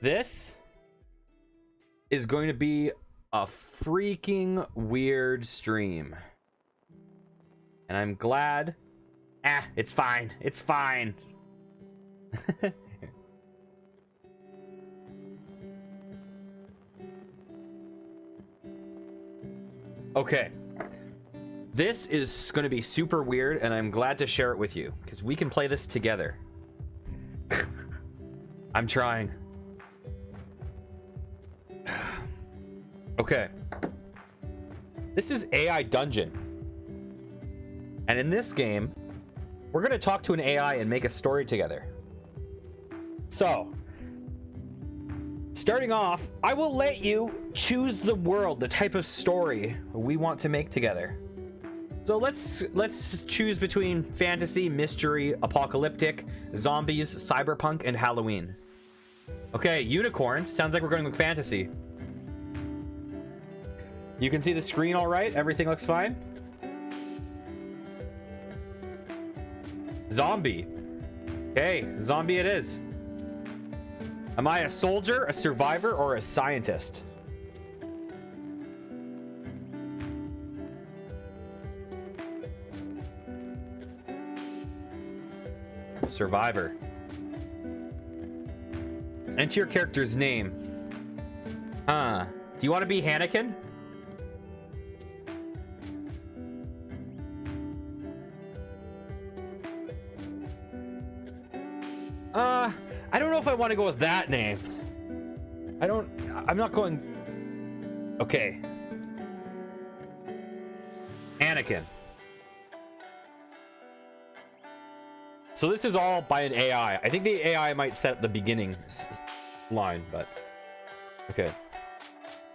This is going to be a freaking weird stream. And I'm glad. It's fine. It's fine. Okay. This is going to be super weird, and I'm glad to share it with you, because we can play this together. I'm trying. Okay. This is AI Dungeon. And in this game, we're going to talk to an AI and make a story together. So, starting off, I will let you choose the world, the type of story we want to make together. So let's choose between fantasy, mystery, apocalyptic, zombies, cyberpunk, and Halloween. Okay, unicorn. Sounds like we're going with fantasy. You can see the screen all right? Everything looks fine? Zombie. Okay, zombie it is. Am I a soldier, a survivor, or a scientist? Survivor. Enter your character's name. Do you want to be Hanneken? I don't know if I want to go with that name. I'm not going. Okay. Anakin. So this is all by an AI. I think the AI might set the beginning line, but okay.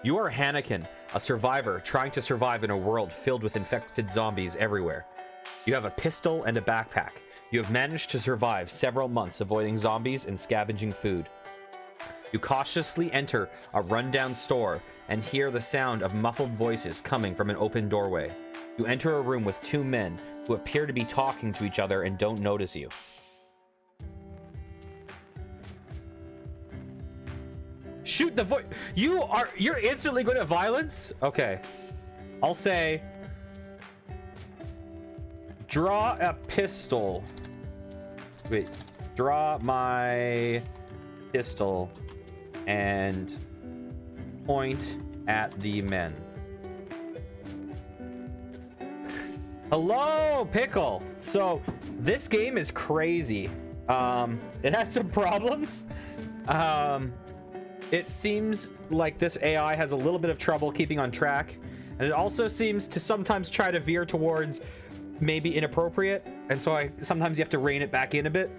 You are Hanneken, a survivor trying to survive in a world filled with infected zombies everywhere. You have a pistol and a backpack. You have managed to survive several months avoiding zombies and scavenging food. You cautiously enter a rundown store and hear the sound of muffled voices coming from an open doorway. You enter a room with two men who appear to be talking to each other and don't notice you. Shoot the voice. You're instantly good at violence? Okay. I'll say draw a pistol. Wait. Draw my pistol and point at the men. Hello, Pickle. So this game is crazy. It has some problems. It seems like this AI has a little bit of trouble keeping on track, and it also seems to sometimes try to veer towards maybe inappropriate, and so sometimes you have to rein it back in a bit.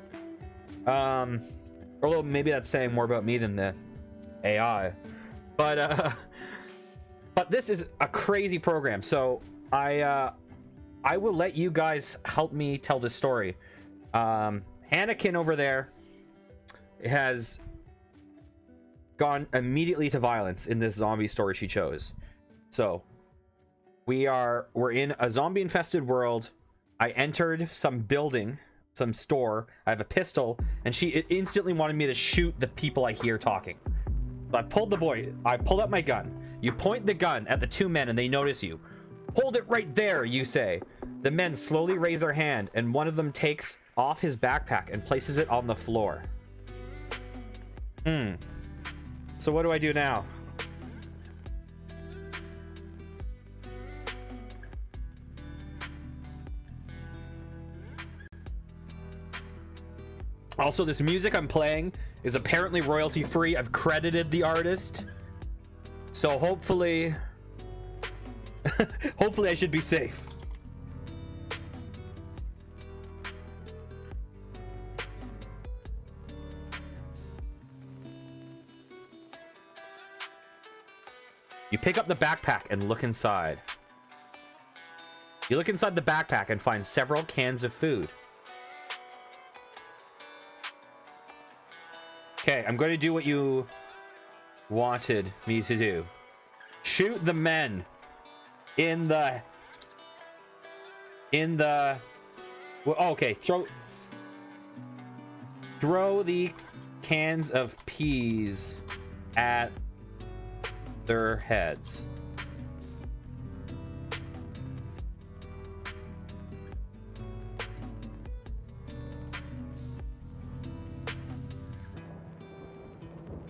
Although maybe that's saying more about me than the AI. But this is a crazy program, so I will let you guys help me tell this story. Anakin over there has gone immediately to violence in this zombie story she chose. So we're in a zombie infested world. I entered some building, some store. I have a pistol, and she instantly wanted me to shoot the people I hear talking. So I pulled out my gun. You point the gun at the two men and they notice you. Hold it right there, you say. The men slowly raise their hand, and one of them takes off his backpack and places it on the floor. So what do I do now? Also, this music I'm playing is apparently royalty free. I've credited the artist. So hopefully I should be safe. You pick up the backpack and look inside. You look inside the backpack and find several cans of food. Okay, I'm going to do what you wanted me to do. Shoot the men in the well, okay, throw the cans of peas at their heads.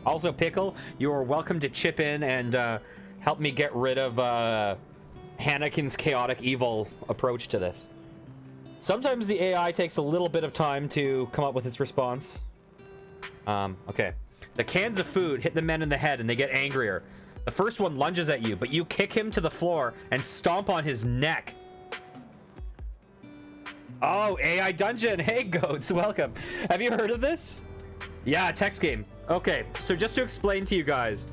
Also, Pickle, you are welcome to chip in and help me get rid of Hanakin's chaotic evil approach to this. Sometimes the AI takes a little bit of time to come up with its response. Okay. The cans of food hit the men in the head and they get angrier. The first one lunges at you, but you kick him to the floor and stomp on his neck. Oh, AI Dungeon. Hey, goats. Welcome. Have you heard of this? Yeah, text game. Okay, so just to explain to you guys,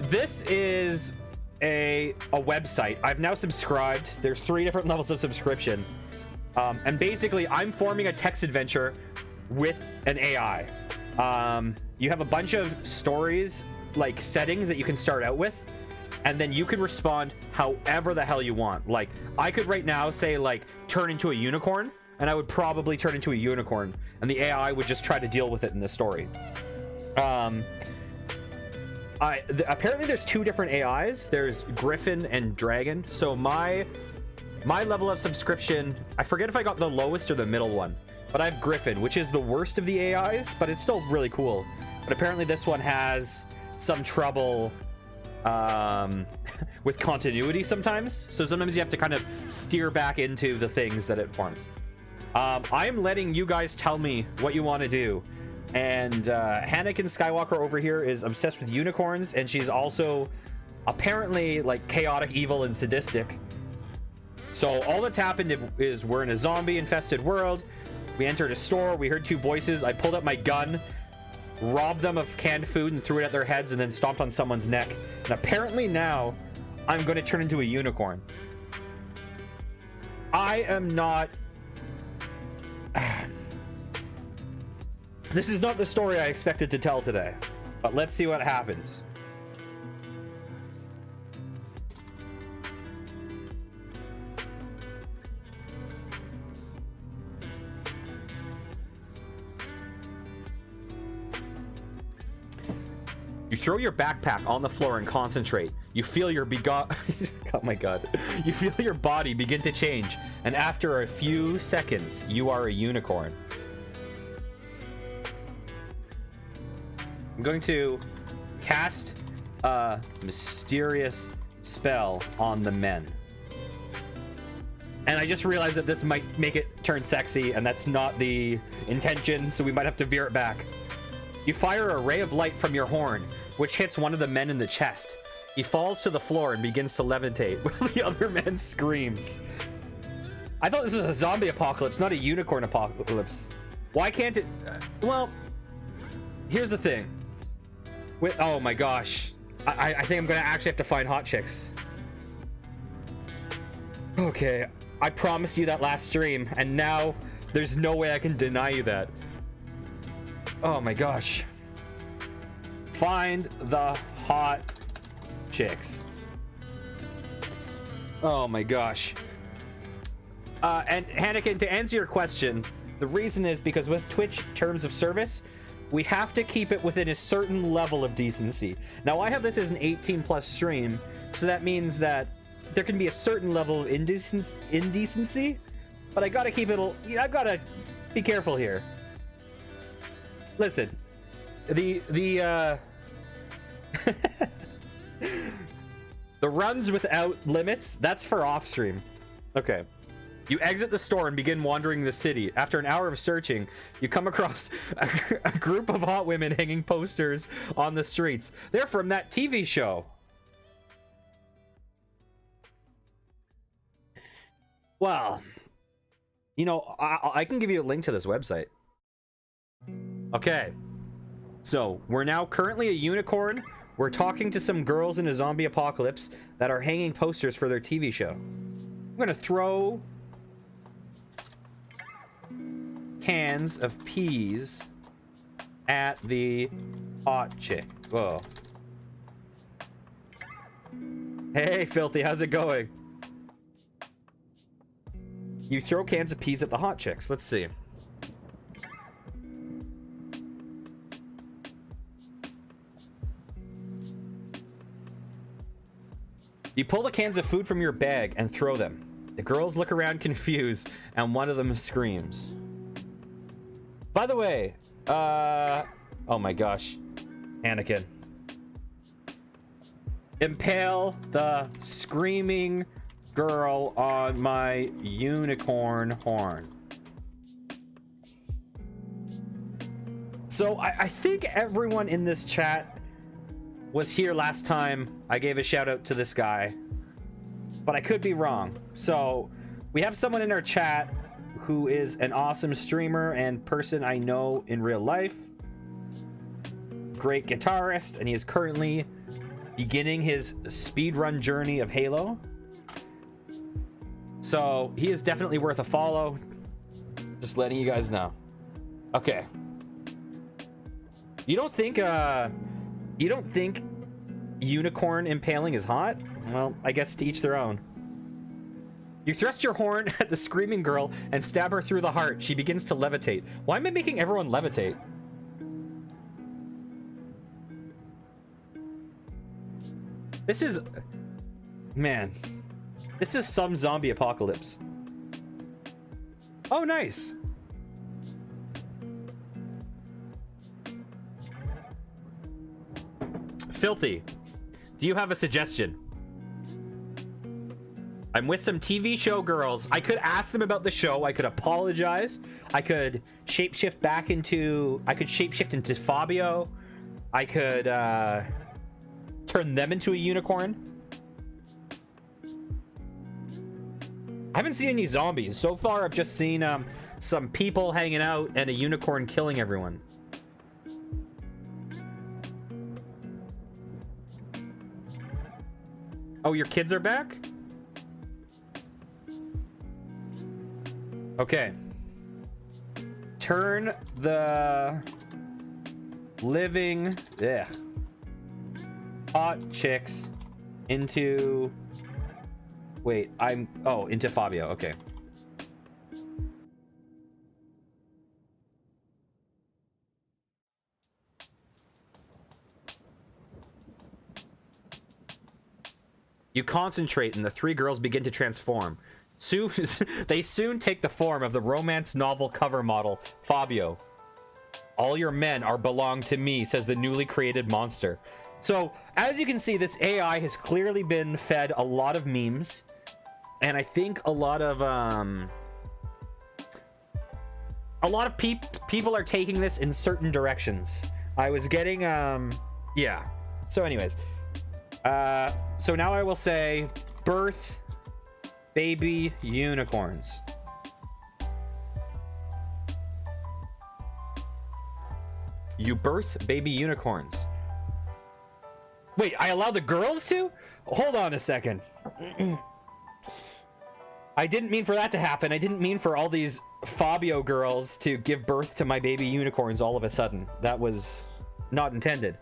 this is a website. I've now subscribed. There's 3 different levels of subscription. And basically, I'm forming a text adventure with an AI. You have a bunch of stories, like settings that you can start out with, and then you can respond however the hell you want. Like, I could right now say, like, turn into a unicorn, and I would probably turn into a unicorn, and the AI would just try to deal with it in the story. Apparently there's 2 different AIs. There's Griffin and Dragon. So my level of subscription, I forget if I got the lowest or the middle one, but I have Griffin, which is the worst of the AIs, but it's still really cool. But apparently this one has some trouble with continuity sometimes. So sometimes you have to kind of steer back into the things that it forms. I am letting you guys tell me what you want to do. And Hanakin Skywalker over here is obsessed with unicorns, and she's also apparently like chaotic, evil, and sadistic. So all that's happened is we're in a zombie infested world. We entered a store, we heard 2 voices, I pulled up my gun, robbed them of canned food and threw it at their heads, and then stomped on someone's neck. And apparently now I'm going to turn into a unicorn. I am not... This is not the story I expected to tell today, but let's see what happens. You throw your backpack on the floor and concentrate. You feel your oh my god. You feel your body begin to change, and after a few seconds, you are a unicorn. I'm going to cast a mysterious spell on the men. And I just realized that this might make it turn sexy, and that's not the intention, so we might have to veer it back. You fire a ray of light from your horn, which hits one of the men in the chest. He falls to the floor and begins to levitate, while the other man screams. I thought this was a zombie apocalypse, not a unicorn apocalypse. Why can't it... well, here's the thing. Oh my gosh. I think I'm gonna actually have to find hot chicks. Okay, I promised you that last stream, and now there's no way I can deny you that. Oh my gosh. Find the hot chicks. Oh my gosh. And Hanakin, to answer your question, the reason is because with Twitch terms of service, we have to keep it within a certain level of decency. Now, I have this as an 18+ stream, so that means that there can be a certain level of indecency, but I gotta keep it, I've gotta be careful here. Listen, the runs without limits, that's for off stream. Okay. You exit the store and begin wandering the city. After an hour of searching, you come across a group of hot women hanging posters on the streets. They're from that TV show. Well, you know, I can give you a link to this website. Okay. So, we're now currently a unicorn. We're talking to some girls in a zombie apocalypse that are hanging posters for their TV show. I'm gonna throw cans of peas at the hot chick. Whoa. Hey, Filthy, how's it going? You throw cans of peas at the hot chicks. Let's see. You pull the cans of food from your bag and throw them. The girls look around confused, and one of them screams. By the way, oh my gosh, Anakin. Impale the screaming girl on my unicorn horn. So I think everyone in this chat was here last time I gave a shout out to this guy, but I could be wrong. So we have someone in our chat who is an awesome streamer and person I know in real life. Great guitarist, and he is currently beginning his speedrun journey of Halo. So he is definitely worth a follow. Just letting you guys know. Okay. You don't think unicorn impaling is hot? Well, I guess to each their own. You thrust your horn at the screaming girl and stab her through the heart. She begins to levitate. Why am I making everyone levitate? This is... Man. This is some zombie apocalypse. Oh, nice. Filthy. Do you have a suggestion? I'm with some TV show girls. I could ask them about the show. I could apologize. I could shapeshift back into... I could shapeshift into Fabio. I could turn them into a unicorn. I haven't seen any zombies. So far, I've just seen some people hanging out and a unicorn killing everyone. Oh, your kids are back? Okay. Turn the living hot chicks into... Wait, into Fabio. Okay. You concentrate and the three girls begin to transform. Soon, they soon take the form of the romance novel cover model, Fabio. All your men are belong to me, says the newly created monster. So, as you can see, this AI has clearly been fed a lot of memes. And I think a lot of people are taking this in certain directions. I was getting, yeah. So anyways, so now I will say birth baby unicorns. You birth baby unicorns. Wait, I allow the girls to? Hold on a second. I didn't mean for that to happen. I didn't mean for all these Fabio girls to give birth to my baby unicorns all of a sudden. That was not intended.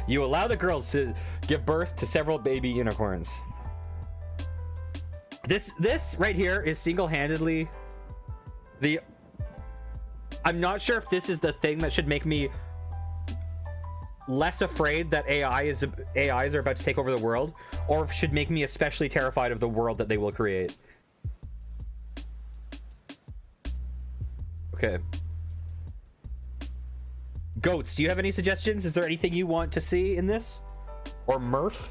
You allow the girls to give birth to several baby unicorns. This right here is single-handedly the... I'm not sure if this is the thing that should make me less afraid that AIs are about to take over the world, or should make me especially terrified of the world that they will create. Okay. Goats, do you have any suggestions? Is there anything you want to see in this? Or Murph?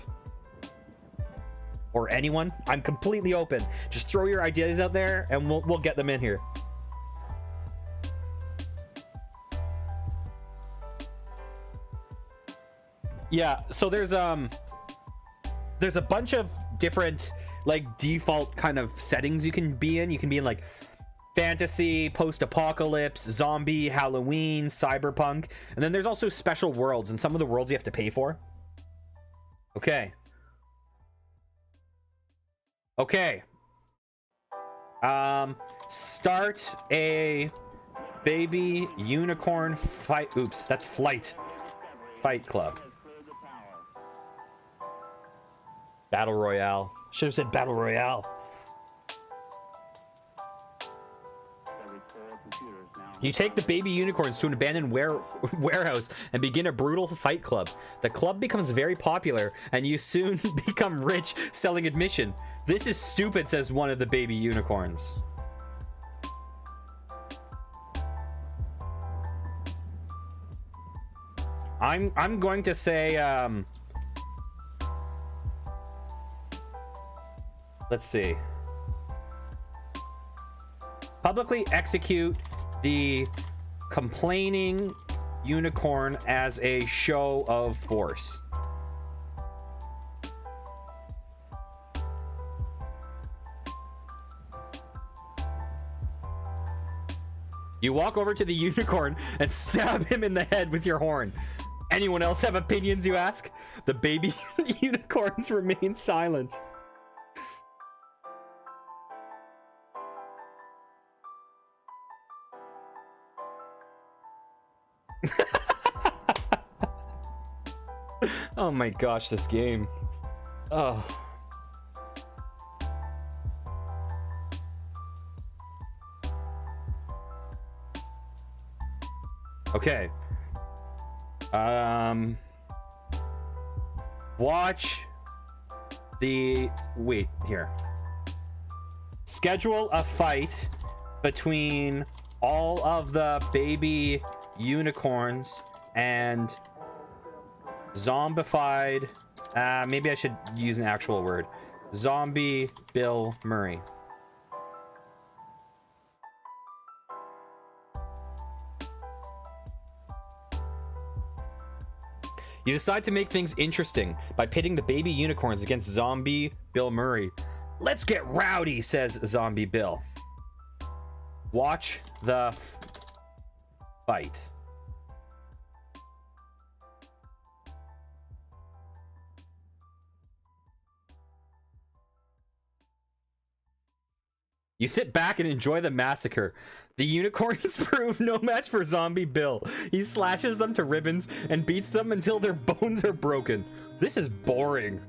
Or anyone? I'm completely open. Just throw your ideas out there and we'll get them in here. Yeah, so there's a bunch of different like default kind of settings you can be in. You can be in like fantasy, post-apocalypse, zombie, Halloween, cyberpunk, and then there's also special worlds, and some of the worlds you have to pay for. Okay. Okay. Start a baby unicorn fight. Oops, that's Fight Club. Battle Royale. Should have said Battle Royale. You take the baby unicorns to an abandoned warehouse and begin a brutal fight club. The club becomes very popular, and you soon become rich selling admission. This is stupid, says one of the baby unicorns. I'm going to say, let's see. Publicly execute the complaining unicorn as a show of force. You walk over to the unicorn and stab him in the head with your horn. Anyone else have opinions, you ask? The baby unicorns remain silent. Oh my gosh, this game. Oh. Okay. Watch the... Wait, here. Schedule a fight between all of the baby unicorns and zombified... maybe I should use an actual word. Zombie Bill Murray. You decide to make things interesting by pitting the baby unicorns against Zombie Bill Murray. Let's get rowdy, says Zombie Bill. Watch the fight. You sit back and enjoy the massacre. The unicorns prove no match for Zombie Bill. He slashes them to ribbons and beats them until their bones are broken. This is boring.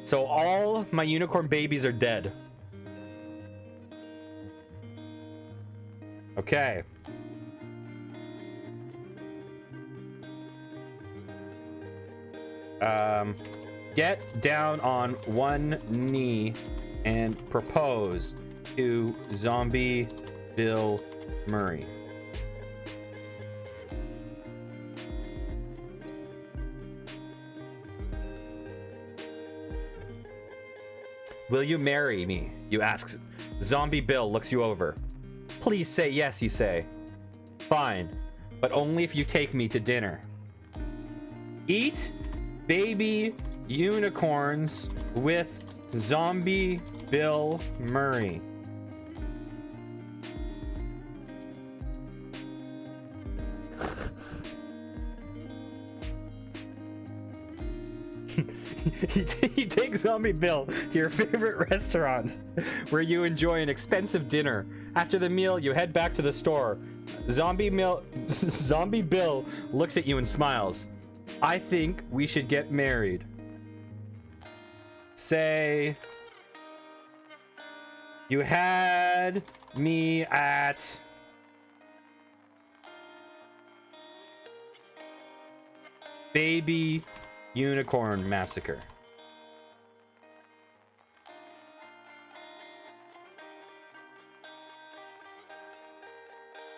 So all my unicorn babies are dead. Okay. Get down on one knee and propose to Zombie Bill Murray. Will you marry me? You ask. Zombie Bill looks you over. Please say yes, you say. Fine, but only if you take me to dinner. Eat baby unicorns with Zombie Bill Murray. You take Zombie Bill to your favorite restaurant where you enjoy an expensive dinner. After the meal, you head back to the store. Zombie Bill looks at you and smiles. I think we should get married. Say, you had me at Baby Unicorn Massacre.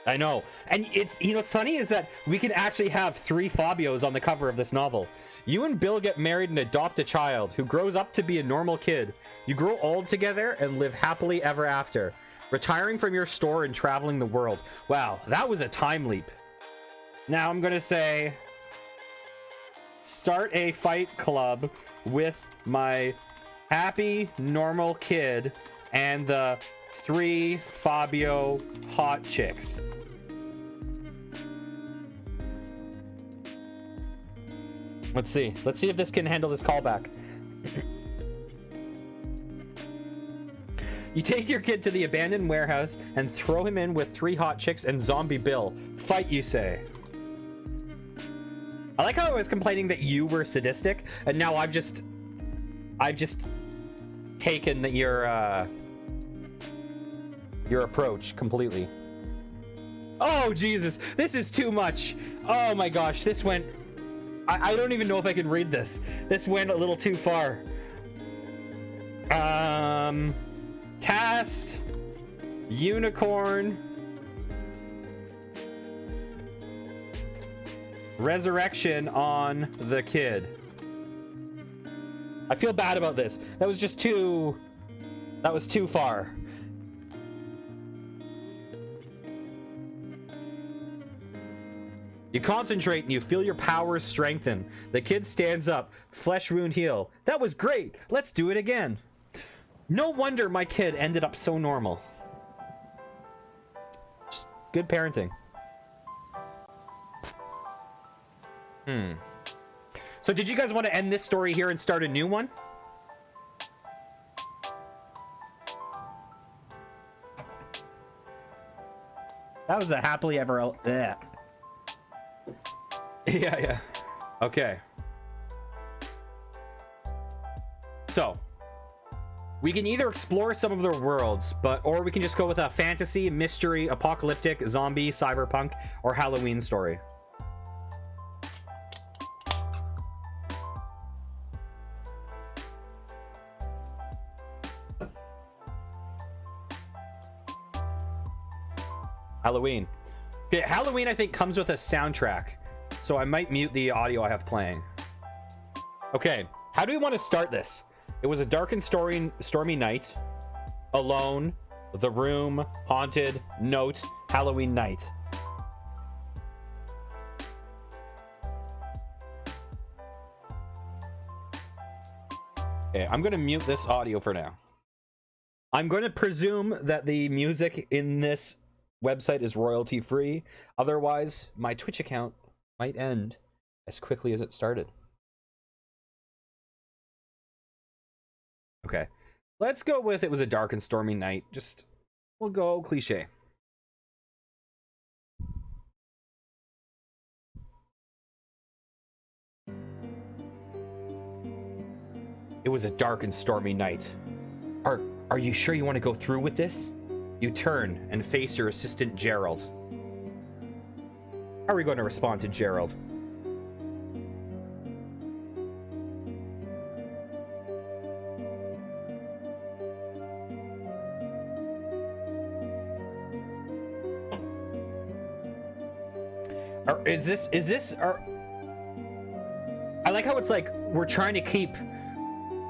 I know. And it's, you know, what's funny is that we can actually have 3 Fabios on the cover of this novel. You and Bill get married and adopt a child who grows up to be a normal kid. You grow old together and live happily ever after, retiring from your store and traveling the world. Wow, that was a time leap. Now I'm gonna say, start a fight club with my happy normal kid and the 3 Fabio hot chicks. Let's see if this can handle this callback. You take your kid to the abandoned warehouse and throw him in with 3 hot chicks and Zombie Bill. Fight, you say. I like how I was complaining that you were sadistic, and now I've just taken that you're your approach completely. Oh, Jesus. This is too much. Oh, my gosh. This went... I don't even know if I can read this. This went a little too far. Cast... Unicorn... Resurrection on the kid. I feel bad about this. That was just too... That was too far. You concentrate and you feel your powers strengthen. The kid stands up. Flesh wound heal. That was great. Let's do it again. No wonder my kid ended up so normal. Just good parenting. So did you guys want to end this story here and start a new one? That was a happily ever... Yeah. Okay. So, we can either explore some of their worlds, or we can just go with a fantasy, mystery, apocalyptic, zombie, cyberpunk, or Halloween story. Halloween. Okay, Halloween I think comes with a soundtrack, so I might mute the audio I have playing. Okay, how do we want to start this? It was a dark and stormy night. Alone. The Room. Haunted. Note. Halloween night. Okay, I'm going to mute this audio for now. I'm going to presume that the music in this website is royalty free. Otherwise, my Twitch account might end as quickly as it started. Okay, let's go with it was a dark and stormy night. We'll go cliche. It was a dark and stormy night. Are you sure you want to go through with this? You turn and face your assistant, Gerald. How are we going to respond to Gerald? I like how it's like we're trying to keep,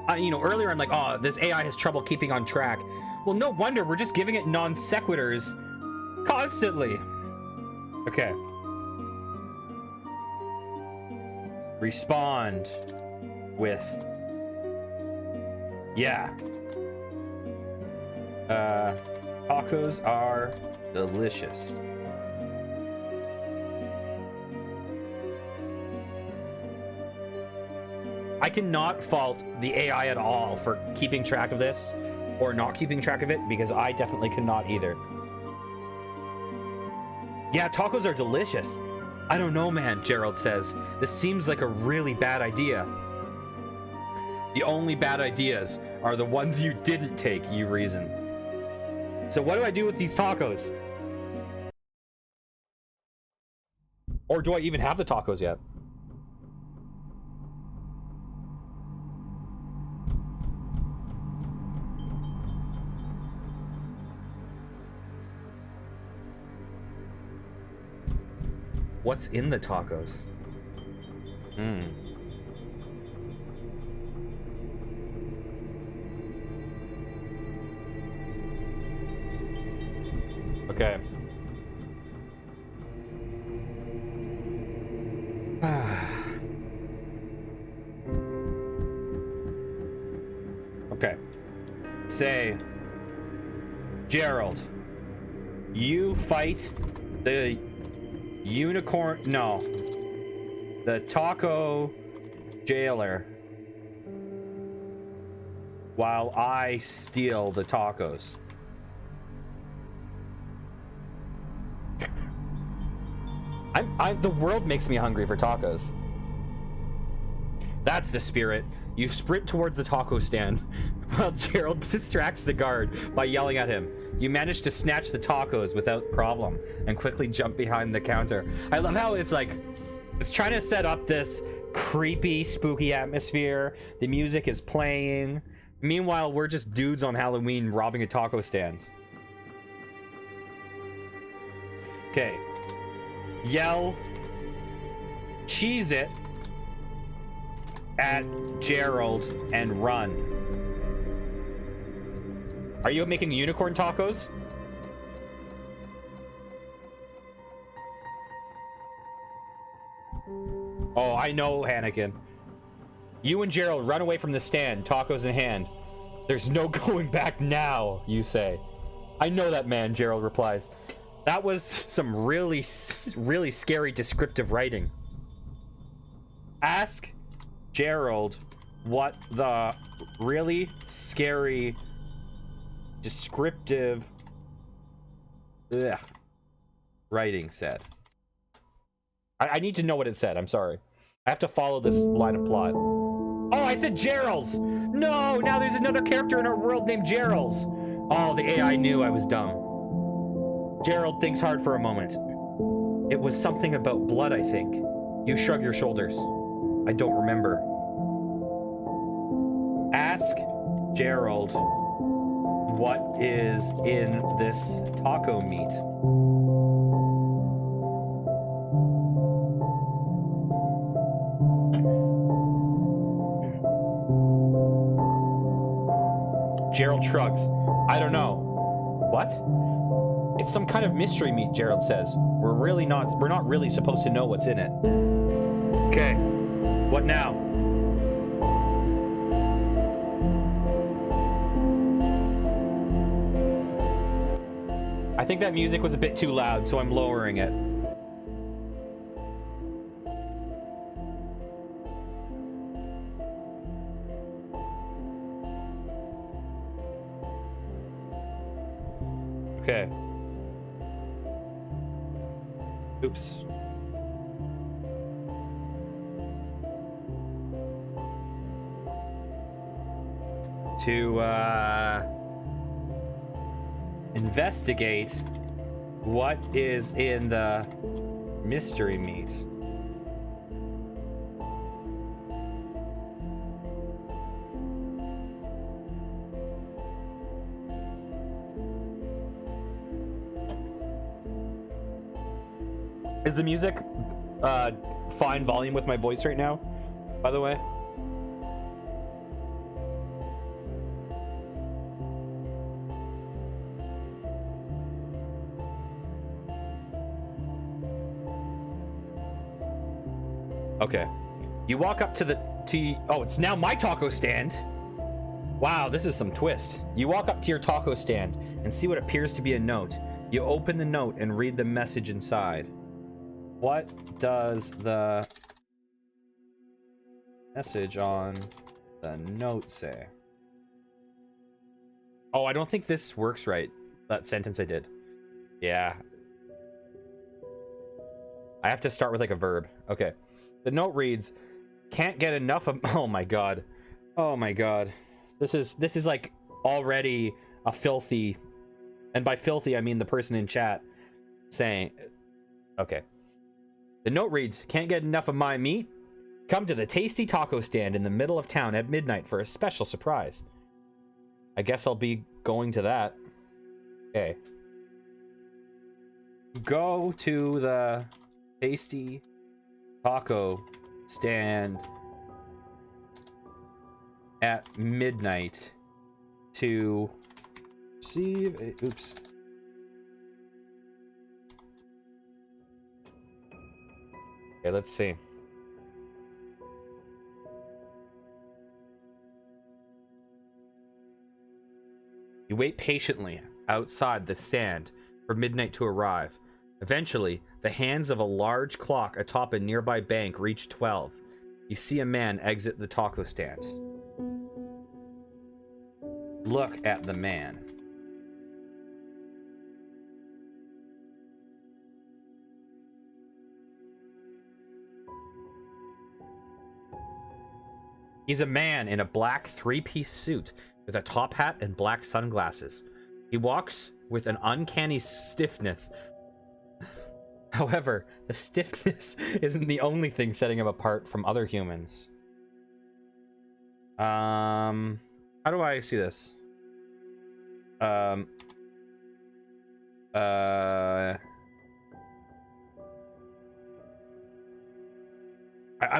earlier I'm like, oh, this AI has trouble keeping on track. Well, no wonder, we're just giving it non sequiturs constantly. Okay. Respond with, yeah. Tacos are delicious. I cannot fault the AI at all for keeping track of this or not keeping track of it, because I definitely cannot either. Yeah, tacos are delicious. I don't know, man, Gerald says. This seems like a really bad idea. The only bad ideas are the ones you didn't take, you reason. So what do I do with these tacos? Or do I even have the tacos yet? What's in the tacos? Okay. Okay. Say, Gerald, you fight the unicorn, no, the taco jailer while I steal the tacos. The world makes me hungry for tacos. That's the spirit. You sprint towards the taco stand, while Gerald distracts the guard by yelling at him. You manage to snatch the tacos without problem and quickly jump behind the counter. I love how it's like, it's trying to set up this creepy, spooky atmosphere. The music is playing. Meanwhile, we're just dudes on Halloween robbing a taco stand. Okay. Yell, cheese it at Gerald and run. Are you making unicorn tacos? Oh, I know, Hannikin. You and Gerald run away from the stand, tacos in hand. There's no going back now, you say. I know that, man, Gerald replies. That was some really scary descriptive writing. Ask Gerald what the really scary descriptive writing said. I need to know what it said. I'm sorry. I have to follow this line of plot. Oh, I said Gerald's. No, now there's another character in our world named Gerald's. Oh, the AI knew I was dumb. Gerald thinks hard for a moment. It was something about blood, I think. You shrug your shoulders. I don't remember. Ask Gerald what is in this taco meat. Gerald shrugs. I don't know. What? It's some kind of mystery meat, Gerald says. We're not really supposed to know what's in it. Okay. What now? I think that music was a bit too loud, so I'm lowering it. Okay. Oops. To investigate what is in the mystery meat. Is the music fine volume with my voice right now, by the way? Okay. You walk up to the oh, it's now my taco stand. Wow, this is some twist. You walk up to your taco stand and see what appears to be a note. You open the note and read the message inside. What does the message on the note say? Oh, I don't think this works right. That sentence I did. Yeah. I have to start with like a verb. Okay. The note reads, can't get enough of, oh my god. Oh my god. This is like already a filthy, and by filthy I mean the person in chat saying, okay. The note reads, can't get enough of my meat? Come to the tasty taco stand in the middle of town at midnight for a special surprise. I guess I'll be going to that. Okay. Go to the tasty taco stand at midnight to receive a, oops. Okay, let's see. You wait patiently outside the stand for midnight to arrive. Eventually, the hands of a large clock atop a nearby bank reach 12. You see a man exit the taco stand. Look at the man. He's a man in a black three-piece suit with a top hat and black sunglasses. He walks with an uncanny stiffness. However, the stiffness isn't the only thing setting him apart from other humans. How do I see this? I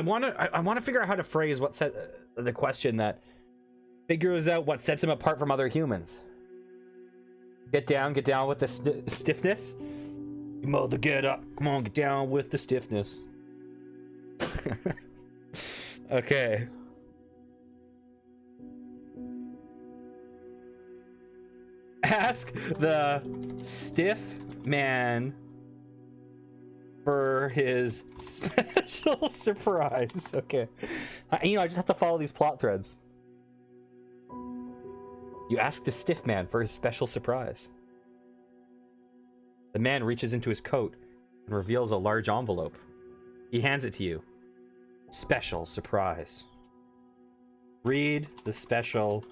want to figure out how to phrase what set the question that figures out what sets him apart from other humans. Get down with the stiffness. You mother, get up. Come on, get down with the stiffness. Okay. Ask the stiff man for his special surprise. Okay. I just have to follow these plot threads. You ask the stiff man for his special surprise. The man reaches into his coat and reveals a large envelope. He hands it to you. Special surprise. Read the special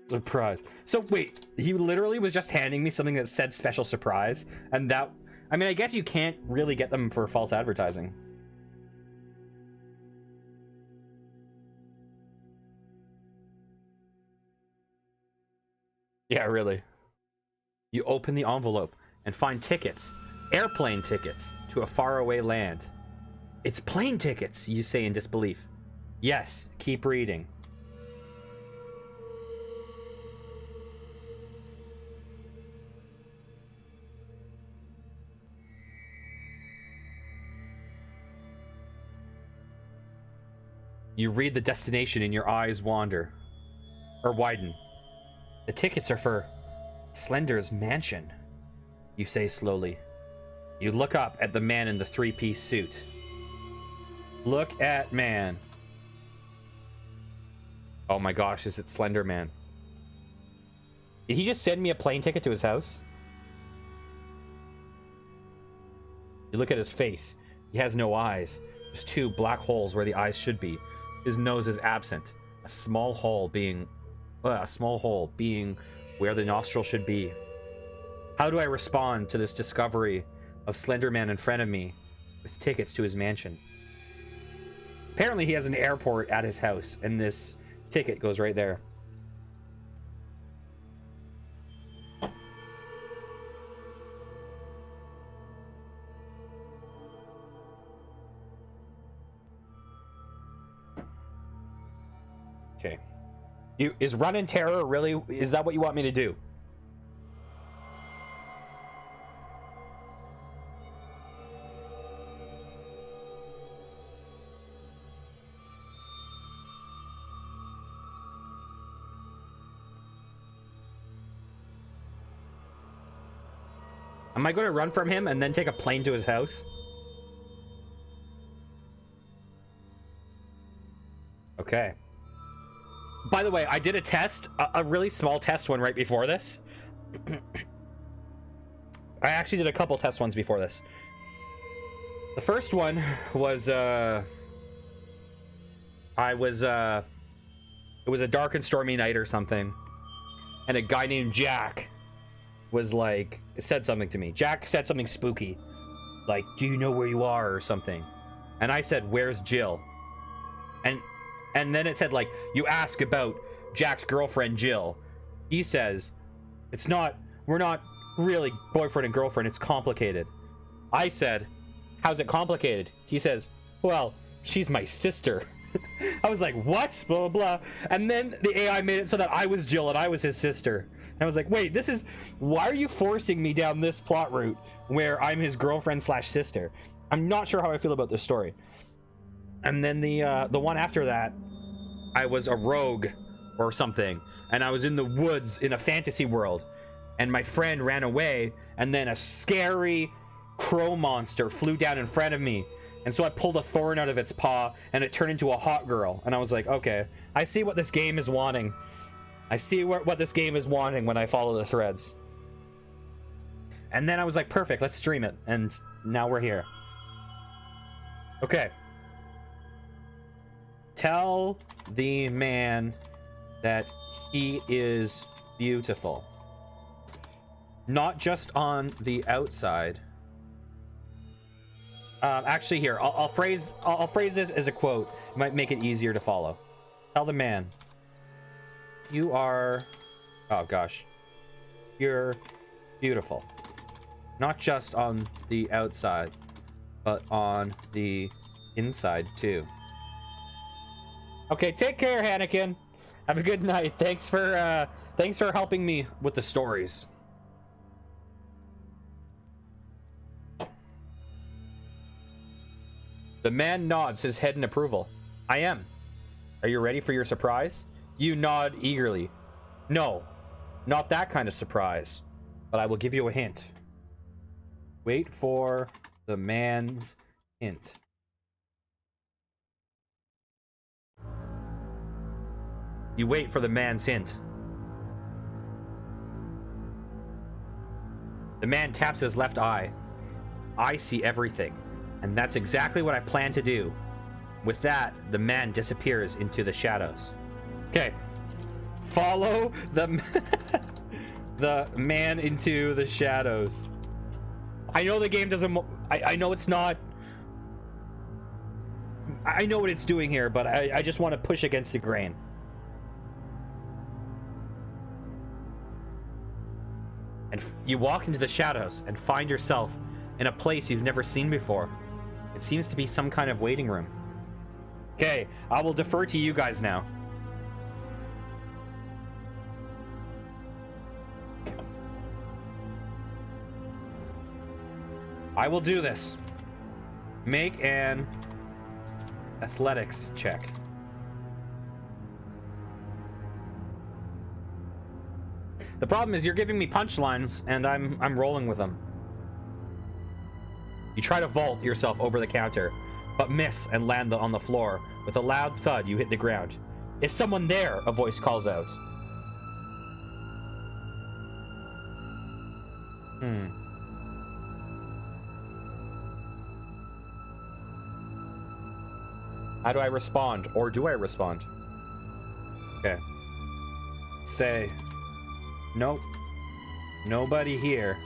surprise. So wait, he literally was just handing me something that said special surprise, and that, I mean, I guess you can't really get them for false advertising. Yeah, really. You open the envelope and find tickets, airplane tickets, to a faraway land. It's plane tickets, you say in disbelief. Yes, keep reading. You read the destination and your eyes wander. Or widen. The tickets are for Slender's mansion, you say slowly. You look up at the man in the three-piece suit. Look at man. Oh my gosh, is it Slender Man? Did he just send me a plane ticket to his house? You look at his face. He has no eyes. There's two black holes where the eyes should be. His nose is absent. A small hole being where the nostril should be. How do I respond to this discovery of Slender Man in front of me with tickets to his mansion? Apparently he has an airport at his house, and this ticket goes right there. Okay. Is run in terror really, is that what you want me to do? Am I going to run from him and then take a plane to his house? Okay. By the way, I did a test, a really small test one right before this. I actually did a couple test ones before this. The first one was, it was a dark and stormy night or something. And a guy named Jack was like, said something to me. Jack said something spooky. Like, do you know where you are or something? And I said, where's Jill? And then it said, like, you ask about Jack's girlfriend, Jill. He says, we're not really boyfriend and girlfriend, it's complicated. I said, how's it complicated? He says, well, she's my sister. I was like, what? Blah, blah, blah. And then the AI made it so that I was Jill and I was his sister. And I was like, wait, why are you forcing me down this plot route where I'm his girlfriend / sister? I'm not sure how I feel about this story. And then the one after that, I was a rogue or something, and I was in the woods in a fantasy world, and my friend ran away, and then a scary crow monster flew down in front of me, and so I pulled a thorn out of its paw, and it turned into a hot girl, and I was like, okay, I see what this game is wanting. I see what this game is wanting when I follow the threads. And then I was like, perfect, let's stream it, and now we're here. Okay. Tell the man that he is beautiful. Not just on the outside. Actually, here, I'll phrase this as a quote. It might make it easier to follow. Tell the man, you are, oh gosh, you're beautiful. Not just on the outside, but on the inside too. Okay, take care, Hannikin. Have a good night. Thanks for helping me with the stories. The man nods his head in approval. I am. Are you ready for your surprise? You nod eagerly. No, not that kind of surprise, but I will give you a hint. Wait for the man's hint. You wait for the man's hint. The man taps his left eye. I see everything, and that's exactly what I plan to do. With that, the man disappears into the shadows. Okay. Follow the the man into the shadows. I know the game doesn't... I know it's not... I know what it's doing here, but I just want to push against the grain. And you walk into the shadows and find yourself in a place you've never seen before. It seems to be some kind of waiting room. Okay, I will defer to you guys now. I will do this. Make an athletics check. The problem is you're giving me punchlines and I'm rolling with them. You try to vault yourself over the counter, but miss and land on the floor. With a loud thud, you hit the ground. Is someone there? A voice calls out. How do I respond? Or do I respond? Okay. Say, nope. Nobody here.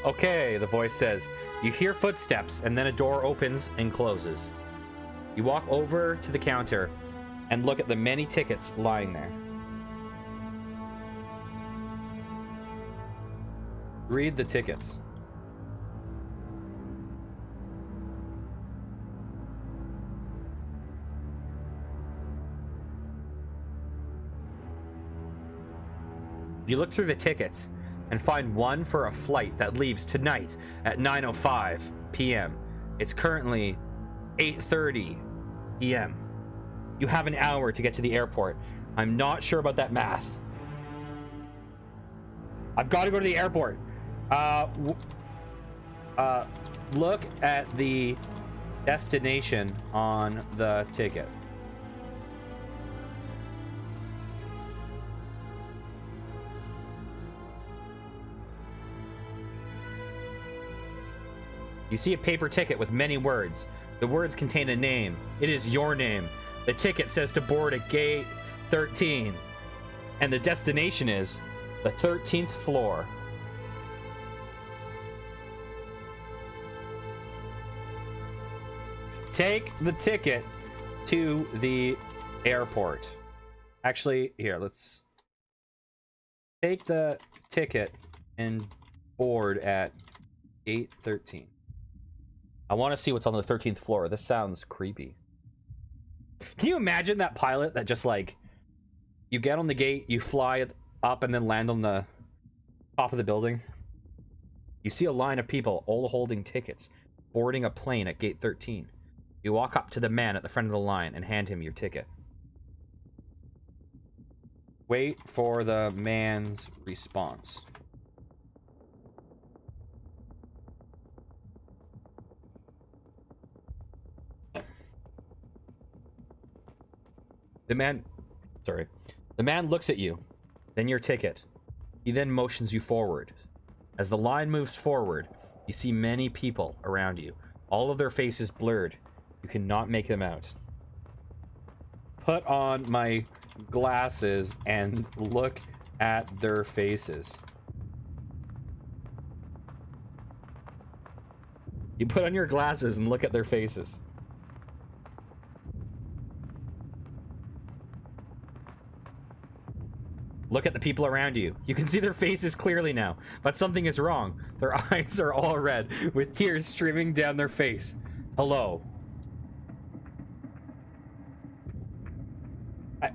Okay, the voice says. You hear footsteps, and then a door opens and closes. You walk over to the counter and look at the many tickets lying there. Read the tickets. You look through the tickets and find one for a flight that leaves tonight at 9:05 p.m. It's currently 8:30 p.m. You have an hour to get to the airport. I'm not sure about that math. I've got to go to the airport. Look at the destination on the ticket. You see a paper ticket with many words. The words contain a name. It is your name. The ticket says to board at gate 13. And the destination is the 13th floor. Take the ticket to the airport. Actually, here, let's take the ticket and board at gate 13. I want to see what's on the 13th floor. This sounds creepy. Can you imagine that pilot that just like, you get on the gate, you fly up and then land on the top of the building? You see a line of people all holding tickets, boarding a plane at gate 13. You walk up to the man at the front of the line and hand him your ticket. Wait for the man's response. The man looks at you, then your ticket. He then motions you forward. As the line moves forward, you see many people around you. All of their faces blurred. You cannot make them out. Put on my glasses and look at their faces. You put on your glasses and look at their faces. Look at the people around you. You can see their faces clearly now, but something is wrong. Their eyes are all red, with tears streaming down their face. Hello.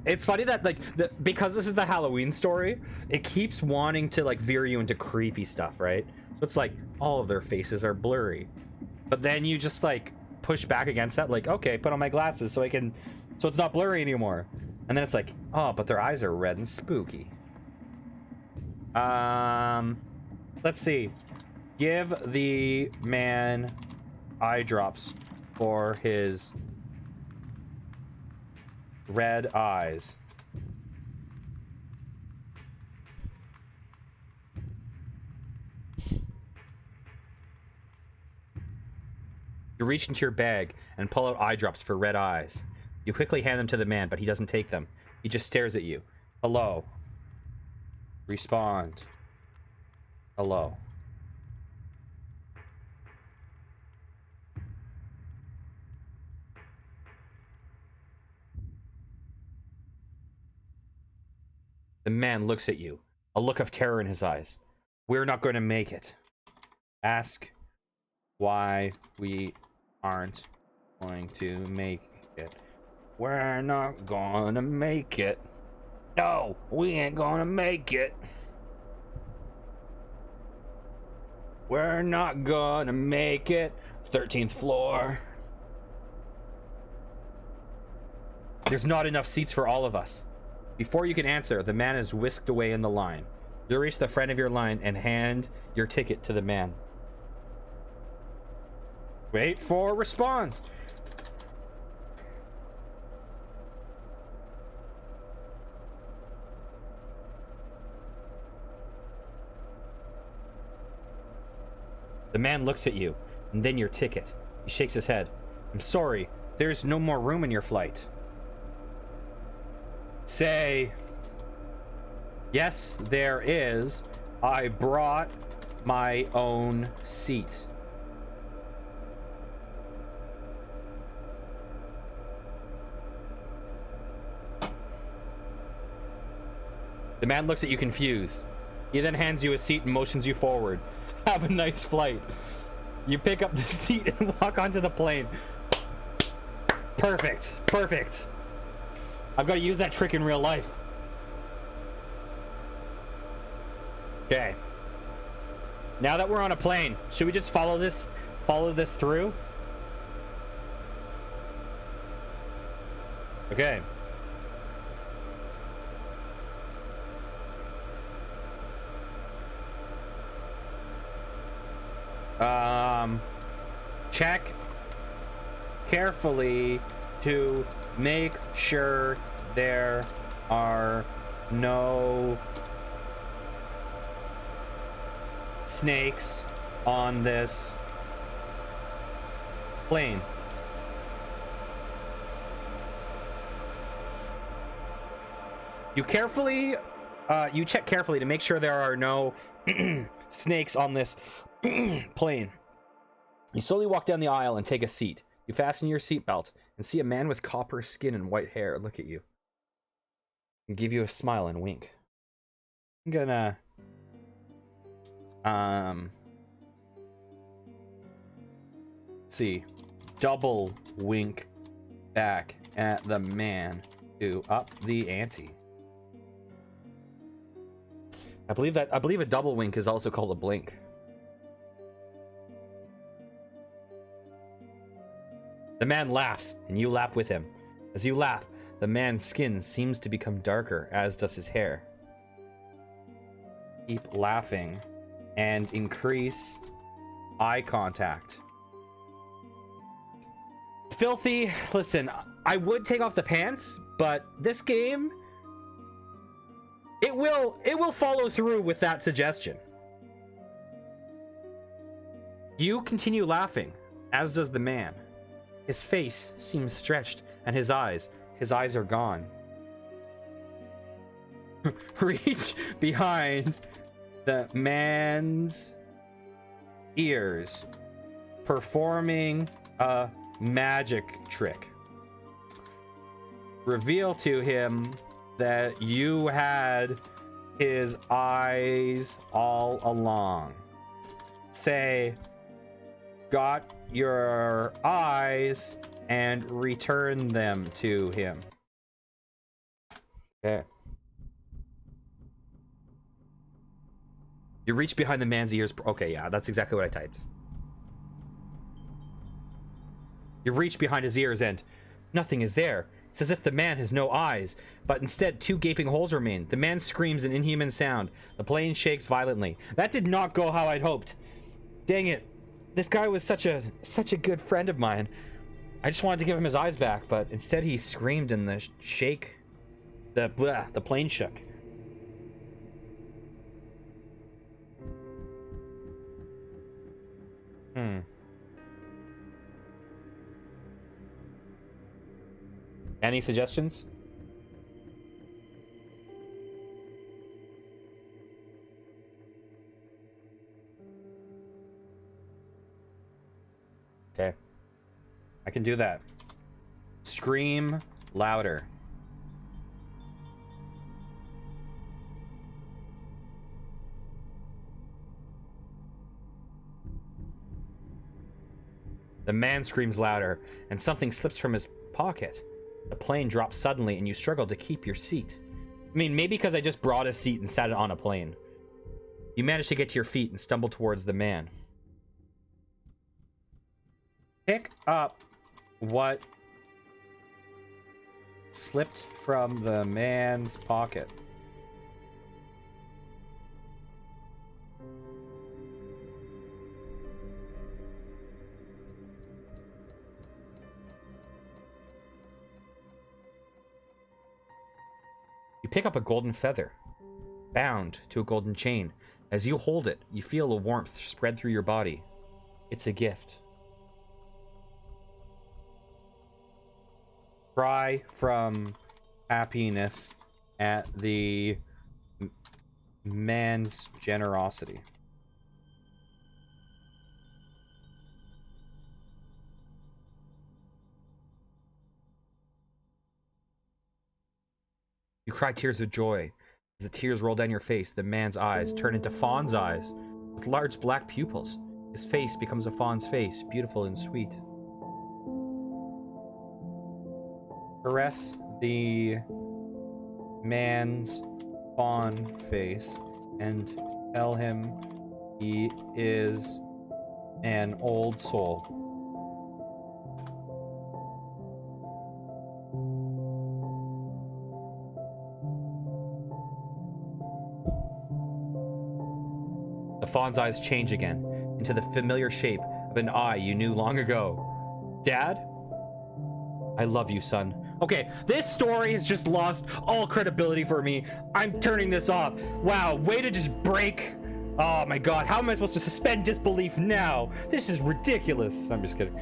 It's funny that, like, because this is the Halloween story, it keeps wanting to, like, veer you into creepy stuff, right? So it's like, all of their faces are blurry. But then you just, like, push back against that, like, okay, put on my glasses so it's not blurry anymore. And then it's like, oh, but their eyes are red and spooky. Let's see. Give the man eye drops for his red eyes. You reach into your bag and pull out eye drops for red eyes. You quickly hand them to the man, but he doesn't take them. He just stares at you. Hello. Respond. Hello. The man looks at you, a look of terror in his eyes. We're not going to make it. Ask why we aren't going to make it. We're not gonna make it. No, we ain't gonna make it. We're not gonna make it. 13th floor. There's not enough seats for all of us. Before you can answer, the man is whisked away in the line. You'll reach the front of your line and hand your ticket to the man. Wait for response. The man looks at you, and then your ticket. He shakes his head. I'm sorry, there's no more room in your flight. Say, yes, there is. I brought my own seat. The man looks at you confused. He then hands you a seat and motions you forward. Have a nice flight. You pick up the seat and walk onto the plane. Perfect. Perfect. I've got to use that trick in real life. Okay. Now that we're on a plane, should we just follow this through? Okay. Check carefully to make sure there are no snakes on this plane. You check carefully to make sure there are no snakes on this plane. You slowly walk down the aisle and take a seat. You fasten your seatbelt and see a man with copper skin and white hair look at you and give you a smile and wink. I'm gonna see, double wink back at the man to up the ante. I believe a double wink is also called a blink. The man laughs, and you laugh with him. As you laugh, the man's skin seems to become darker, as does his hair. Keep laughing and increase eye contact. Filthy, listen, I would take off the pants, but this game, it will follow through with that suggestion. You continue laughing, as does the man. His face seems stretched, and his eyes are gone. Reach behind the man's ears, performing a magic trick. Reveal to him that you had his eyes all along. Say, got your eyes, and return them to him. Okay. You reach behind the man's ears. Okay, yeah, that's exactly what I typed. You reach behind his ears and nothing is there. It's as if the man has no eyes, but instead 2 gaping holes remain. The man screams an inhuman sound. The plane shakes violently. That did not go how I'd hoped. Dang it. This guy was such a good friend of mine. I just wanted to give him his eyes back, but instead he screamed and the shake. The plane shook. Any suggestions? Okay. I can do that. Scream louder. The man screams louder, and something slips from his pocket. The plane drops suddenly, and you struggle to keep your seat. I mean, maybe because I just brought a seat and sat it on a plane. You manage to get to your feet and stumble towards the man. Pick up what slipped from the man's pocket. You pick up a golden feather, bound to a golden chain. As you hold it, you feel a warmth spread through your body. It's a gift. Cry from happiness at the man's generosity. You cry tears of joy. As the tears roll down your face, the man's eyes turn into fawn's eyes with large black pupils. His face becomes a fawn's face, beautiful and sweet. Caress the man's fawn face and tell him he is an old soul. The fawn's eyes change again into the familiar shape of an eye you knew long ago. Dad? I love you, son. Okay, this story has just lost all credibility for me. I'm turning this off. Wow, way to just break. Oh my god, how am I supposed to suspend disbelief now? This is ridiculous. I'm just kidding.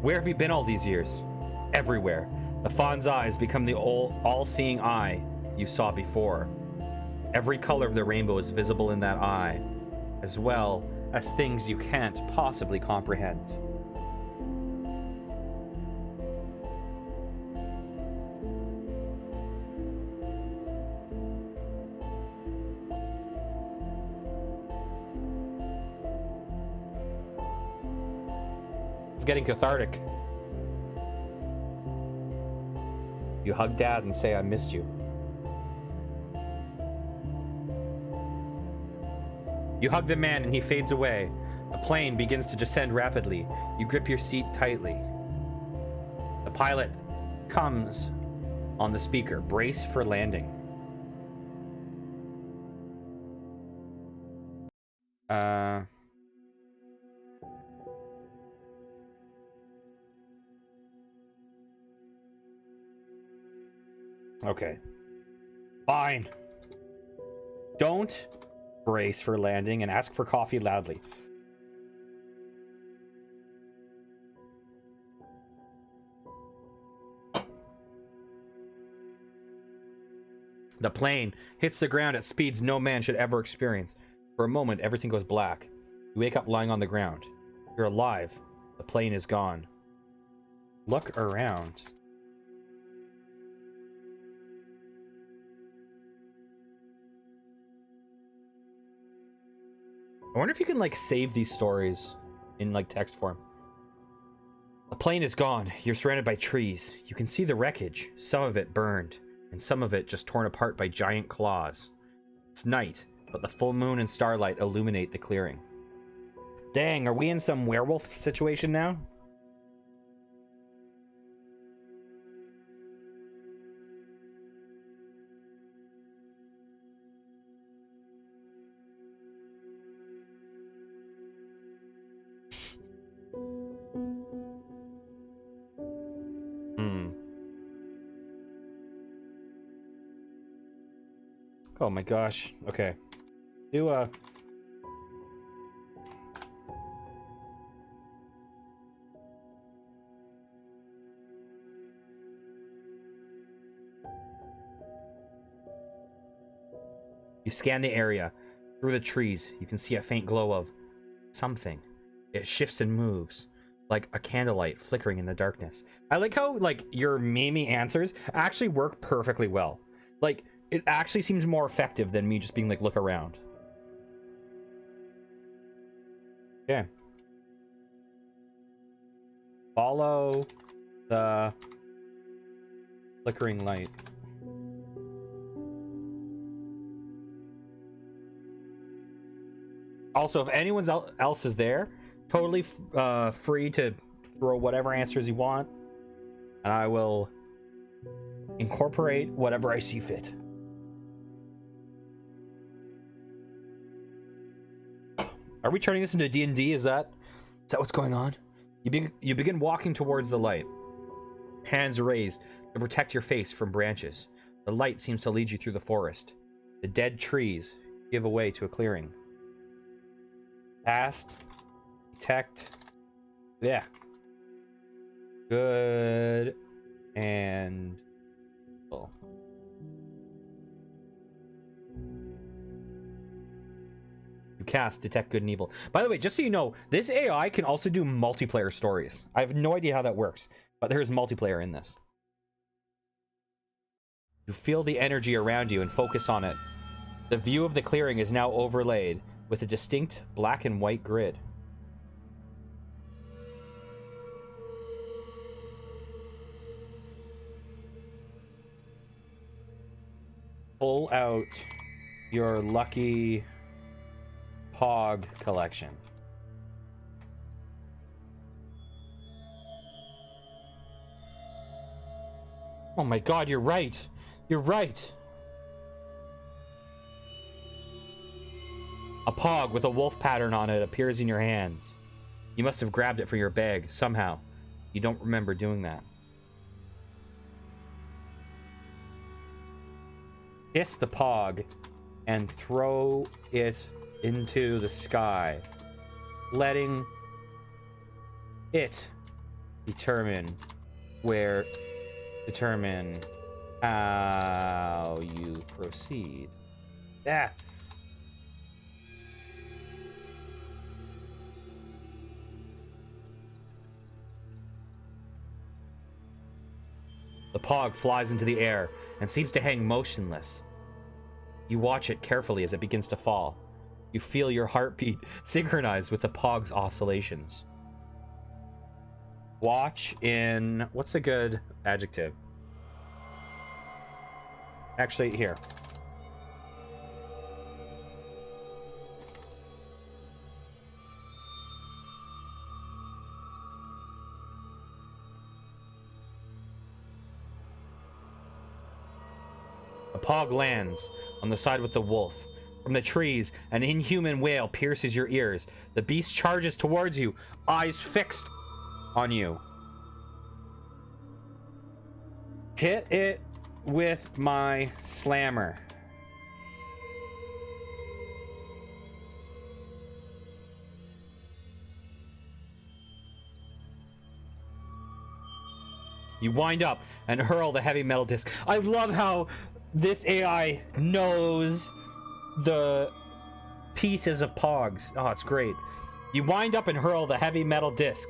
Where have you been all these years? Everywhere. The fawn's eyes become the all-seeing eye you saw before. Every color of the rainbow is visible in that eye, as well as things you can't possibly comprehend. It's getting cathartic. You hug Dad and say, I missed you. You hug the man and he fades away. The plane begins to descend rapidly. You grip your seat tightly. The pilot comes on the speaker. Brace for landing. Okay. Fine. Don't brace for landing and ask for coffee loudly. The plane hits the ground at speeds no man should ever experience. For a moment, everything goes black. You wake up lying on the ground. You're alive. The plane is gone. Look around. I wonder if you can, like, save these stories in, like, text form. The plane is gone. You're surrounded by trees. You can see the wreckage. Some of it burned, and some of it just torn apart by giant claws. It's night, but the full moon and starlight illuminate the clearing. Dang, are we in some werewolf situation now? Oh my gosh. Okay. You scan the area. Through the trees, you can see a faint glow of something. It shifts and moves, like a candlelight flickering in the darkness. I like how, like, your memey answers actually work perfectly well. Like, it actually seems more effective than me just being like, look around. Okay. Follow the flickering light. Also, if anyone else is there, totally free to throw whatever answers you want, and I will incorporate whatever I see fit. Are we turning this into D&D? Is that what's going on? You begin walking towards the light. Hands raised to protect your face from branches. The light seems to lead you through the forest. The dead trees give way to a clearing. Past. Detect. Yeah. Good. And... Oh. You cast Detect Good and Evil. By the way, just so you know, this AI can also do multiplayer stories. I have no idea how that works, but there's multiplayer in this. You feel the energy around you and focus on it. The view of the clearing is now overlaid with a distinct black and white grid. Pull out your lucky Pog collection. Oh my god, you're right. You're right. A Pog with a wolf pattern on it appears in your hands. You must have grabbed it from your bag somehow. You don't remember doing that. Kiss the Pog and throw it into the sky, letting it determine how you proceed. Yeah. The Pog flies into the air and seems to hang motionless. You watch it carefully as it begins to fall. You feel your heartbeat synchronized with the Pog's oscillations. Watch in... What's a good adjective? Actually, here. Pog lands on the side with the wolf. From the trees, an inhuman wail pierces your ears. The beast charges towards you, eyes fixed on you. Hit it with my slammer. You wind up and hurl the heavy metal disc. I love how this AI knows the pieces of Pogs. Oh, it's great. You wind up and hurl the heavy metal disc.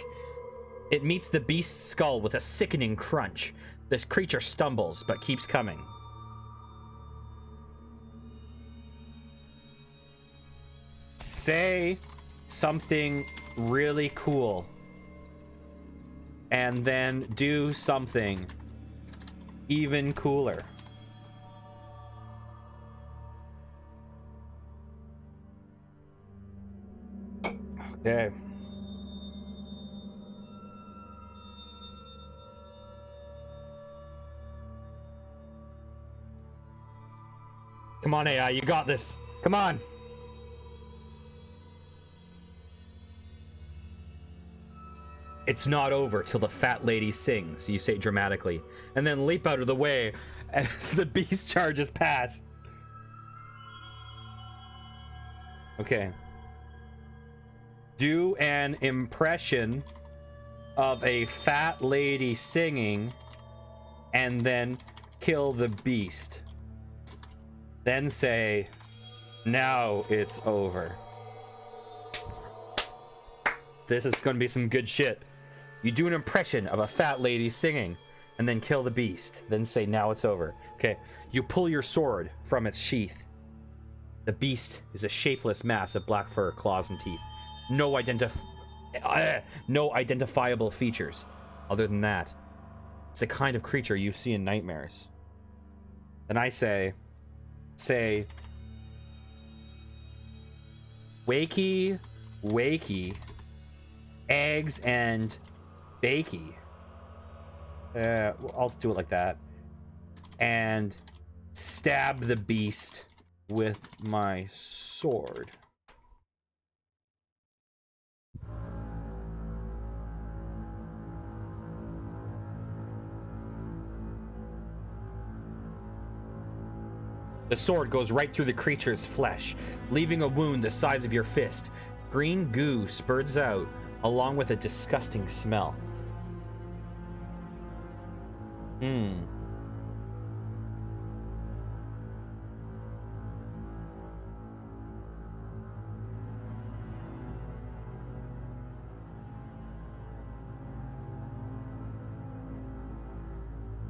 It meets the beast's skull with a sickening crunch. This creature stumbles, but keeps coming. Say something really cool. And then do something even cooler. Okay. Come on, AI, you got this. Come on. It's not over till the fat lady sings, you say dramatically, and then leap out of the way as the beast charges past. Okay. Do an impression of a fat lady singing and then kill the beast. Then say, now it's over. This is going to be some good shit. You do an impression of a fat lady singing and then kill the beast. Then say, now it's over. Okay. You pull your sword from its sheath. The beast is a shapeless mass of black fur, claws, and teeth. No identifiable features. Other than that, it's the kind of creature you see in nightmares. Then I say, wakey, wakey, eggs and bakey. I'll do it like that. And stab the beast with my sword. The sword goes right through the creature's flesh, leaving a wound the size of your fist. Green goo spurts out, along with a disgusting smell.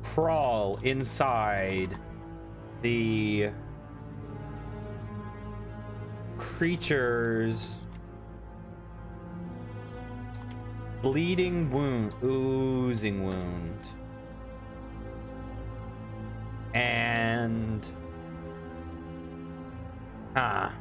Crawl inside the creature's bleeding wound, oozing wound, and yeah.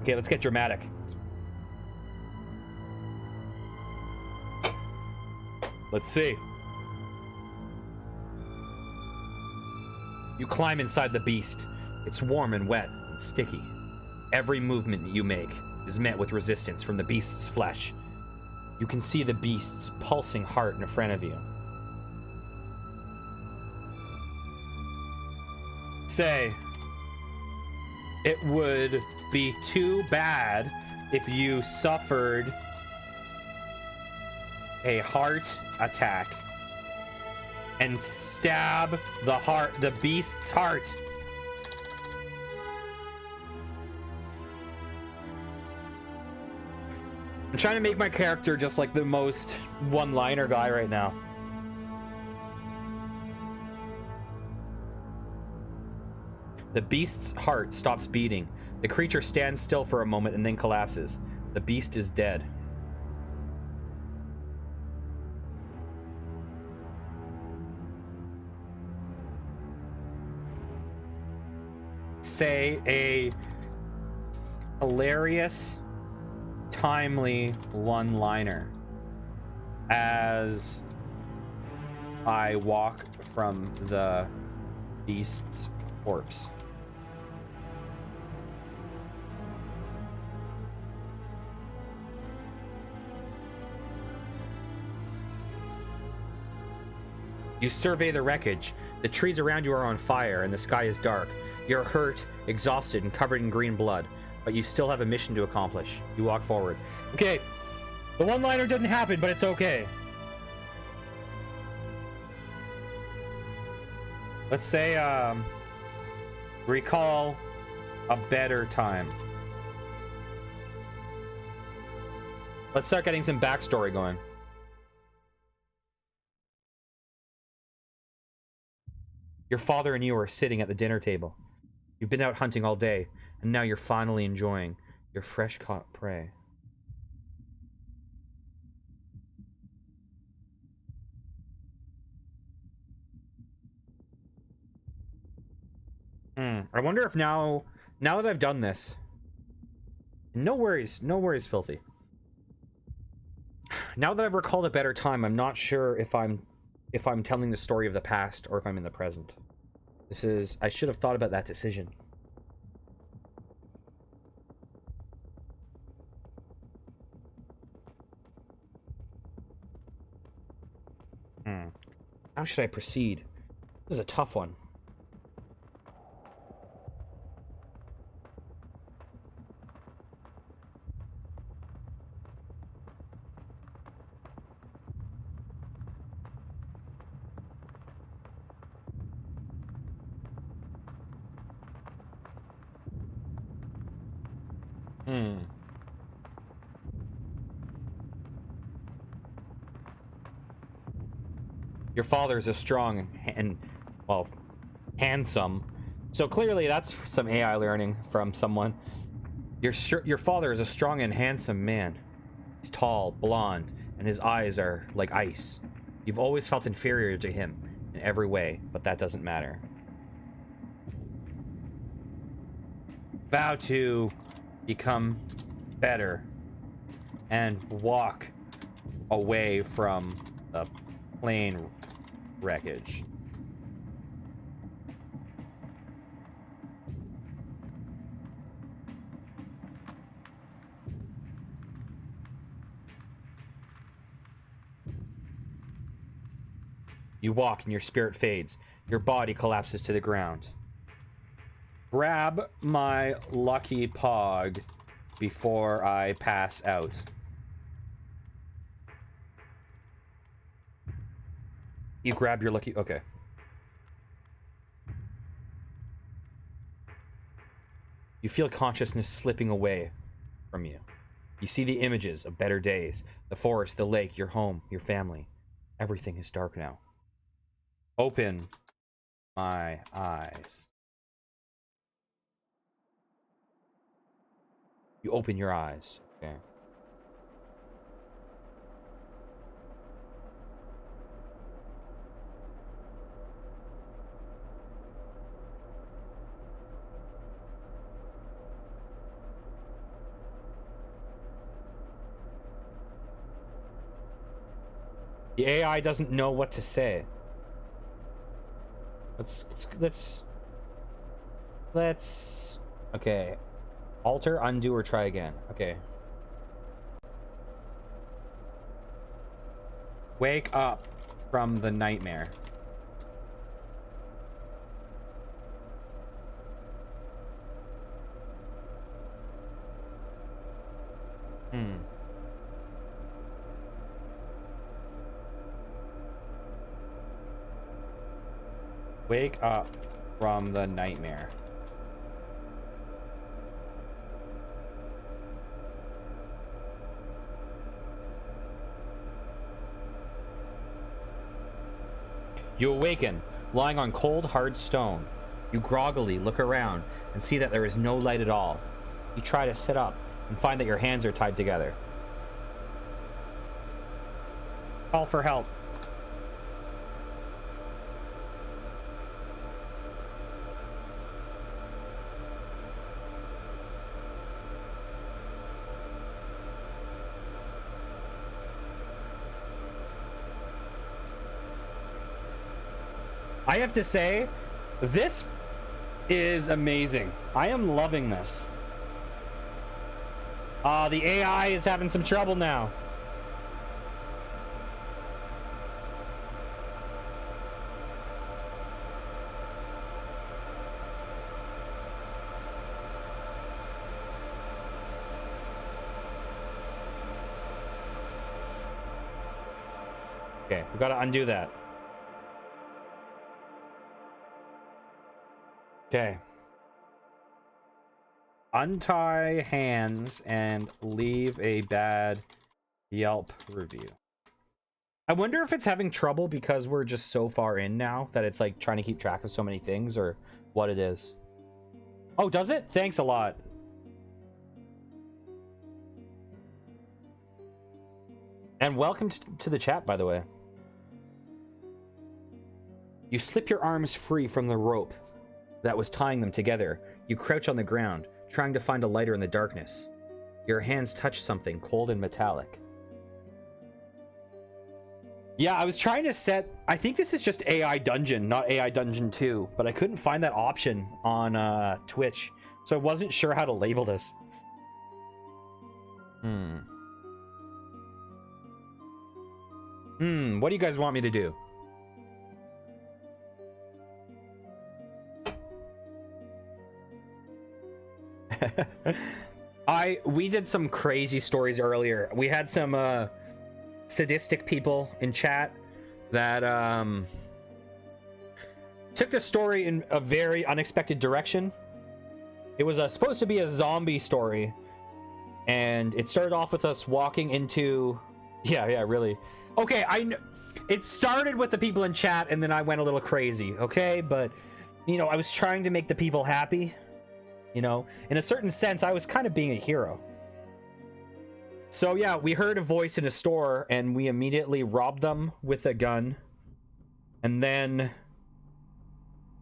Okay, let's get dramatic. Let's see. You climb inside the beast. It's warm and wet and sticky. Every movement you make is met with resistance from the beast's flesh. You can see the beast's pulsing heart in front of you. Say, it would be too bad if you suffered a heart attack and stab the beast's heart. I'm trying to make my character just like the most one-liner guy right now. The beast's heart stops beating. The creature stands still for a moment and then collapses. The beast is dead. Say hilarious, timely one-liner as I walk from the beast's corpse. You survey the wreckage. The trees around you are on fire and the sky is dark. You're hurt, exhausted, and covered in green blood, but you still have a mission to accomplish. You walk forward. Okay, the one-liner didn't happen, but it's okay. Let's say, recall a better time. Let's start getting some backstory going. Your father and you are sitting at the dinner table. You've been out hunting all day, and now you're finally enjoying your fresh-caught prey. I wonder if now that I've done this, no worries, filthy. Now that I've recalled a better time, I'm not sure if I'm telling the story of the past or if I'm in the present. I should have thought about that decision. How should I proceed? This is a tough one. Your father is a strong and, well, handsome. So clearly that's some AI learning from someone. Your father is a strong and handsome man. He's tall, blonde, and his eyes are like ice. You've always felt inferior to him in every way, but that doesn't matter. Vow to become better and walk away from the plane wreckage. You walk and your spirit fades. Your body collapses to the ground. Grab my lucky pog before I pass out. You grab your lucky... Okay. You feel consciousness slipping away from you. You see the images of better days. The forest, the lake, your home, your family. Everything is dark now. Open my eyes. You open your eyes. Okay. The AI doesn't know what to say. Let's okay. Alter, undo, or try again. Okay. Wake up from the nightmare. Wake up from the nightmare. You awaken, lying on cold, hard stone. You groggily look around and see that there is no light at all. You try to sit up and find that your hands are tied together. Call for help. I have to say, this is amazing. I am loving this. The AI is having some trouble now. Okay, we gotta undo that. Okay. Untie hands and leave a bad Yelp review. I wonder if it's having trouble because we're just so far in now that it's like trying to keep track of so many things, or what it is. Oh, does it? Thanks a lot. And welcome to the chat, by the way. You slip your arms free from the rope that was tying them together. You crouch on the ground, trying to find a lighter in the darkness. Your hands touch something cold and metallic. Yeah, I was trying to set... I think this is just AI Dungeon, not AI Dungeon 2, but I couldn't find that option on Twitch, so I wasn't sure how to label this. What do you guys want me to do? We did some crazy stories earlier. We had some sadistic people in chat that took the story in a very unexpected direction. It was supposed to be a zombie story, and it started off with us walking into... Yeah, really. Okay, it started with the people in chat, and then I went a little crazy, okay? But, you know, I was trying to make the people happy. You know, in a certain sense, I was kind of being a hero. So yeah, we heard a voice in a store and we immediately robbed them with a gun and then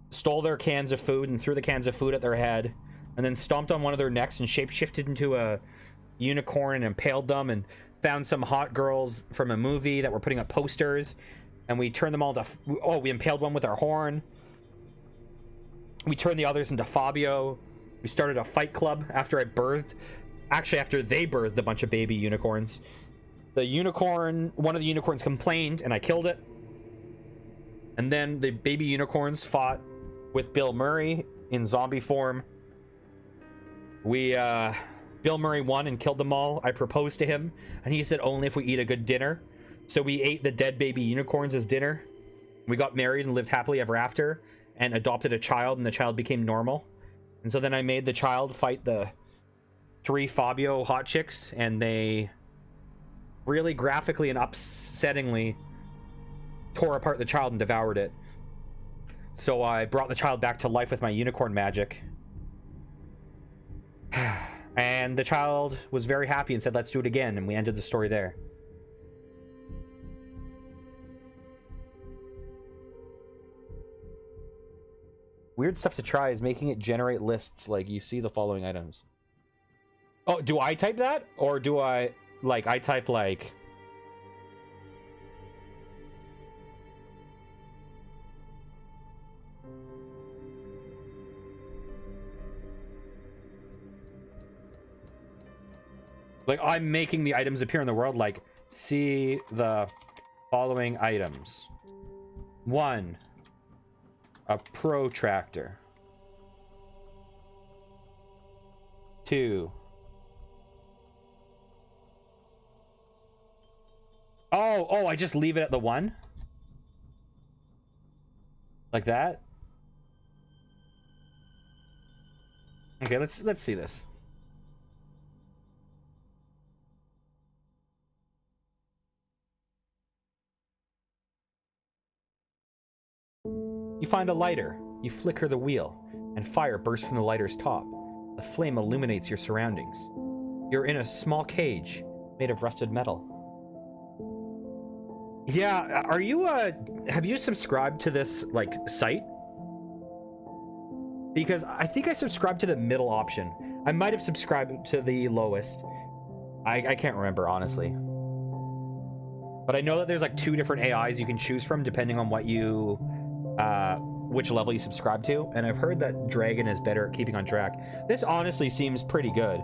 stole their cans of food and threw the cans of food at their head and then stomped on one of their necks and shapeshifted into a unicorn and impaled them, and found some hot girls from a movie that were putting up posters, and we turned them all to... we impaled one with our horn. We turned the others into Fabio. We started a fight club after they birthed a bunch of baby unicorns. One of the unicorns complained, and I killed it. And then the baby unicorns fought with Bill Murray in zombie form. Bill Murray won and killed them all. I proposed to him, and he said only if we eat a good dinner. So we ate the dead baby unicorns as dinner. We got married and lived happily ever after, and adopted a child, and the child became normal. And so then I made the child fight the 3 Fabio hot chicks, and they really graphically and upsettingly tore apart the child and devoured it. So I brought the child back to life with my unicorn magic. And the child was very happy and said, let's do it again, and we ended the story there. Weird stuff to try is making it generate lists like you see the following items. Oh, do I type that? Or do I type like... Like, I'm making the items appear in the world, like, see the following items. 1. A protractor. 2. Oh, I just leave it at the 1? Like that? Okay, let's see this. You find a lighter. You flicker the wheel, and fire bursts from the lighter's top. The flame illuminates your surroundings. You're in a small cage made of rusted metal. Yeah, are you, have you subscribed to this, like, site? Because I think I subscribed to the middle option. I might have subscribed to the lowest. I can't remember, honestly. But I know that there's, like, 2 different AIs you can choose from, depending on what you which level you subscribe to, and I've heard that Dragon is better at keeping on track. This honestly seems pretty good.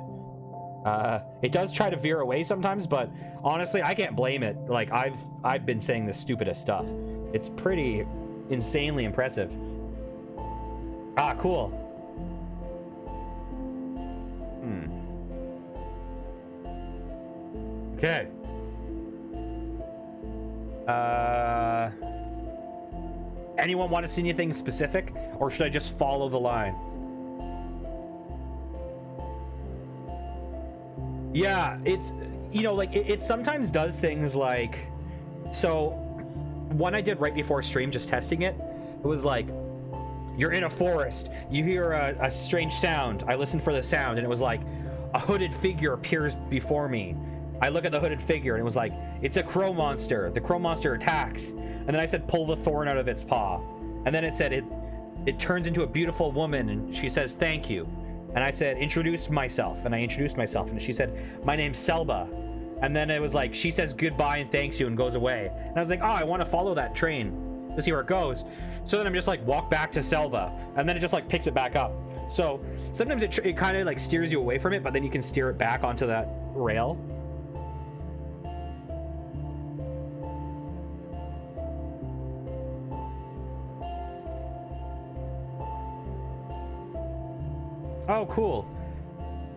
It does try to veer away sometimes, but honestly, I can't blame it. Like, I've been saying the stupidest stuff. It's pretty insanely impressive. Ah, cool. Okay. Anyone want to see anything specific, or should I just follow the line? Yeah, it's, you know, like, it sometimes does things like, so one I did right before stream, just testing it, it was like, you're in a forest, you hear a strange sound, I listened for the sound, and it was like, a hooded figure appears before me. I look at the hooded figure, and it was like, it's a crow monster, the crow monster attacks, and then I said, pull the thorn out of its paw, and then it said, it turns into a beautiful woman, and she says, thank you. And I said, introduce myself. And I introduced myself. And she said, my name's Selba. And then it was like, she says goodbye and thanks you and goes away. And I was like, oh, I want to follow that train to see where it goes. So then I'm just like, walk back to Selba. And then it just like picks it back up. So sometimes it kind of like steers you away from it, but then you can steer it back onto that rail. Oh, cool.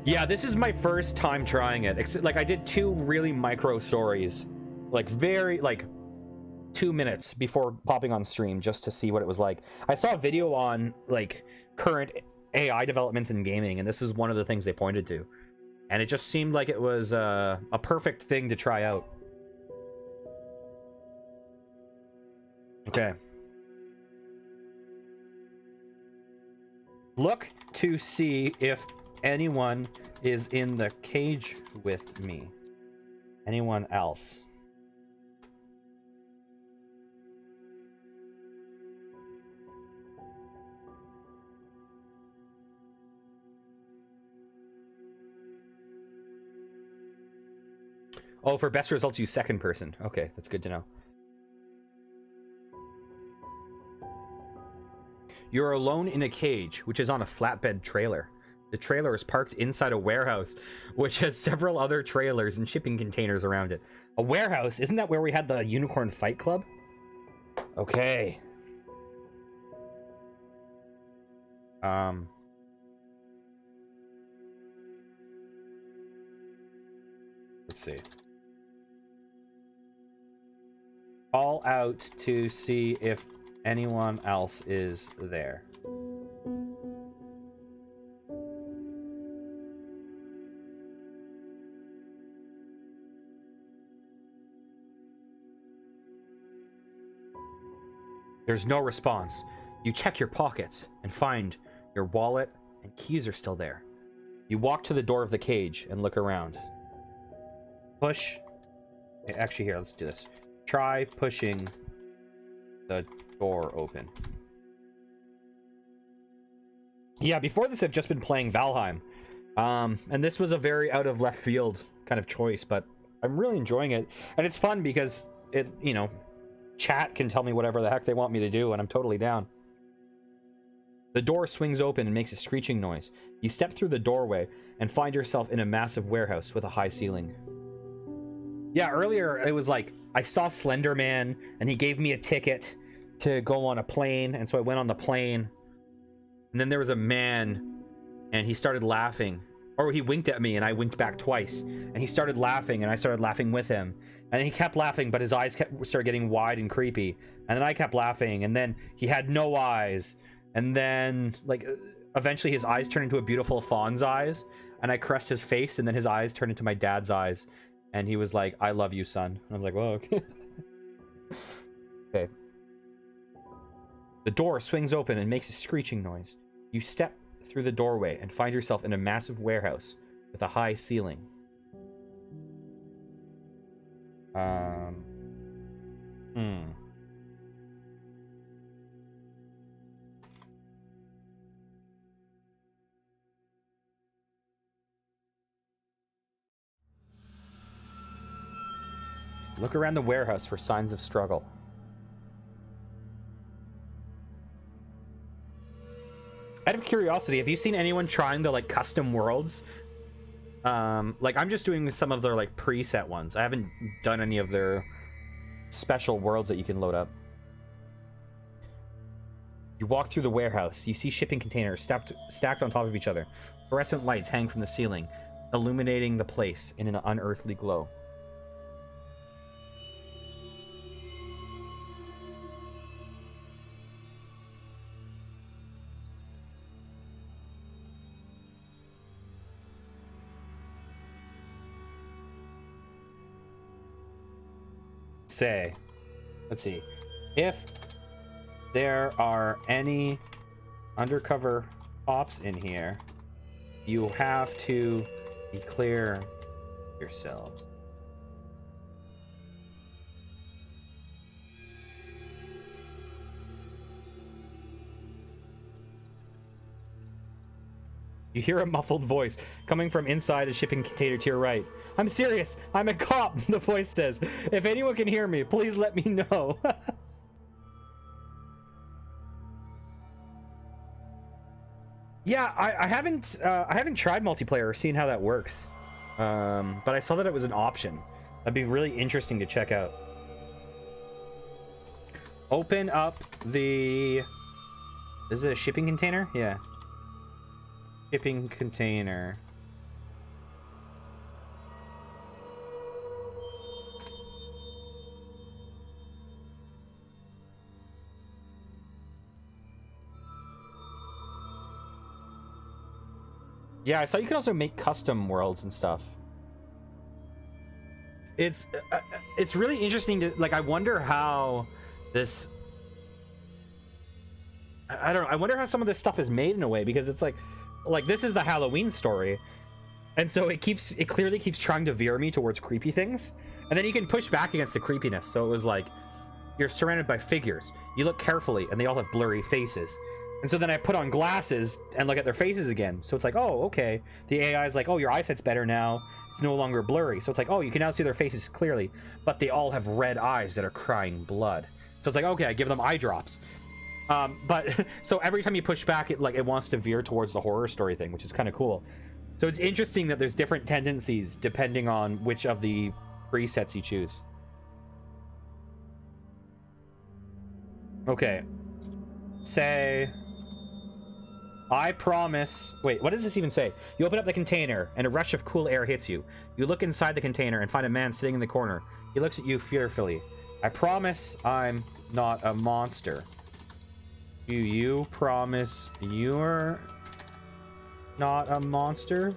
Yeah, this is my first time trying it. Like, I did 2 really micro stories, like very, like 2 minutes before popping on stream just to see what it was like. I saw a video on like current AI developments in gaming, and this is one of the things they pointed to. And it just seemed like it was a perfect thing to try out. Okay. Look to see if anyone is in the cage with me. Anyone else? Oh, for best results, use second person. Okay, that's good to know. You're alone in a cage, which is on a flatbed trailer. The trailer is parked inside a warehouse, which has several other trailers and shipping containers around it. A warehouse? Isn't that where we had the Unicorn Fight Club? Okay. Let's see. Call out to see if anyone else is there. There's no response. You check your pockets and find your wallet and keys are still there. You walk to the door of the cage and look around. Push. Actually, here, let's do this. Try pushing the door open. Yeah, before this, I've just been playing Valheim. And this was a very out of left field kind of choice, but I'm really enjoying it. And it's fun because it, you know, chat can tell me whatever the heck they want me to do, and I'm totally down. The door swings open and makes a screeching noise. You step through the doorway and find yourself in a massive warehouse with a high ceiling. Yeah, earlier it was like, I saw Slender Man, and he gave me a ticket to go on a plane, and so I went on the plane. And then there was a man, and he started laughing. Or he winked at me, and I winked back twice. And he started laughing, and I started laughing with him. And he kept laughing, but his eyes started getting wide and creepy. And then I kept laughing, and then he had no eyes. And then, like, eventually his eyes turned into a beautiful fawn's eyes. And I caressed his face, and then his eyes turned into my dad's eyes. And he was like, I love you, son. And I was like, whoa, okay. Okay. The door swings open and makes a screeching noise. You step through the doorway and find yourself in a massive warehouse with a high ceiling. Look around the warehouse for signs of struggle. curiosity, have you seen anyone trying the like custom worlds? Like I'm just doing some of their like preset ones. I haven't done any of their special worlds that you can load up. You walk through the warehouse. You see shipping containers stacked on top of each other. Fluorescent lights hang from the ceiling, illuminating the place in an unearthly glow. Say, let's see, if there are any undercover cops in here, you have to be clear yourselves. You hear a muffled voice coming from inside a shipping container to your right. I'm serious. I'm a cop, the voice says. If anyone can hear me, please let me know. Yeah, I haven't tried multiplayer or seen how that works. But I saw that it was an option. That'd be really interesting to check out. Open up the... Is it a shipping container? Yeah. Shipping container. Yeah, I saw you can also make custom worlds and stuff. It's really interesting to like. I wonder how this. I don't know. I wonder how some of this stuff is made in a way, because it's like this is the Halloween story, and so it clearly keeps trying to veer me towards creepy things, and then you can push back against the creepiness. So it was like you're surrounded by figures. You look carefully, and they all have blurry faces. And so then I put on glasses and look at their faces again. So it's like, oh, okay. The AI is like, oh, your eyesight's better now. It's no longer blurry. So it's like, oh, you can now see their faces clearly, but they all have red eyes that are crying blood. So it's like, okay, I give them eye drops. But so every time you push back, it wants to veer towards the horror story thing, which is kind of cool. So it's interesting that there's different tendencies depending on which of the presets you choose. Okay. Say, I promise... Wait, what does this even say? You open up the container, and a rush of cool air hits you. You look inside the container and find a man sitting in the corner. He looks at you fearfully. I promise I'm not a monster. Do you promise you're not a monster?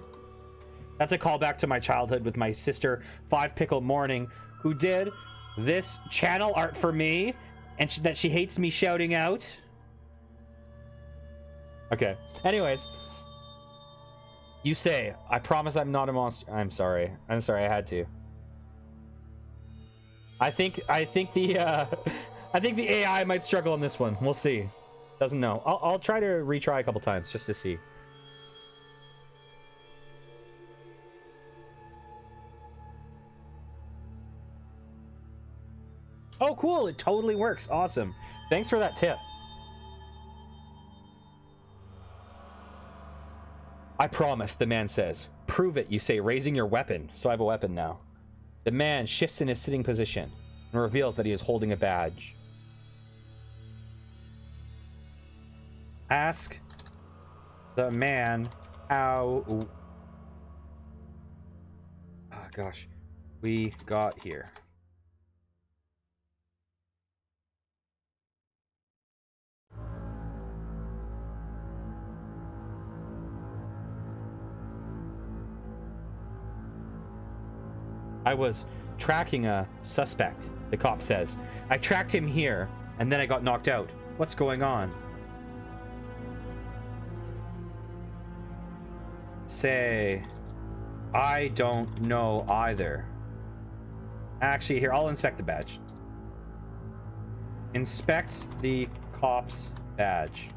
That's a callback to my childhood with my sister, Five Pickle Morning, who did this channel art for me, and that she hates me shouting out. Okay. Anyways, you say, I promise I'm not a monster. I'm sorry. I had to. I think the AI might struggle on this one. We'll see. Doesn't know. I'll try to retry a couple times just to see. Oh, cool. It totally works. Awesome. Thanks for that tip. I promise, the man says. Prove it, you say, raising your weapon. So I have a weapon now. The man shifts in his sitting position and reveals that he is holding a badge. Ask the man how... Oh, gosh. We got here. I was tracking a suspect, the cop says. I tracked him here, and then I got knocked out. What's going on? Say, I don't know either. Actually, here, I'll inspect the badge. Inspect the cop's badge.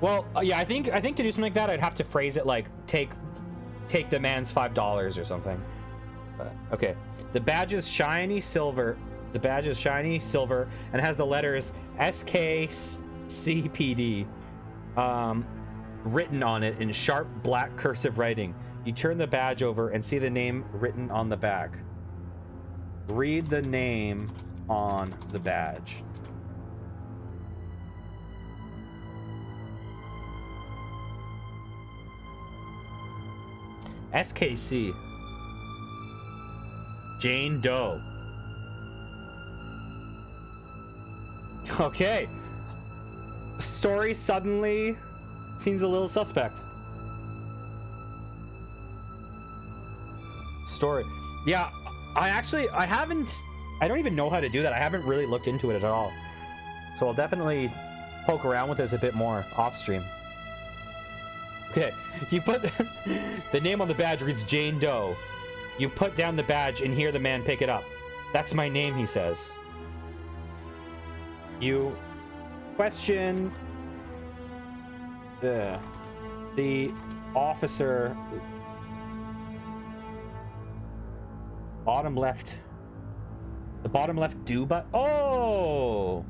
Well, yeah, I think to do something like that, I'd have to phrase it like take the man's $5 or something. Okay. The badge is shiny silver. The badge is shiny silver and has the letters SKCPD written on it in sharp black cursive writing. You turn the badge over and see the name written on the back. Read the name on the badge. SKC. Jane Doe. Okay. Story suddenly seems a little suspect. Story. Yeah, I don't even know how to do that. I haven't really looked into it at all. So I'll definitely poke around with this a bit more off stream. Okay, you put the name on the badge reads Jane Doe. You put down the badge and hear the man pick it up. That's my name, he says. You question the officer. Bottom left. The bottom left do but oh!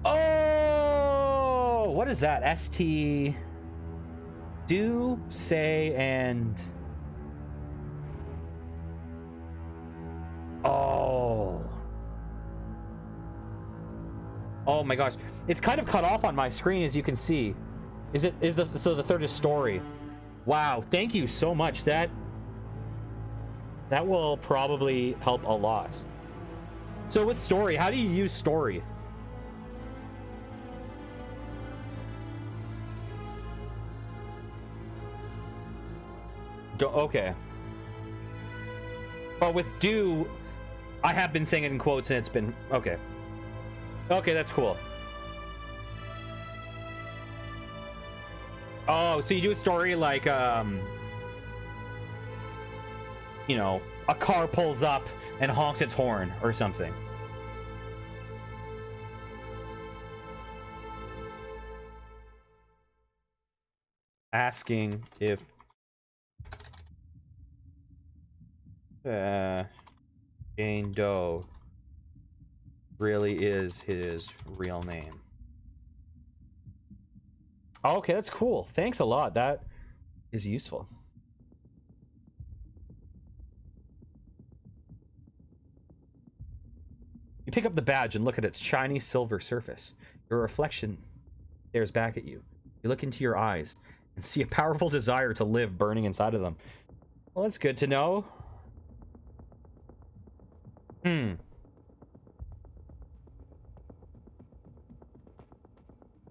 Oh! What is that? ST do, say, and oh. Oh my gosh. It's kind of cut off on my screen, as you can see. So the third is story. Wow, thank you so much. That will probably help a lot. So with story, how do you use story? Okay. But with do, I have been saying it in quotes and it's been okay. Okay, that's cool. Oh, so you do a story like you know, a car pulls up and honks its horn or something. Asking if Jane Doe really is his real name. Okay, that's cool. Thanks a lot. That is useful. You pick up the badge and look at its shiny silver surface. Your reflection stares back at you. You look into your eyes and see a powerful desire to live burning inside of them. Well, that's good to know.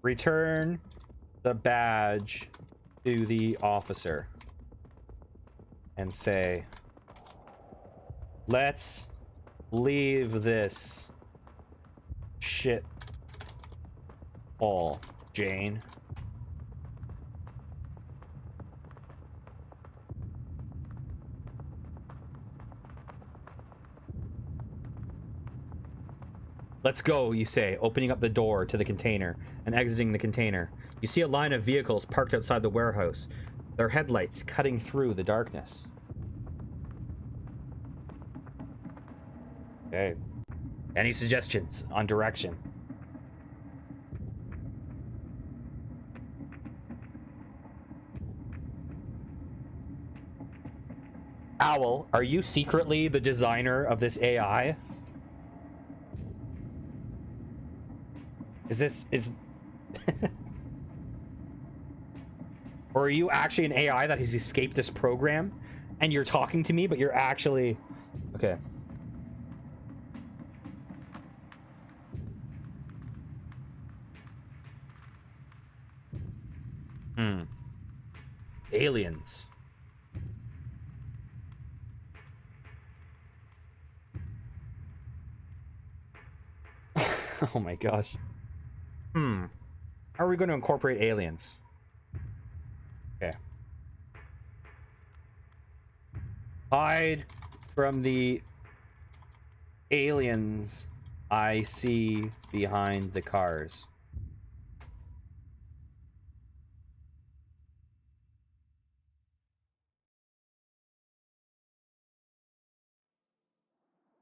Return the badge to the officer and say, let's leave this shit all, Jane. Let's go, you say, opening up the door to the container and exiting the container. You see a line of vehicles parked outside the warehouse, their headlights cutting through the darkness. Okay. Any suggestions on direction? Owl, are you secretly the designer of this AI? Or are you actually an AI that has escaped this program and you're talking to me, but you're actually... Okay. Aliens. Oh my gosh. How are we going to incorporate aliens? Okay. Hide from the aliens I see behind the cars.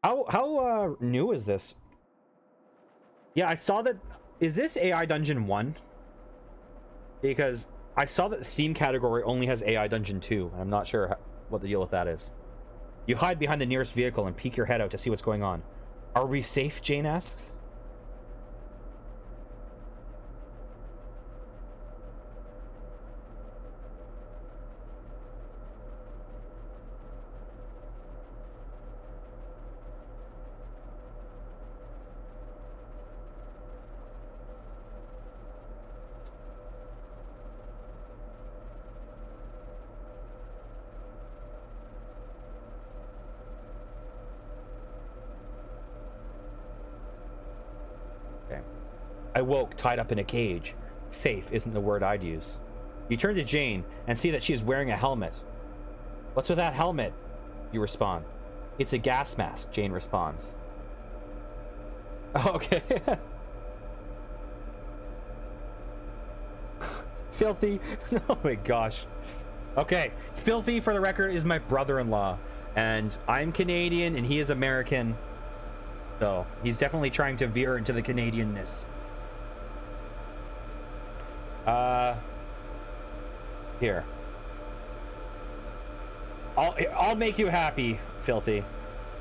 How new is this? Yeah, I saw that. Is this AI Dungeon 1? Because I saw that the Steam category only has AI Dungeon 2, and I'm not sure what the deal with that is. You hide behind the nearest vehicle and peek your head out to see what's going on. Are we safe? Jane asks. Okay. I woke tied up in a cage. Safe isn't the word I'd use. You turn to Jane and see that she is wearing a helmet. What's with that helmet? You respond. It's a gas mask, Jane responds. Okay. Filthy. Oh my gosh. Okay. Filthy, for the record, is my brother-in-law. And I'm Canadian and he is American. So he's definitely trying to veer into the Canadianness. Here. I'll make you happy, Filthy.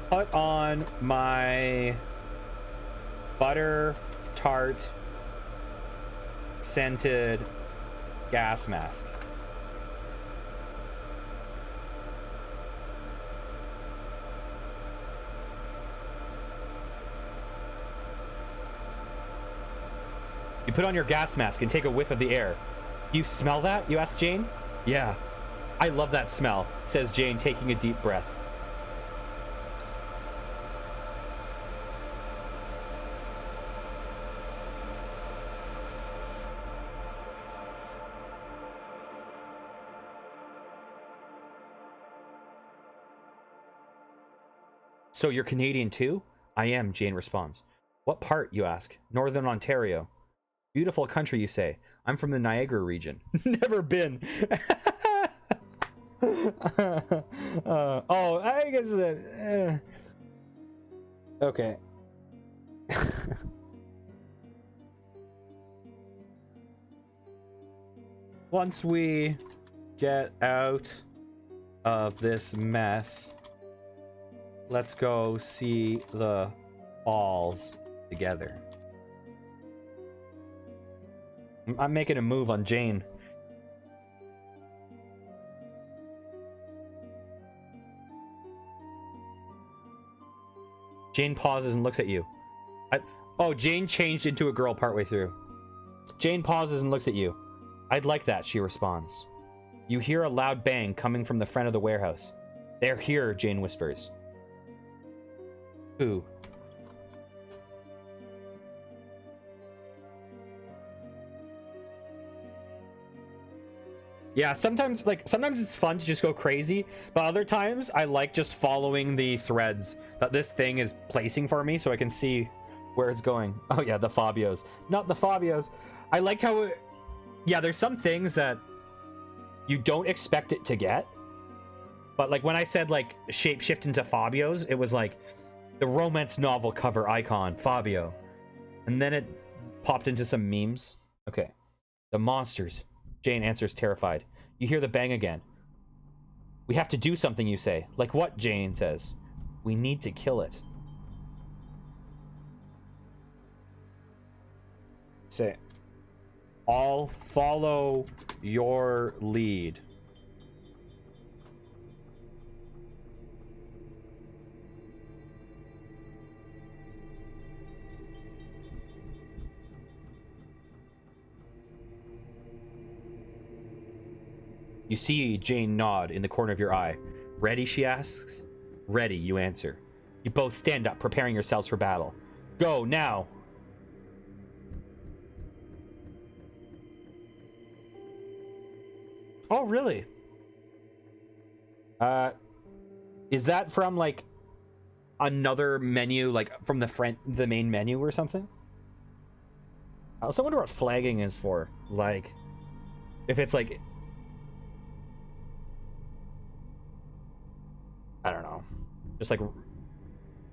Put on my butter tart scented gas mask. You put on your gas mask and take a whiff of the air. You smell that? You ask Jane. Yeah. I love that smell, says Jane, taking a deep breath. So you're Canadian too? I am, Jane responds. What part, you ask? Northern Ontario. Beautiful country, you say. I'm from the Niagara region. Never been. Oh, I guess that. Okay. Once we get out of this mess, let's go see the falls together. I'm making a move on Jane. Jane pauses and looks at you. Oh, Jane changed into a girl partway through. Jane pauses and looks at you. I'd like that, she responds. You hear a loud bang coming from the front of the warehouse. They're here, Jane whispers. Who? Yeah, sometimes it's fun to just go crazy, but other times I like just following the threads that this thing is placing for me so I can see where it's going. Oh yeah, the Fabios. Not the Fabios. I liked how yeah, there's some things that you don't expect it to get. But like when I said like shapeshift into Fabios, it was like the romance novel cover icon, Fabio. And then it popped into some memes. Okay. The monsters. Jane answers, terrified. You hear the bang again. We have to do something, you say. Like what? Jane says. We need to kill it. Say, I'll follow your lead. You see Jane nod in the corner of your eye. Ready, she asks. Ready, you answer. You both stand up, preparing yourselves for battle. Go, now! Oh, really? Is that from, like, another menu, like, from the main menu or something? I also wonder what flagging is for. Like, if it's, like... I don't know. Just like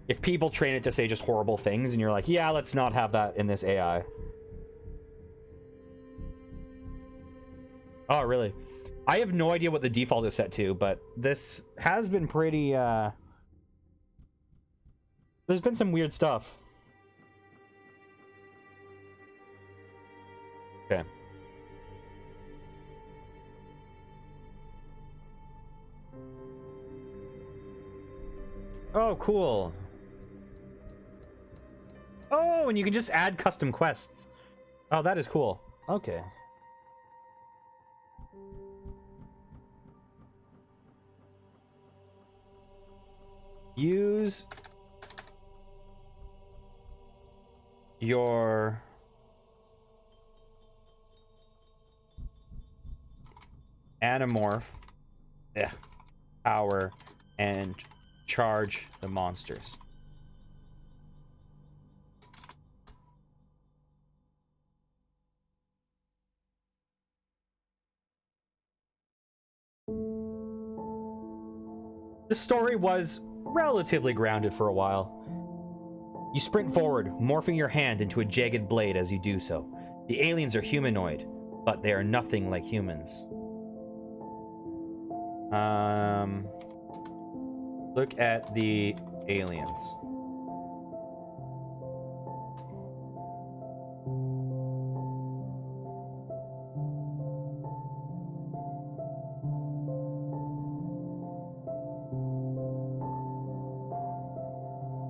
if people train it to say just horrible things and you're like, yeah, let's not have that in this AI. Oh, really? I have no idea what the default is set to, but this has been pretty, there's been some weird stuff. Okay. Oh, cool. Oh, and you can just add custom quests. Oh, that is cool. Okay. Use your Animorph power and charge the monsters. The story was relatively grounded for a while. You sprint forward, morphing your hand into a jagged blade as you do so. The aliens are humanoid, but they are nothing like humans. Look at the aliens.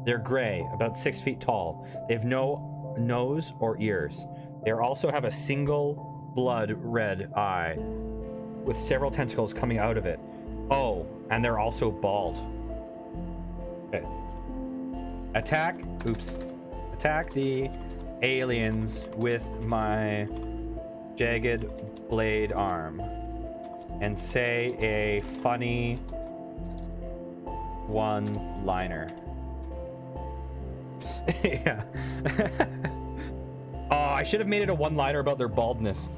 They're gray, about 6 feet tall. They have no nose or ears. They also have a single blood red eye with several tentacles coming out of it. Oh, and they're also bald. Okay. Attack the aliens with my jagged blade arm and say a funny one-liner. Yeah. Oh, I should have made it a one-liner about their baldness.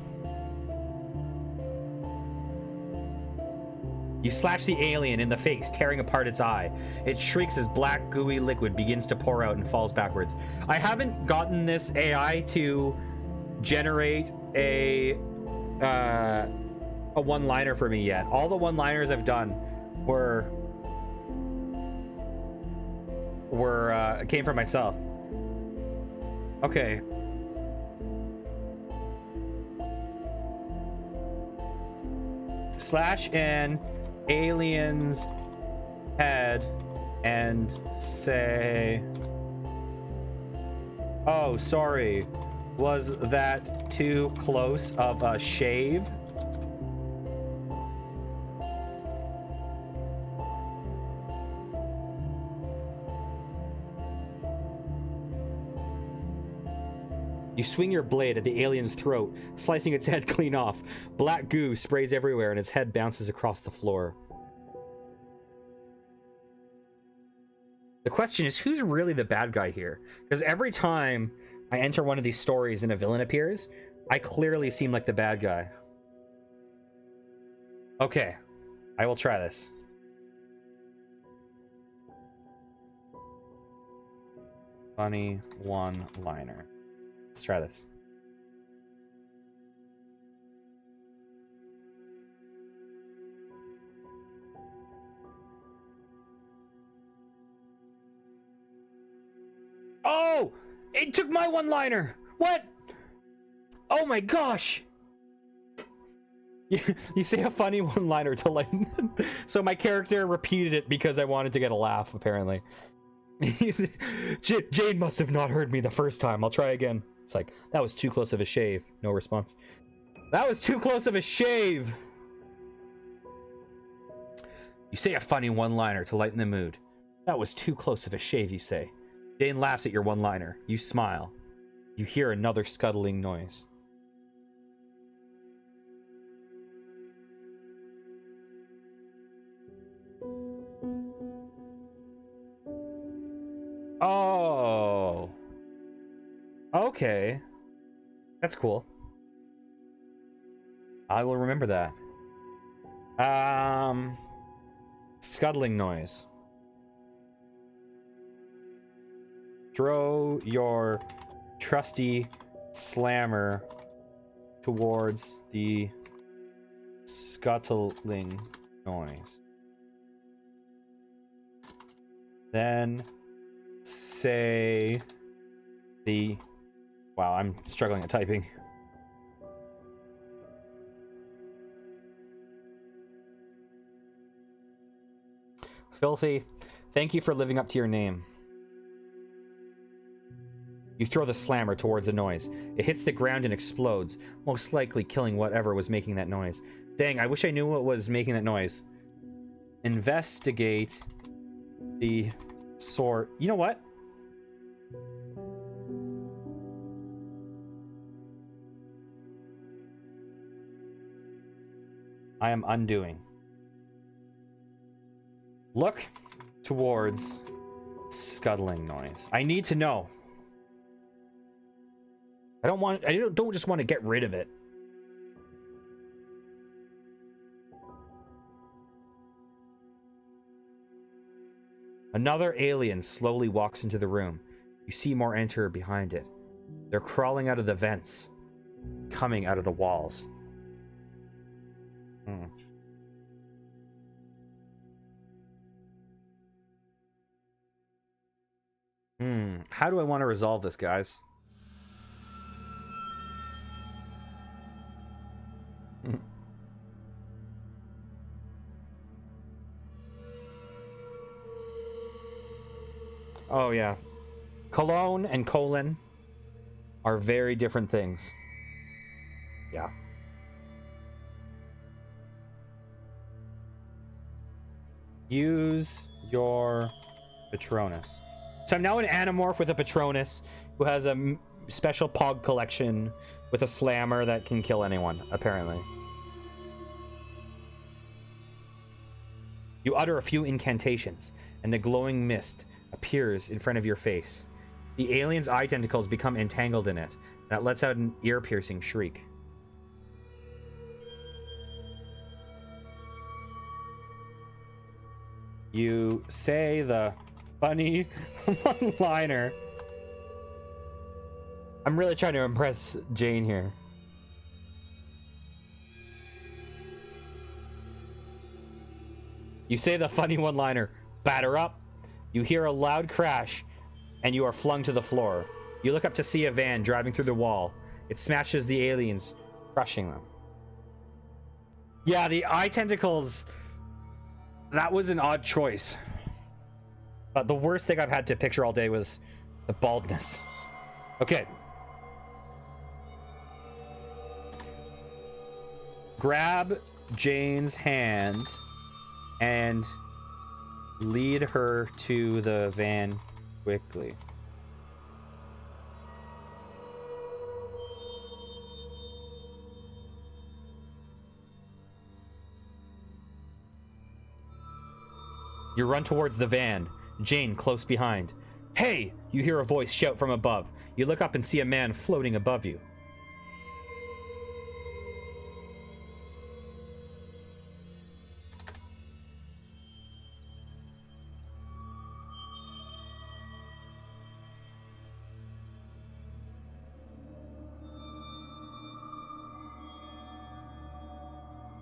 You slash the alien in the face, tearing apart its eye. It shrieks as black, gooey liquid begins to pour out and falls backwards. I haven't gotten this AI to generate a one-liner for me yet. All the one-liners I've done came from myself. Okay. Slash an alien's head and say, oh, sorry, was that too close of a shave? You swing your blade at the alien's throat, slicing its head clean off. Black goo sprays everywhere and its head bounces across the floor. The question is, who's really the bad guy here? Because every time I enter one of these stories and a villain appears, I clearly seem like the bad guy. Okay, I will try this. Funny one-liner. Let's try this. Oh! It took my one-liner! What? Oh my gosh! You say a funny one-liner to like... So my character repeated it because I wanted to get a laugh, apparently. Jane must have not heard me the first time. I'll try again. It's like, that was too close of a shave. No response. That was too close of a shave. You say a funny one-liner to lighten the mood. That was too close of a shave, you say. Jane laughs at your one-liner. You smile. You hear another scuttling noise. Oh. Okay. That's cool. I will remember that. Scuttling noise. Throw your trusty slammer towards the scuttling noise. Then say the... Wow, I'm struggling at typing. Filthy, thank you for living up to your name. You throw the slammer towards the noise. It hits the ground and explodes, most likely killing whatever was making that noise. Dang, I wish I knew what was making that noise. Investigate the sort. You know what? I am undoing. Look towards scuttling noise. I need to know. I don't just want to get rid of it. Another alien slowly walks into the room. You see more enter behind it. They're crawling out of the vents, coming out of the walls. How do I want to resolve this, guys? Oh, yeah. Cologne and colon are very different things. Yeah. Use your Patronus. So I'm now an Animorph with a Patronus who has a special Pog collection with a slammer that can kill anyone, apparently. You utter a few incantations, and a glowing mist appears in front of your face. The alien's eye tentacles become entangled in it, and it lets out an ear-piercing shriek. You say the funny one-liner. I'm really trying to impress Jane here. You say the funny one-liner, batter up. You hear a loud crash, and you are flung to the floor. You look up to see a van driving through the wall. It smashes the aliens, crushing them. Yeah, the eye tentacles... That was an odd choice. But the worst thing I've had to picture all day was the baldness. Okay. Grab Jane's hand and lead her to the van quickly. You run towards the van, Jane close behind. Hey! You hear a voice shout from above. You look up and see a man floating above you.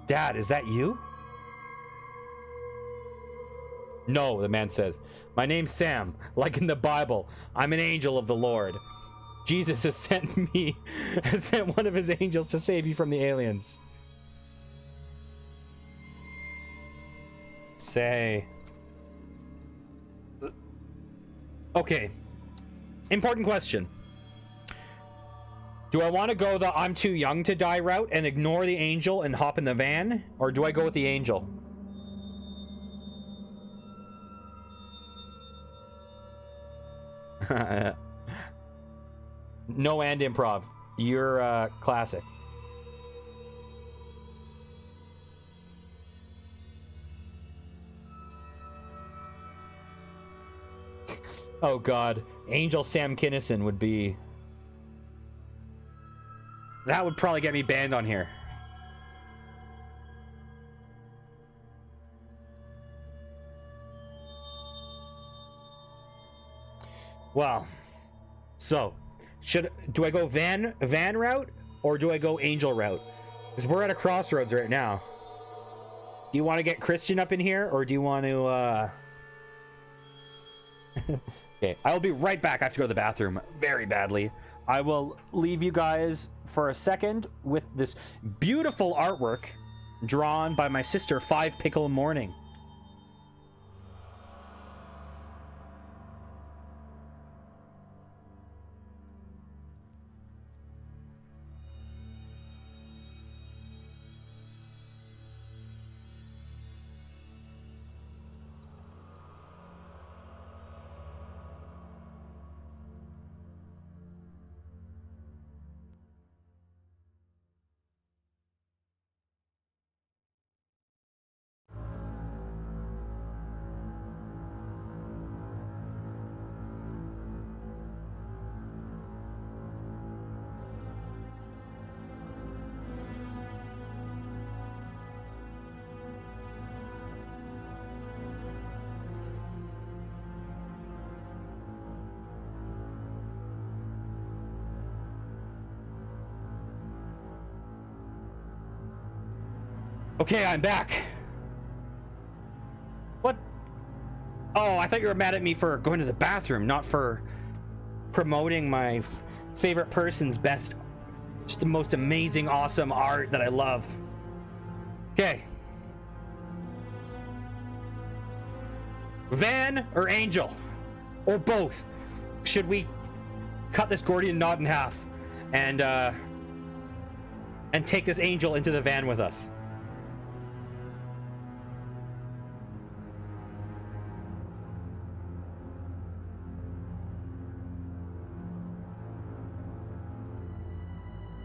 Dad, is that you? No, the man says. My name's Sam, like in the Bible. I'm an angel of the Lord. Jesus has sent one of his angels to save you from the aliens. Say. Okay. Important question. Do I want to go the I'm too young to die route and ignore the angel and hop in the van? Or do I go with the angel? No and improv. You're classic. Oh god. Angel Sam Kinison would be... That would probably get me banned on here. Well, So, do I go van route or do I go angel route? Because we're at a crossroads right now. Do you want to get Christian up in here, or do you want to Okay, I'll be right back. I have to go to the bathroom very badly. I will leave you guys for a second with this beautiful artwork drawn by my sister, Five Pickle Morning. Okay, I'm back. What? Oh, I thought you were mad at me for going to the bathroom, not for promoting my favorite person's best, just the most amazing, awesome art that I love. Okay. Van or Angel? Or both? Should we cut this Gordian knot in half and take this Angel into the van with us?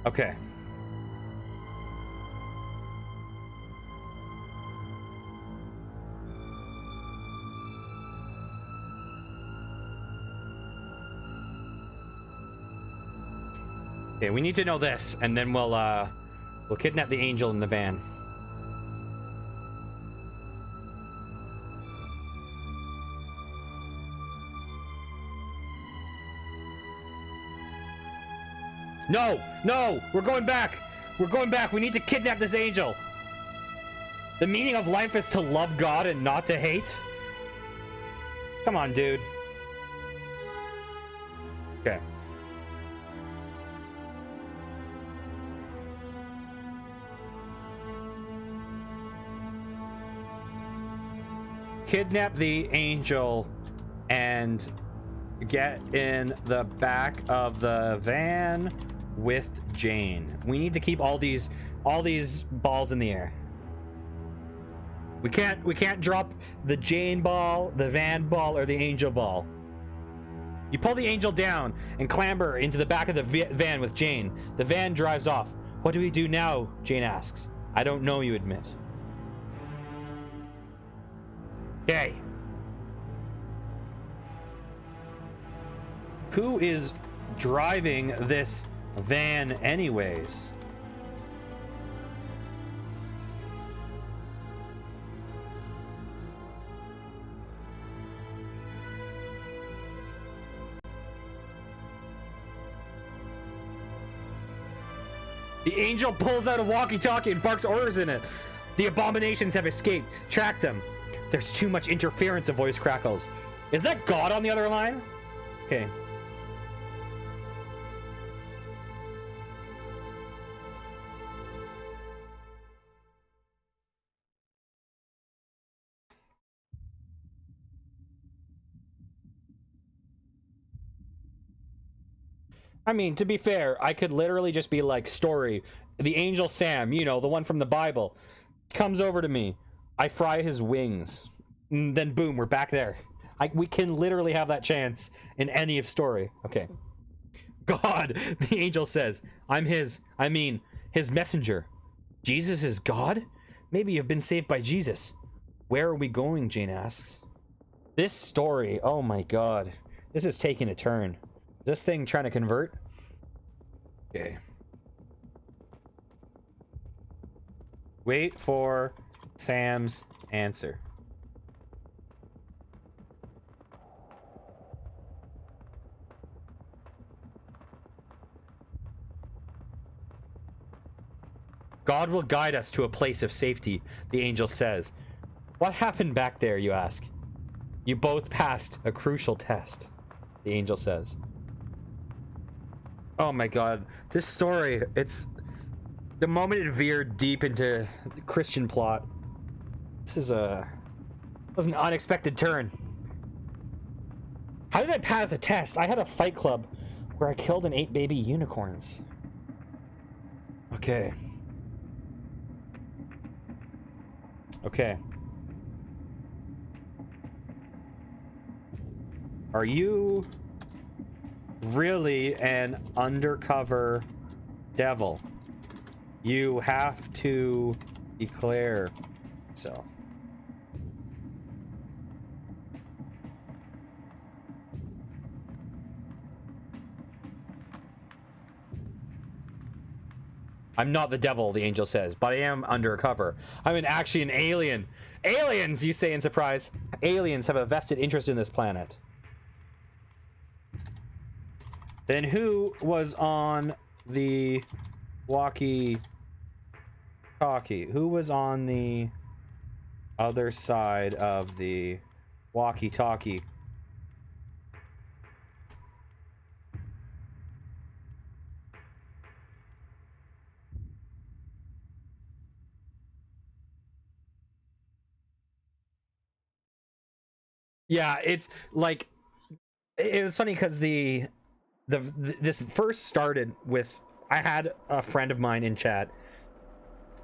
Okay. Okay, we need to know this, and then we'll kidnap the Angel in the van. No! No! We're going back! We're going back! We need to kidnap this Angel! The meaning of life is to love God and not to hate? Come on, dude. Okay. Kidnap the Angel and get in the back of the van with Jane. We need to keep all these balls in the air. We can't drop the Jane ball, the van ball, or the Angel ball. You pull the Angel down and clamber into the back of the van with Jane. The van drives off. What do we do now? Jane asks. I don't know, you admit. Okay. Who is driving this van anyways? The Angel pulls out a walkie-talkie and barks orders in it. The abominations have escaped. Track them. There's too much interference, a voice crackles. Is that God on the other line? Okay. I mean, to be fair, I could literally just be like, story. The Angel Sam, you know, the one from the Bible, comes over to me. I fry his wings. And then boom, we're back there. We can literally have that chance in any of story. Okay. God, the Angel says, his messenger. Jesus is God? Maybe you've been saved by Jesus. Where are we going, Jane asks. This story, oh my God. This is taking a turn. Is this thing trying to convert? Okay. Wait for Sam's answer. God will guide us to a place of safety, the angel says. What happened back there, you ask? You both passed a crucial test, the angel says. Oh my god, this story, it's... The moment it veered deep into the Christian plot, this is was an unexpected turn. How did I pass a test? I had a fight club where I killed and ate baby unicorns. Okay. Okay. Are you really an undercover devil? You have to declare yourself. I'm not the devil, the angel says, but I am undercover. I'm actually an alien. Aliens, you say in surprise. Aliens have a vested interest in this planet. Then who was on the walkie-talkie? Who was on the other side of the walkie-talkie? Yeah, it's like, it was funny because this first started with, I had a friend of mine in chat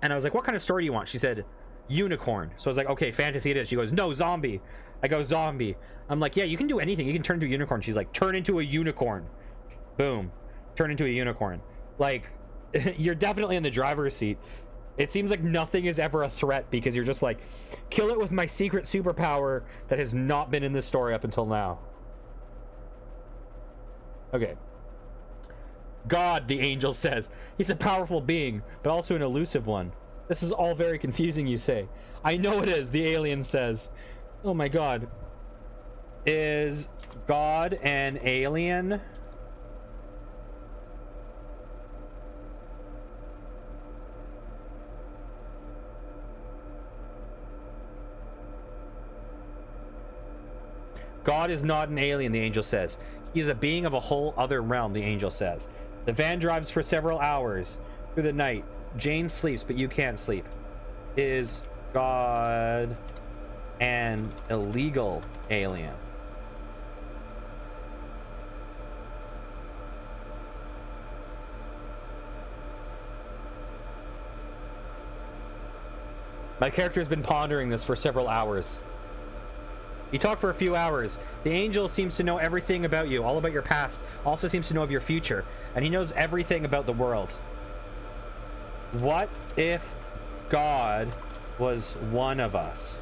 and I was like, what kind of story do you want? She said unicorn. So I was like, okay, fantasy it is. She goes, no, zombie. I go, zombie. I'm like, yeah, you can do anything, you can turn into a unicorn. She's like, turn into a unicorn. Boom, turn into a unicorn. Like, you're definitely in the driver's seat. It seems like nothing is ever a threat because you're just like, kill it with my secret superpower that has not been in this story up until now. Okay. God, the angel says. He's a powerful being, but also an elusive one. This is all very confusing, you say. I know it is, the alien says. Oh my god. Is God an alien? God is not an alien, the angel says. He is a being of a whole other realm, the angel says. The van drives for several hours through the night. Jane sleeps, but you can't sleep. Is God an illegal alien? My character has been pondering this for several hours. You talk for a few hours. The angel seems to know everything about you, all about your past, also seems to know of your future, and he knows everything about the world. What if God was one of us?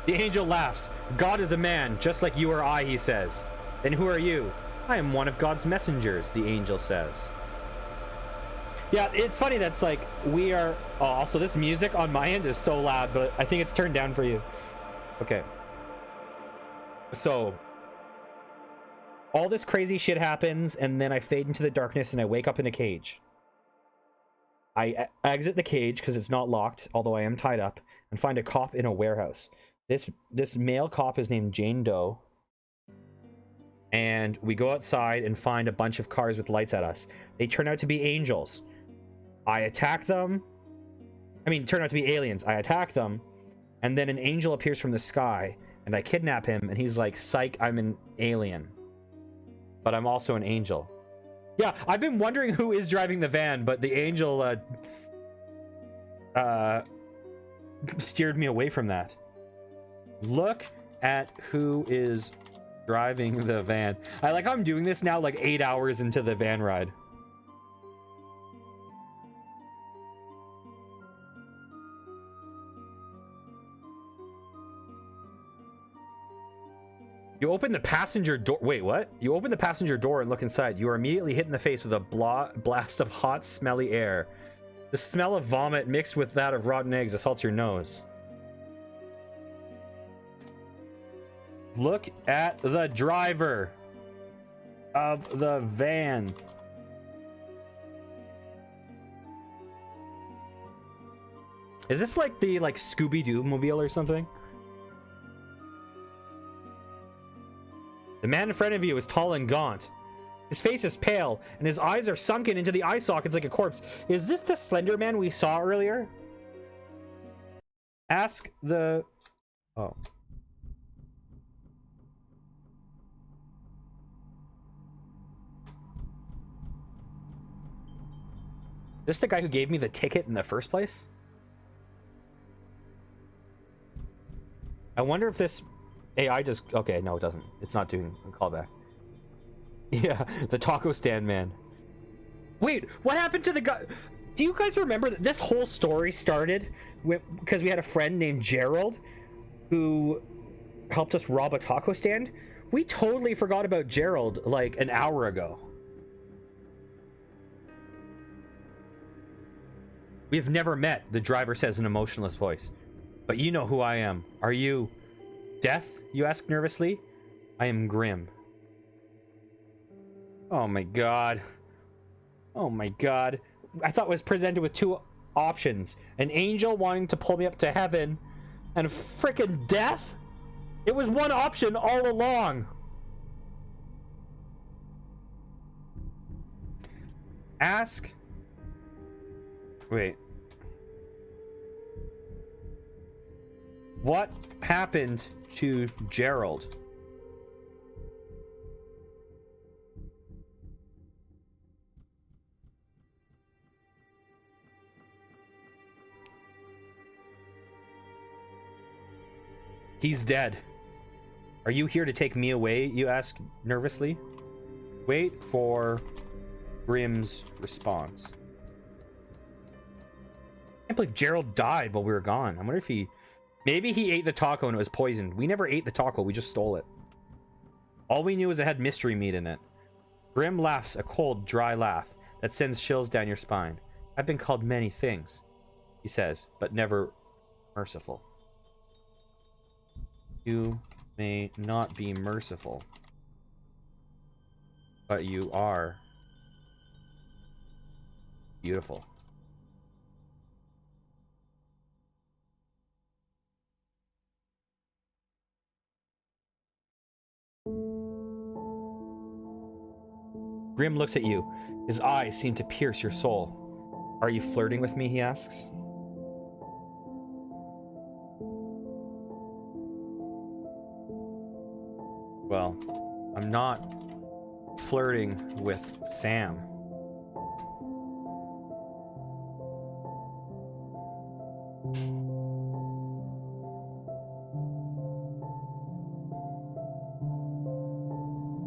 The angel laughs. God is a man, just like you or I, he says. Then who are you? I am one of God's messengers, the angel says. Yeah, it's funny that's like, we are... Oh, also this music on my end is so loud, but I think it's turned down for you. Okay. So, all this crazy shit happens, and then I fade into the darkness and I wake up in a cage. I exit the cage because it's not locked, although I am tied up, and find a cop in a warehouse. This male cop is named Jane Doe. And we go outside and find a bunch of cars with lights at us. They turn out to be angels. I attack them. I mean, turn out to be aliens. I attack them. And then an angel appears from the sky. And I kidnap him. And he's like, psych, I'm an alien. But I'm also an angel. Yeah, I've been wondering who is driving the van. But the angel steered me away from that. Look at who is driving the van. I like how I'm doing this now like 8 hours into the van ride. You open the passenger door. Wait, what? You open the passenger door and look inside. You are immediately hit in the face with a blast of hot, smelly air. The smell of vomit mixed with that of rotten eggs assaults your nose. Look at the driver of the van. Is this like the Scooby-Doo mobile or something? The man in front of you is tall and gaunt. His face is pale, and his eyes are sunken into the eye sockets like a corpse. Is this the Slender Man we saw earlier? Ask the... Oh. This the guy who gave me the ticket in the first place? I wonder if this AI does... Okay, no, it doesn't. It's not doing a callback. Yeah, the taco stand man. Wait, what happened to the guy? Do you guys remember that this whole story started because we had a friend named Gerald who helped us rob a taco stand? We totally forgot about Gerald like an hour ago. We have never met, the driver says in an emotionless voice. But you know who I am. Are you Death? You ask nervously. I am Grim. Oh my god. Oh my god. I thought was presented with two options. An angel wanting to pull me up to heaven and frickin' death? It was one option all along. Ask... Wait. What happened to Gerald? He's dead. Are you here to take me away? You ask nervously. Wait for Grim's response. I can't believe Gerald died while we were gone. I wonder if he... Maybe he ate the taco and it was poisoned. We never ate the taco, we just stole it. All we knew is it had mystery meat in it. Grim laughs a cold, dry laugh that sends chills down your spine. I've been called many things, he says, but never merciful. You may not be merciful, but you are beautiful. Grim looks at you. His eyes seem to pierce your soul. Are you flirting with me? He asks. Well, I'm not flirting with Sam.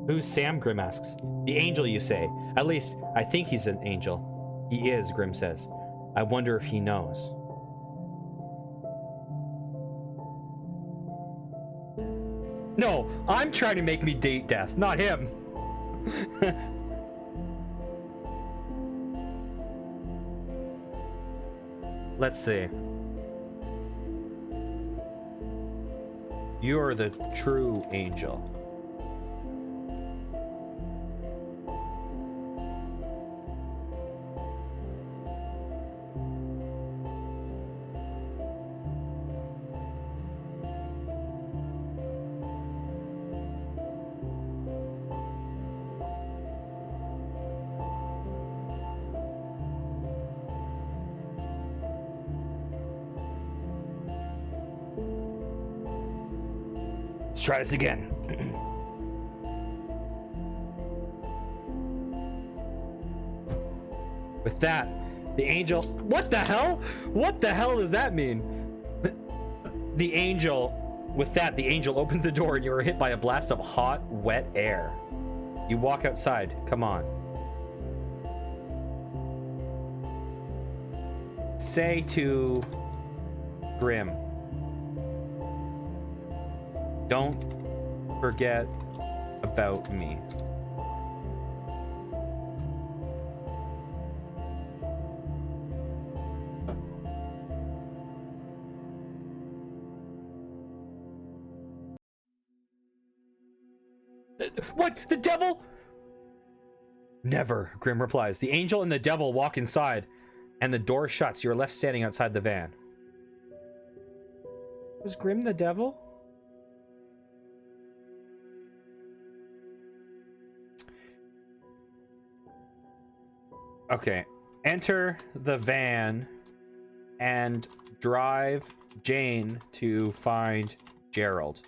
Who's Sam? Grim asks. The angel, you say. At least, I think he's an angel. He is, Grim says. I wonder if he knows. No, I'm trying to make me date Death, not him. Let's see. You're the true angel. Try this again. With that, the angel... What the hell? What the hell does that mean? The angel... With that, the angel opens the door and you are hit by a blast of hot, wet air. You walk outside. Come on. Say to Grim, don't forget about me. What? The devil? Never, Grim replies. The angel and the devil walk inside, and the door shuts. You are left standing outside the van. Was Grim the devil? Okay. Enter the van and drive Jane to find Gerald.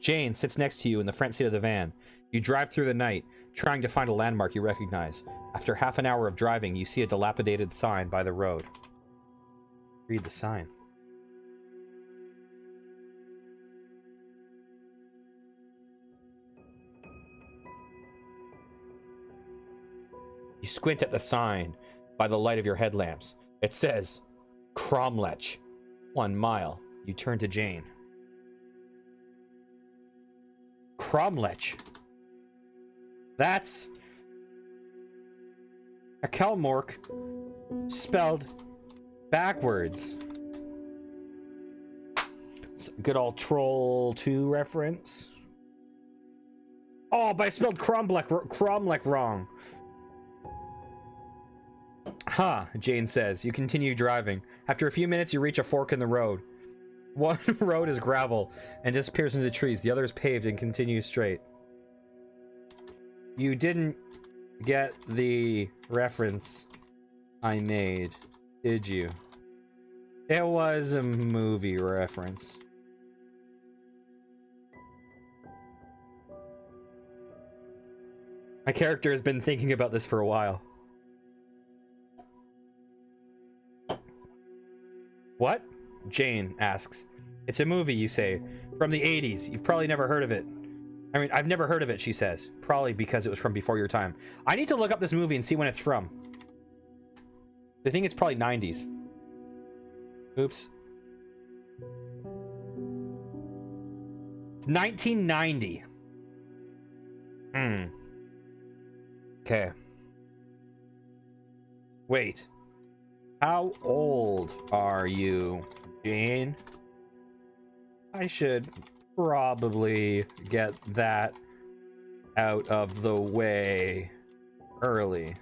Jane sits next to you in the front seat of the van. You drive through the night, trying to find a landmark you recognize. After half an hour of driving, you see a dilapidated sign by the road. Read the sign. You squint at the sign by the light of your headlamps. It says, Cromlech, 1 mile. You turn to Jane. Cromlech. That's a Kelmork spelled backwards. It's a good old Troll 2 reference. Oh, but I spelled Cromlech wrong. Huh, Jane says. You continue driving. After a few minutes, you reach a fork in the road. One road is gravel and disappears into the trees. The other is paved and continues straight. You didn't get the reference I made, did you? It was a movie reference. My character has been thinking about this for a while. What? Jane asks. It's a movie, you say, from the 80s. You've probably never heard of it. I mean, I've never heard of it, she says. Probably because it was from before your time. I need to look up this movie and see when it's from. I think it's probably 90s. Oops. It's 1990. Okay. Wait. How old are you, Jane? I should probably get that out of the way early.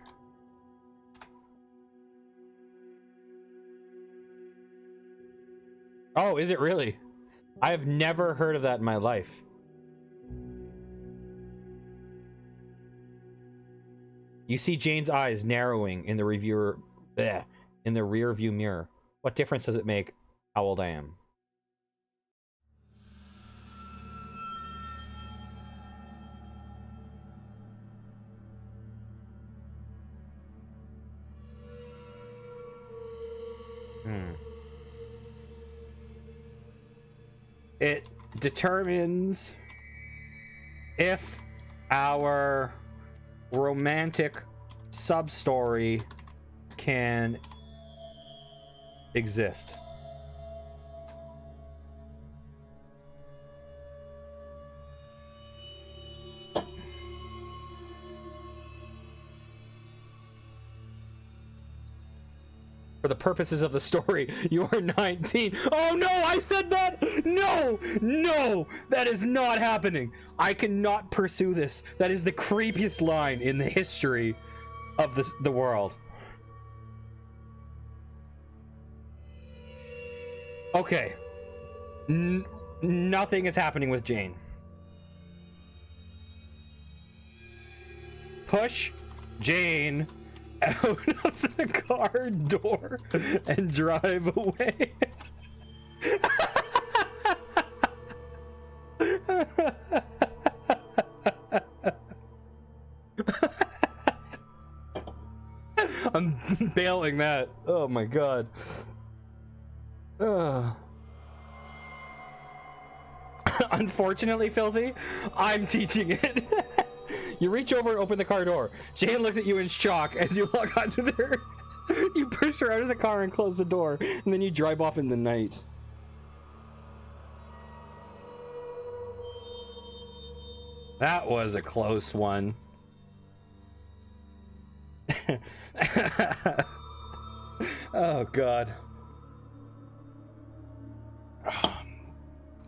Oh, is it really? I have never heard of that in my life. You see Jane's eyes narrowing in the rear view mirror. What difference does it make how old I am? It determines if our romantic sub-story can exist. For the purposes of the story, you are 19. Oh no, I said that! No! No! That is not happening. I cannot pursue this. That is the creepiest line in the history of the world. Okay. Nothing is happening with Jane. Push Jane out of the car door and drive away. I'm bailing that. Oh my god. Unfortunately, Filthy, I'm teaching it. You reach over and open the car door. Jane looks at you in shock as you lock eyes with her. You push her out of the car and close the door, and then you drive off in the night. That was a close one. Oh god.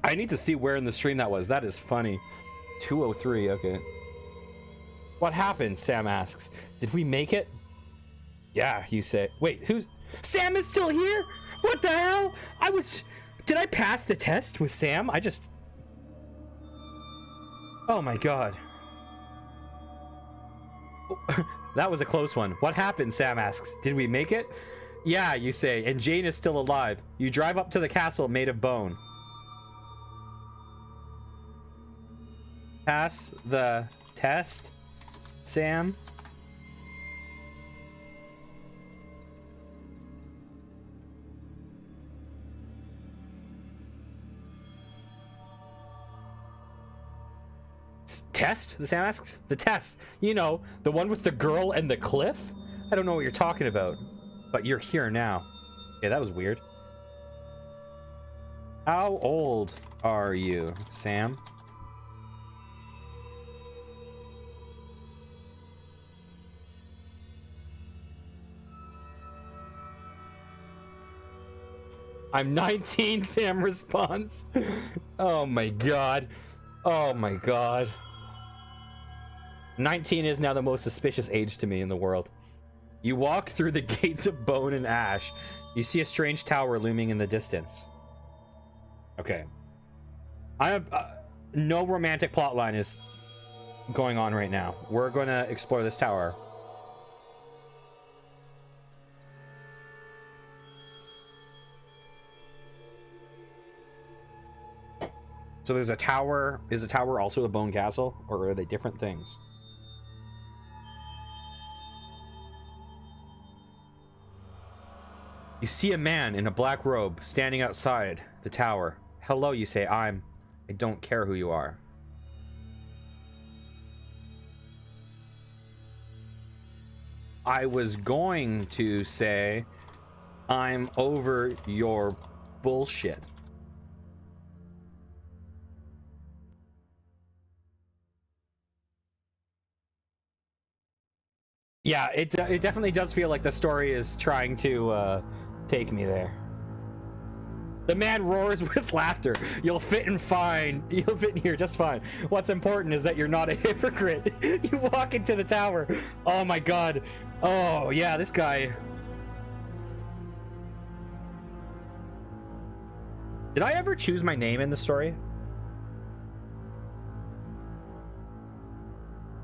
I need to see where in the stream that was. That is funny. 203, okay. What happened? Sam asks. Did we make it? Yeah, you say. Wait, who's... Sam is still here? What the hell? Did I pass the test with Sam? Oh my god. That was a close one. What happened? Sam asks. Did we make it? Yeah, you say, and Jane is still alive. You drive up to the castle made of bone. Pass the test, Sam? Test? The Sam asks. The test. You know, the one with the girl and the cliff? I don't know what you're talking about. But you're here now. Yeah, that was weird. How old are you, Sam? I'm 19, Sam responds. Oh my god. Oh my god. 19 is now the most suspicious age to me in the world. You walk through the gates of bone and ash. You see a strange tower looming in the distance. Okay. No romantic plotline is going on right now. We're going to explore this tower. So there's a tower. Is the tower also a bone castle, or are they different things? You see a man in a black robe standing outside the tower. Hello, you say. I don't care who you are. I was going to say, I'm over your bullshit. Yeah, it definitely does feel like the story is trying to take me there. The man roars with laughter. You'll fit in fine. You'll fit in here just fine. What's important is that you're not a hypocrite. You walk into the tower. Oh my god. Oh yeah, this guy. Did I ever choose my name in the story?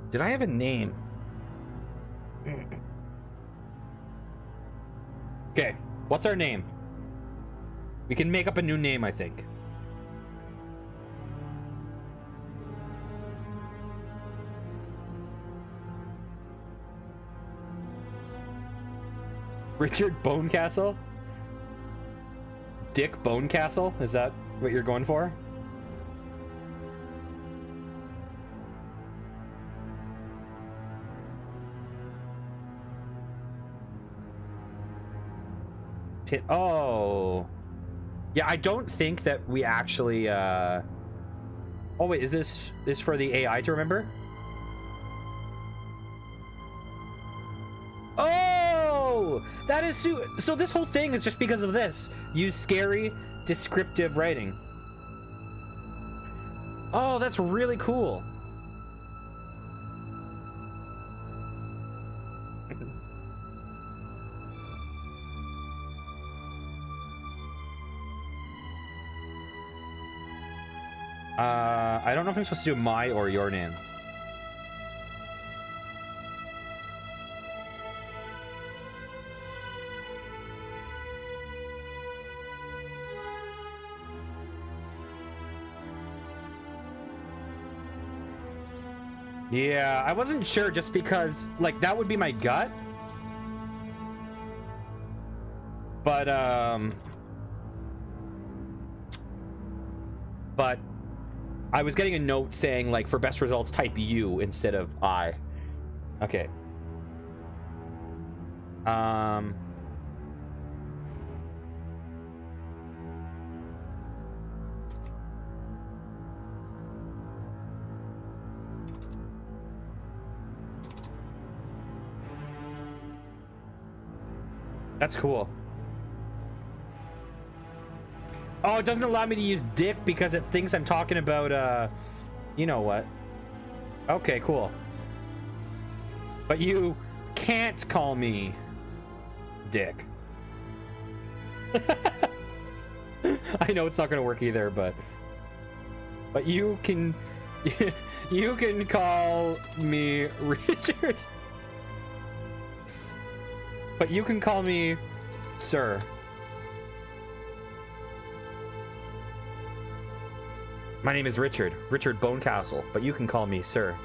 Did I have a name? Okay, what's our name? We can make up a new name, I think. Richard Bonecastle? Dick Bonecastle? Is that what you're going for? Oh. Yeah, I don't think that we actually, Oh, wait, is this for the AI to remember? Oh! That is so this whole thing is just because of this. Use scary, descriptive writing. Oh, that's really cool. I don't know if I'm supposed to do my or your name. Yeah, I wasn't sure just because, like, that would be my gut. But I was getting a note saying, like, for best results, type U instead of I. Okay. That's cool. Oh, it doesn't allow me to use dick because it thinks I'm talking about, you know what. Okay, cool. But you can't call me dick. I know it's not gonna work either, but you can you can call me Richard. But you can call me sir. My name is Richard Bonecastle, but you can call me sir.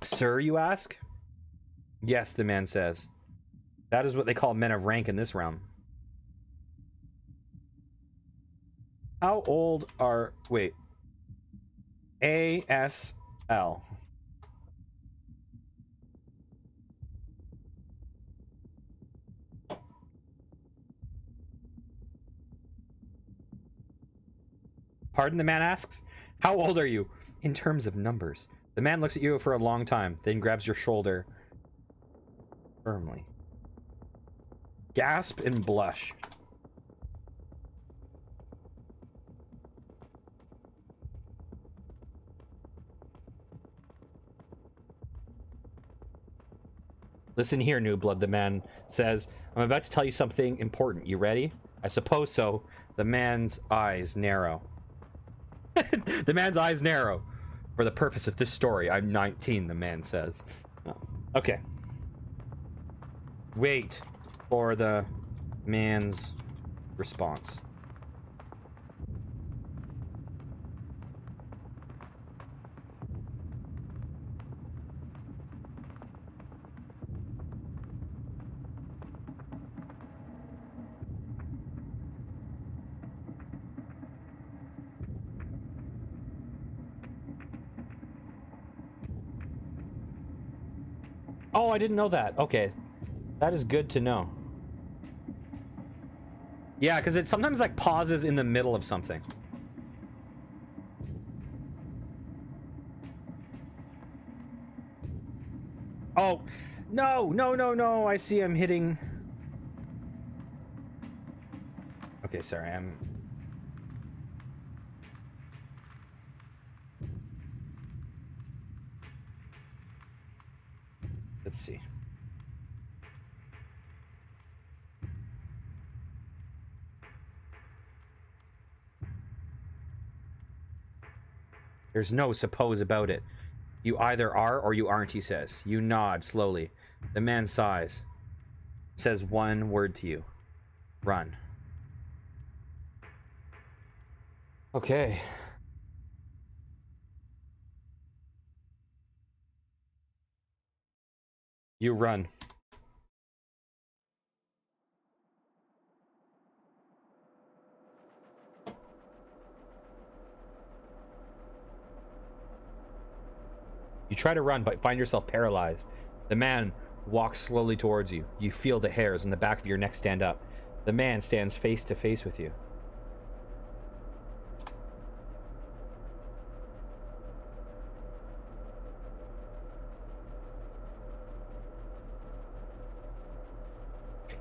Sir, you ask? Yes, the man says. That is what they call men of rank in this realm. How old are... Wait. ASL. Pardon, the man asks? How old are you? In terms of numbers. The man looks at you for a long time, then grabs your shoulder firmly. Gasp and blush. Listen here, new blood, the man says. I'm about to tell you something important. You ready? I suppose so. The man's eyes narrow. The man's eyes narrow. For the purpose of this story, I'm 19, the man says. Oh, okay. Wait for the man's response. Oh, I didn't know that. Okay. That is good to know. Yeah, because it sometimes like pauses in the middle of something. Oh, no. I see I'm hitting. Okay, sorry. Let's see. There's no suppose about it. You either are or you aren't, he says. You nod slowly. The man sighs. Says one word to you. Run. Okay. You run. You try to run, but find yourself paralyzed. The man walks slowly towards you. You feel the hairs on the back of your neck stand up. The man stands face to face with you.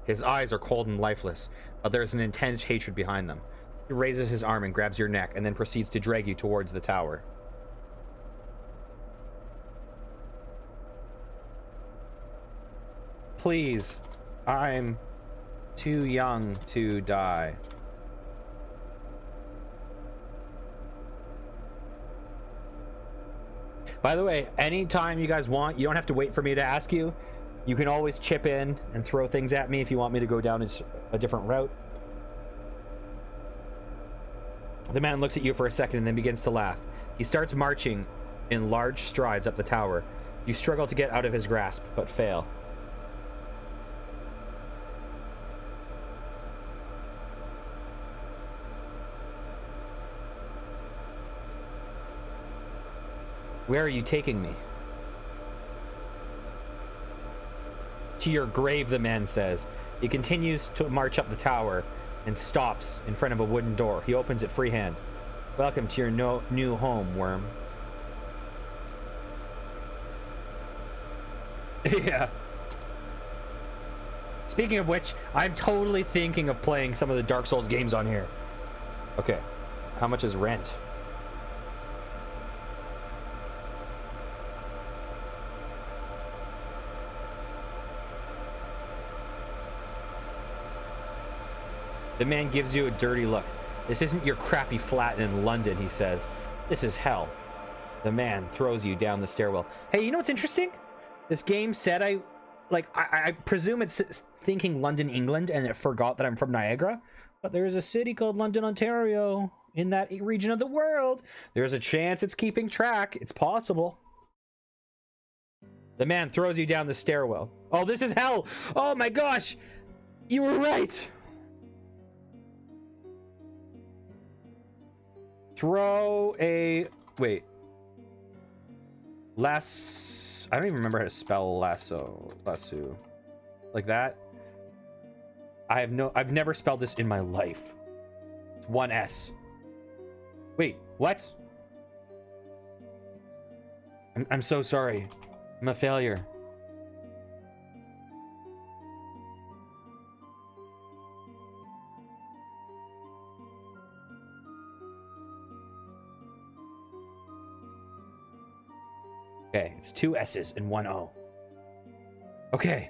His eyes are cold and lifeless, but there's an intense hatred behind them. He raises his arm and grabs your neck, and then proceeds to drag you towards the tower. Please, I'm too young to die. By the way, anytime you guys want, you don't have to wait for me to ask you. You can always chip in and throw things at me if you want me to go down a different route. The man looks at you for a second and then begins to laugh. He starts marching in large strides up the tower. You struggle to get out of his grasp, but fail. Where are you taking me? To your grave, the man says. He continues to march up the tower and stops in front of a wooden door. He opens it freehand. Welcome to your new home, worm. Yeah. Speaking of which, I'm totally thinking of playing some of the Dark Souls games on here. Okay. How much is rent? The man gives you a dirty look. This isn't your crappy flat in London, he says. This is hell. The man throws you down the stairwell. Hey, you know what's interesting? This game said I presume it's thinking London, England, and it forgot that I'm from Niagara. But there is a city called London, Ontario in that region of the world. There's a chance it's keeping track. It's possible. The man throws you down the stairwell. Oh, this is hell. Oh my gosh. You were right. Throw a... Wait. I don't even remember how to spell lasso. Like that? I've never spelled this in my life. It's one S. Wait, what? I'm so sorry. I'm a failure. Okay, it's 2 S's and 1 O. Okay.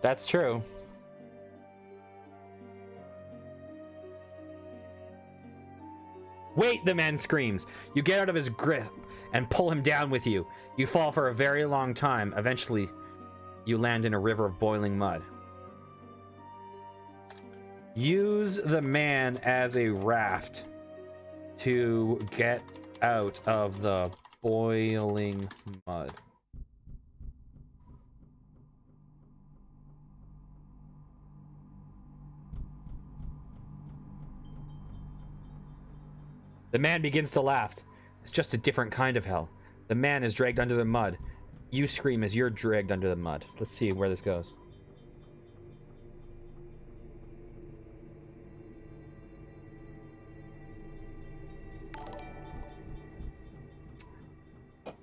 That's true. Wait, the man screams. You get out of his grip and pull him down with you. You fall for a very long time. Eventually, you land in a river of boiling mud. Use the man as a raft to get out of the boiling mud. The man begins to laugh. It's just a different kind of hell. The man is dragged under the mud. You scream as you're dragged under the mud. Let's see where this goes.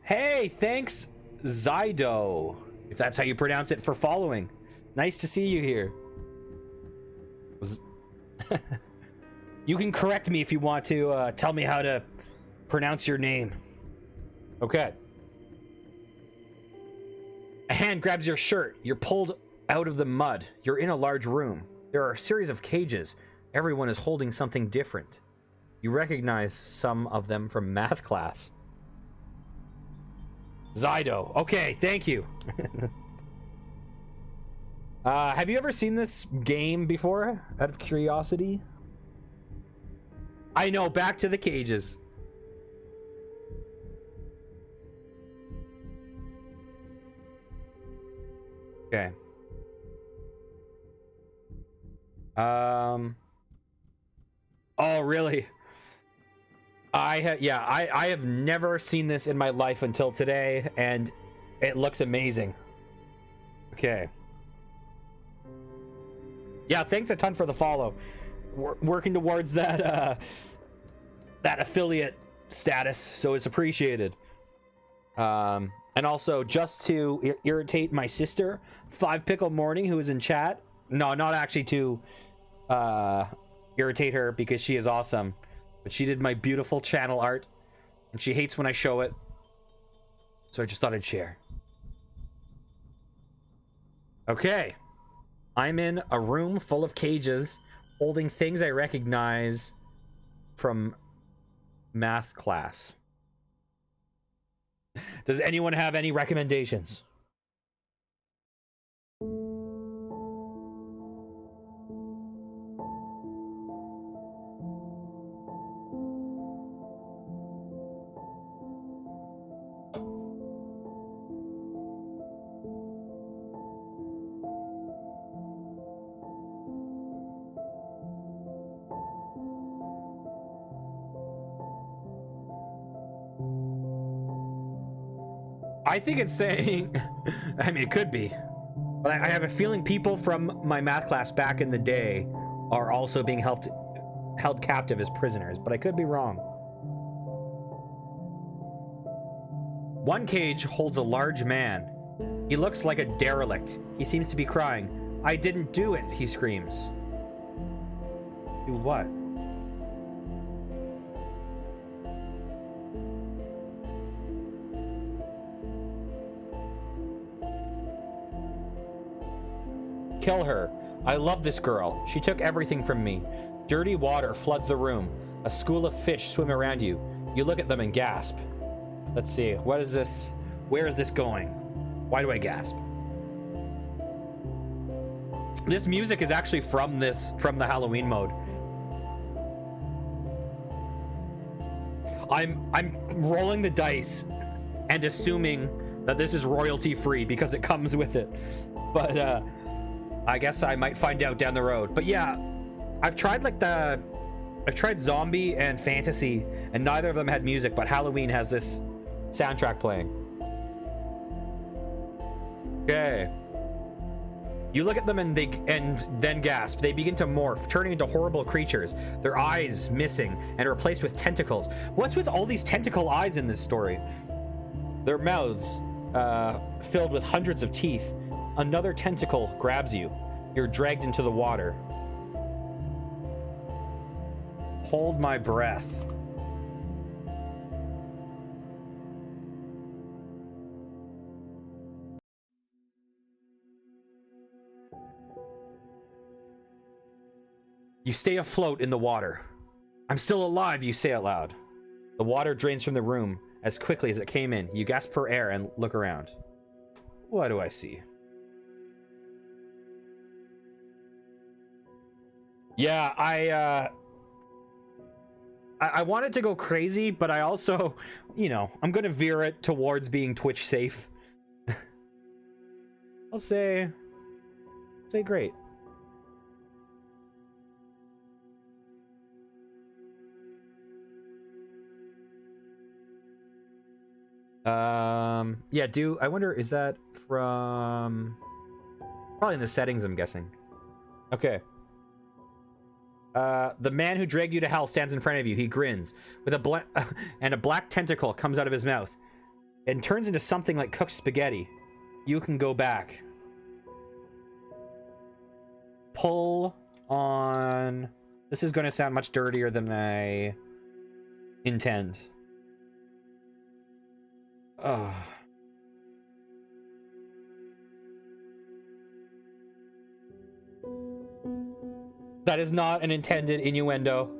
Hey, thanks, Zydo, if that's how you pronounce it, for following. Nice to see you here. You can correct me if you want to tell me how to pronounce your name. Okay. A hand grabs your shirt. You're pulled out of the mud. You're in a large room. There are a series of cages. Everyone is holding something different. You recognize some of them from math class. Zydo. Okay, thank you. Have you ever seen this game before, out of curiosity? I know, back to the cages. Okay. Oh, really? I have never seen this in my life until today, and it looks amazing. Okay. Yeah, thanks a ton for the follow. We're working towards that that affiliate status, so it's appreciated. And also, just to irritate my sister, 5 Pickle Morning, who is in chat. No, not actually to irritate her, because she is awesome. But she did my beautiful channel art, and she hates when I show it. So I just thought I'd share. Okay. I'm in a room full of cages, holding things I recognize from math class. Does anyone have any recommendations? I think it's saying, I mean, it could be. But I have a feeling people from my math class back in the day are also being held captive as prisoners, but I could be wrong. One cage holds a large man. He looks like a derelict. He seems to be crying. I didn't do it, he screams. Do what? Kill her. I love this girl. She took everything from me. Dirty water floods the room. A school of fish swim around you. You look at them and gasp. Let's see. What is this? Where is this going? Why do I gasp? This music is actually from the Halloween mode. I'm rolling the dice and assuming that this is royalty free because it comes with it. But I guess I might find out down the road. But yeah, I've tried zombie and fantasy, and neither of them had music, but Halloween has this soundtrack playing. Okay. You look at them and then gasp. They begin to morph, turning into horrible creatures. Their eyes missing and replaced with tentacles. What's with all these tentacle eyes in this story? Their mouths filled with hundreds of teeth. Another tentacle grabs you. You're dragged into the water. Hold my breath. You stay afloat in the water. I'm still alive, you say out loud. The water drains from the room as quickly as it came in. You gasp for air and look around. What do I see? Yeah, I wanted to go crazy, but I also, I'm gonna veer it towards being Twitch safe. I'll say great. Yeah, I wonder, is that from probably in the settings, I'm guessing. Okay. The man who dragged you to hell stands in front of you. He grins with and a black tentacle comes out of his mouth and turns into something like cooked spaghetti. You can go back. Pull on. This is going to sound much dirtier than I intend. Ugh. That is not an intended innuendo.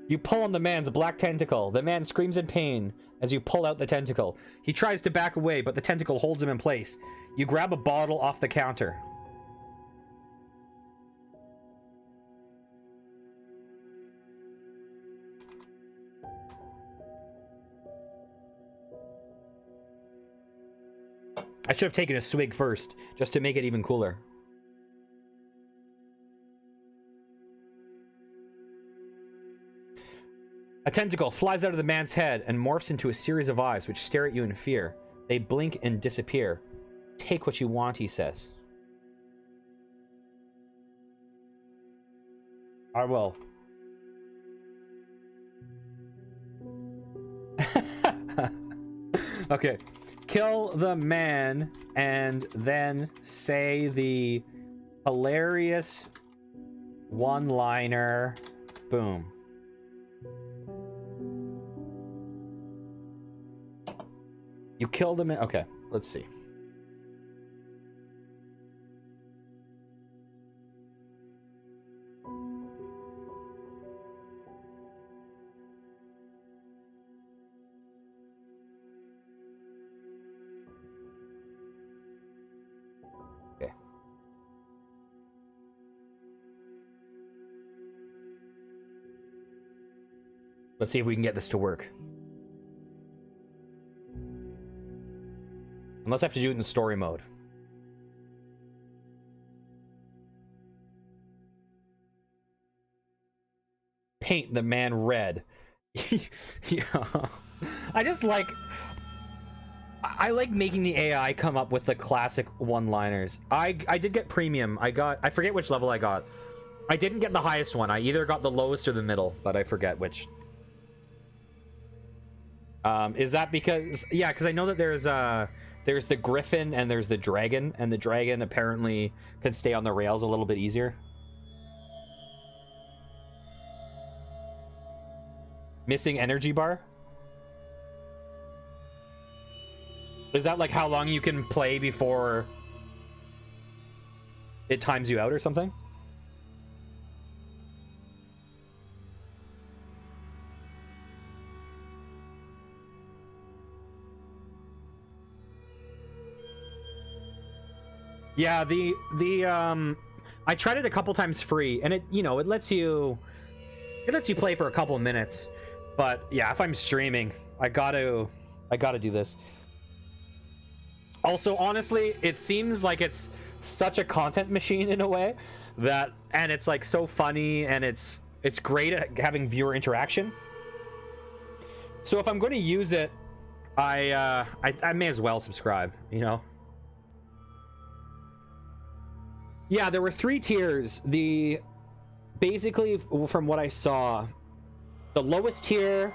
You pull on the man's black tentacle. The man screams in pain as you pull out the tentacle. He tries to back away, but the tentacle holds him in place. You grab a bottle off the counter. I should have taken a swig first, just to make it even cooler. A tentacle flies out of the man's head and morphs into a series of eyes which stare at you in fear. They blink and disappear. Take what you want, he says. I will. Okay. Kill the man and then say the hilarious one-liner. Boom. You killed him. Okay, let's see. Okay. Let's see if we can get this to work. Unless I have to do it in story mode. Paint the man red. Yeah. I just like... I like making the AI come up with the classic one-liners. I did get premium. I forget which level I got. I didn't get the highest one. I either got the lowest or the middle, but I forget which. Is that because... Yeah, because I know that there's the Griffin and there's the Dragon, and the Dragon apparently can stay on the rails a little bit easier. Missing energy bar? Is that like how long you can play before it times you out or something? Yeah, I tried it a couple times free, and it lets you play for a couple of minutes. But yeah, if I'm streaming, I gotta do this. Also, honestly, it seems like it's such a content machine in a way and it's like so funny, and it's great at having viewer interaction. So if I'm going to use it, I may as well subscribe, you know? Yeah, there were 3 tiers. Basically, from what I saw, the lowest tier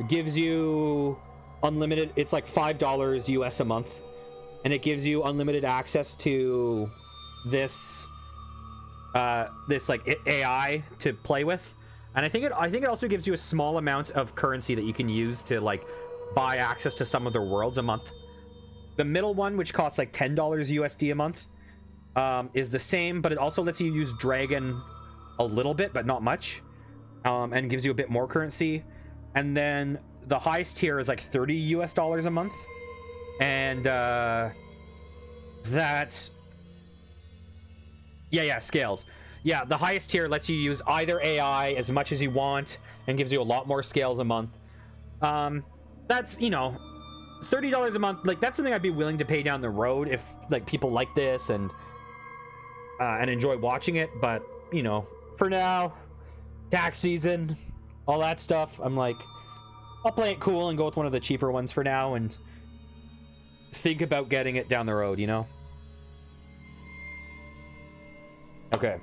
gives you unlimited. It's like $5 US a month, and it gives you unlimited access to this like AI to play with. And I think it also gives you a small amount of currency that you can use to like buy access to some of their worlds a month. The middle one, which costs like $10 USD a month, is the same, but it also lets you use Dragon a little bit, but not much, and gives you a bit more currency. And then the highest tier is like $30 US a month, and scales. Yeah, the highest tier lets you use either AI as much as you want and gives you a lot more scales a month. That's, $30 a month. Like, that's something I'd be willing to pay down the road if like people like this and enjoy watching it. But for now, tax season, all that stuff, I'm like, I'll play it cool and go with one of the cheaper ones for now and think about getting it down the road, Okay.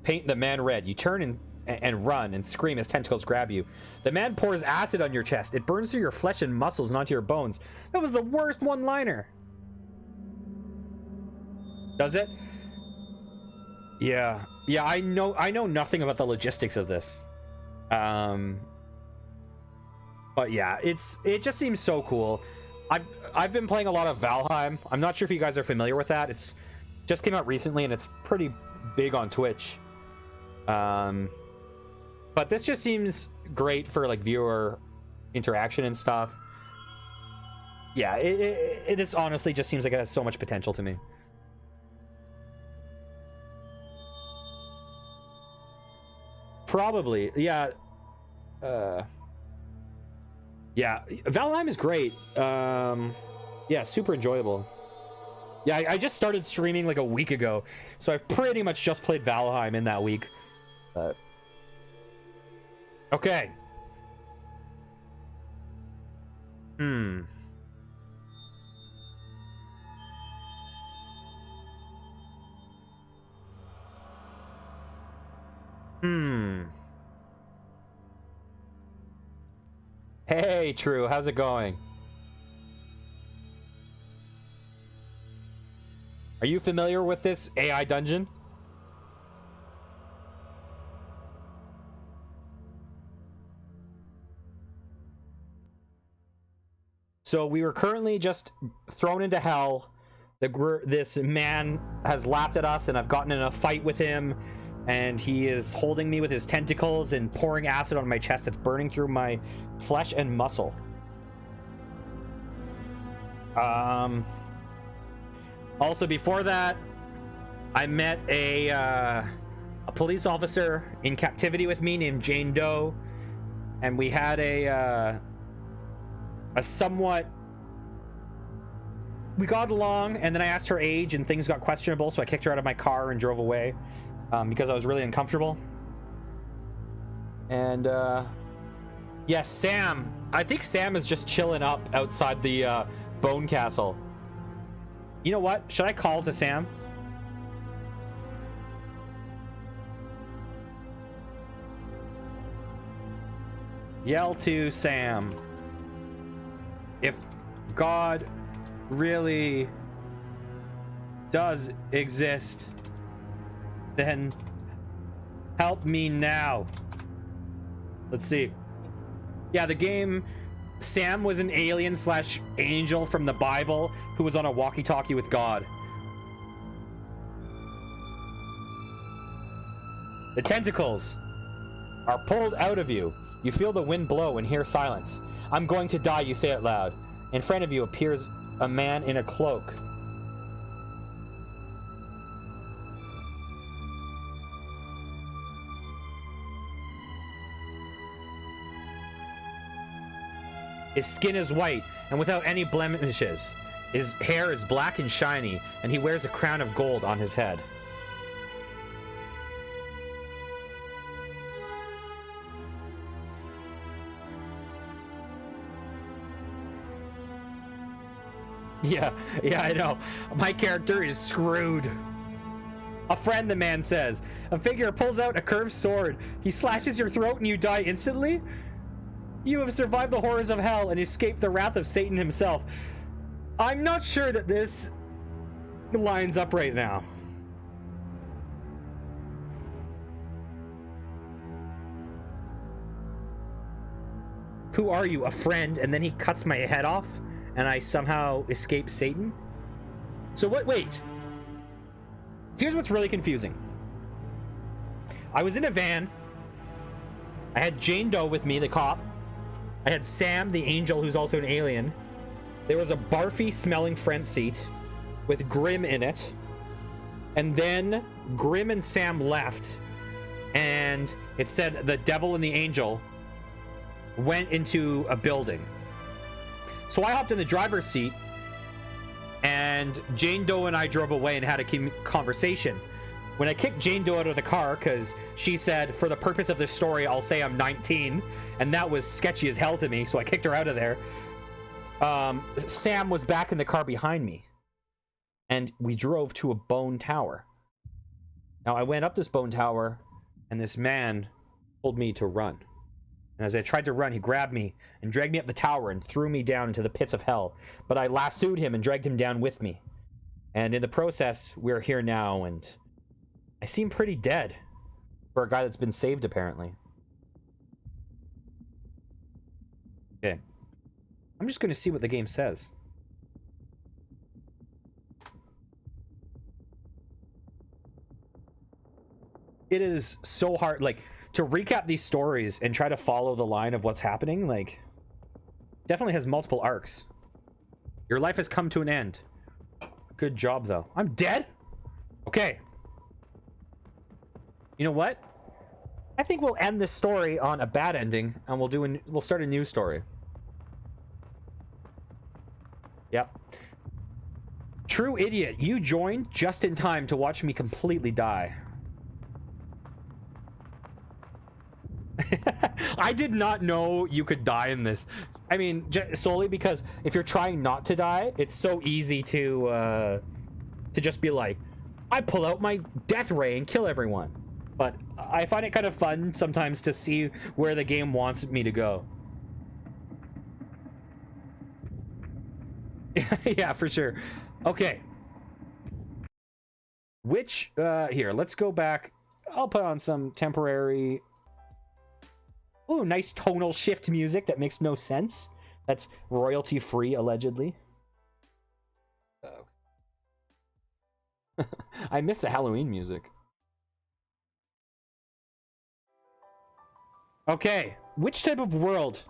Paint the man red. You turn and run and scream as tentacles grab you. The man pours acid on your chest. It burns through your flesh and muscles and onto your bones. That was the worst one-liner. Does it? Yeah. Yeah, I know nothing about the logistics of this. But yeah, it just seems so cool. I've been playing a lot of Valheim. I'm not sure if you guys are familiar with that. It's just came out recently and it's pretty big on Twitch. But this just seems great for like viewer interaction and stuff. Yeah, it is honestly just seems like it has so much potential to me. Probably, yeah. Yeah, Valheim is great. Yeah, super enjoyable. Yeah, I just started streaming like a week ago, so I've pretty much just played Valheim in that week. Okay. Hmm. Hey, True, how's it going? Are you familiar with this AI dungeon? So we were currently just thrown into hell. This man has laughed at us, and I've gotten in a fight with him, and he is holding me with his tentacles and pouring acid on my chest that's burning through my flesh and muscle. Also, before that, I met a police officer in captivity with me named Jane Doe, and we had a somewhat... We got along, and then I asked her age, and things got questionable, so I kicked her out of my car and drove away because I was really uncomfortable. And Yes, Sam. I think Sam is just chilling up outside the Bone Castle. You know what? Should I call to Sam? Yell to Sam. If God really does exist, then help me now. Let's see. Yeah, the game, Sam was an alien slash angel from the Bible who was on a walkie-talkie with God. The tentacles are pulled out of you. You feel the wind blow and hear silence. I'm going to die, you say it loud. In front of you appears a man in a cloak. His skin is white and without any blemishes. His hair is black and shiny, and he wears a crown of gold on his head. Yeah, I know. My character is screwed. A friend, the man says. A figure pulls out a curved sword. He slashes your throat and you die instantly? You have survived the horrors of hell and escaped the wrath of Satan himself. I'm not sure that this lines up right now. Who are you? A friend? And then he cuts my head off and I somehow escape Satan? So what? Wait. Here's what's really confusing. I was in a van. I had Jane Doe with me, the cop. I had Sam, the angel, who's also an alien. There was a barfy smelling front seat with Grim in it. And then Grim and Sam left. And it said the devil and the angel went into a building. So I hopped in the driver's seat and Jane Doe and I drove away and had a conversation. When I kicked Jane Doe out of the car, because she said, for the purpose of this story, I'll say I'm 19, and that was sketchy as hell to me, so I kicked her out of there. Sam was back in the car behind me, and we drove to a bone tower. Now, I went up this bone tower, and this man told me to run. And as I tried to run, he grabbed me and dragged me up the tower and threw me down into the pits of hell. But I lassoed him and dragged him down with me. And in the process, we're here now, and I seem pretty dead for a guy that's been saved, apparently. Okay. I'm just going to see what the game says. It is so hard, like, to recap these stories and try to follow the line of what's happening, like, definitely has multiple arcs. Your life has come to an end. Good job, though. I'm dead? Okay. You know what? I think we'll end this story on a bad ending, and we'll start a new story. Yep. True idiot, you joined just in time to watch me completely die. I did not know you could die in this. I mean, solely because if you're trying not to die, it's so easy to just be like, I pull out my death ray and kill everyone. But I find it kind of fun sometimes to see where the game wants me to go. Yeah, for sure. Okay. Which, here, let's go back. I'll put on some temporary... Ooh, nice tonal shift music that makes no sense. That's royalty-free, allegedly. Oh. I miss the Halloween music. Okay, which type of world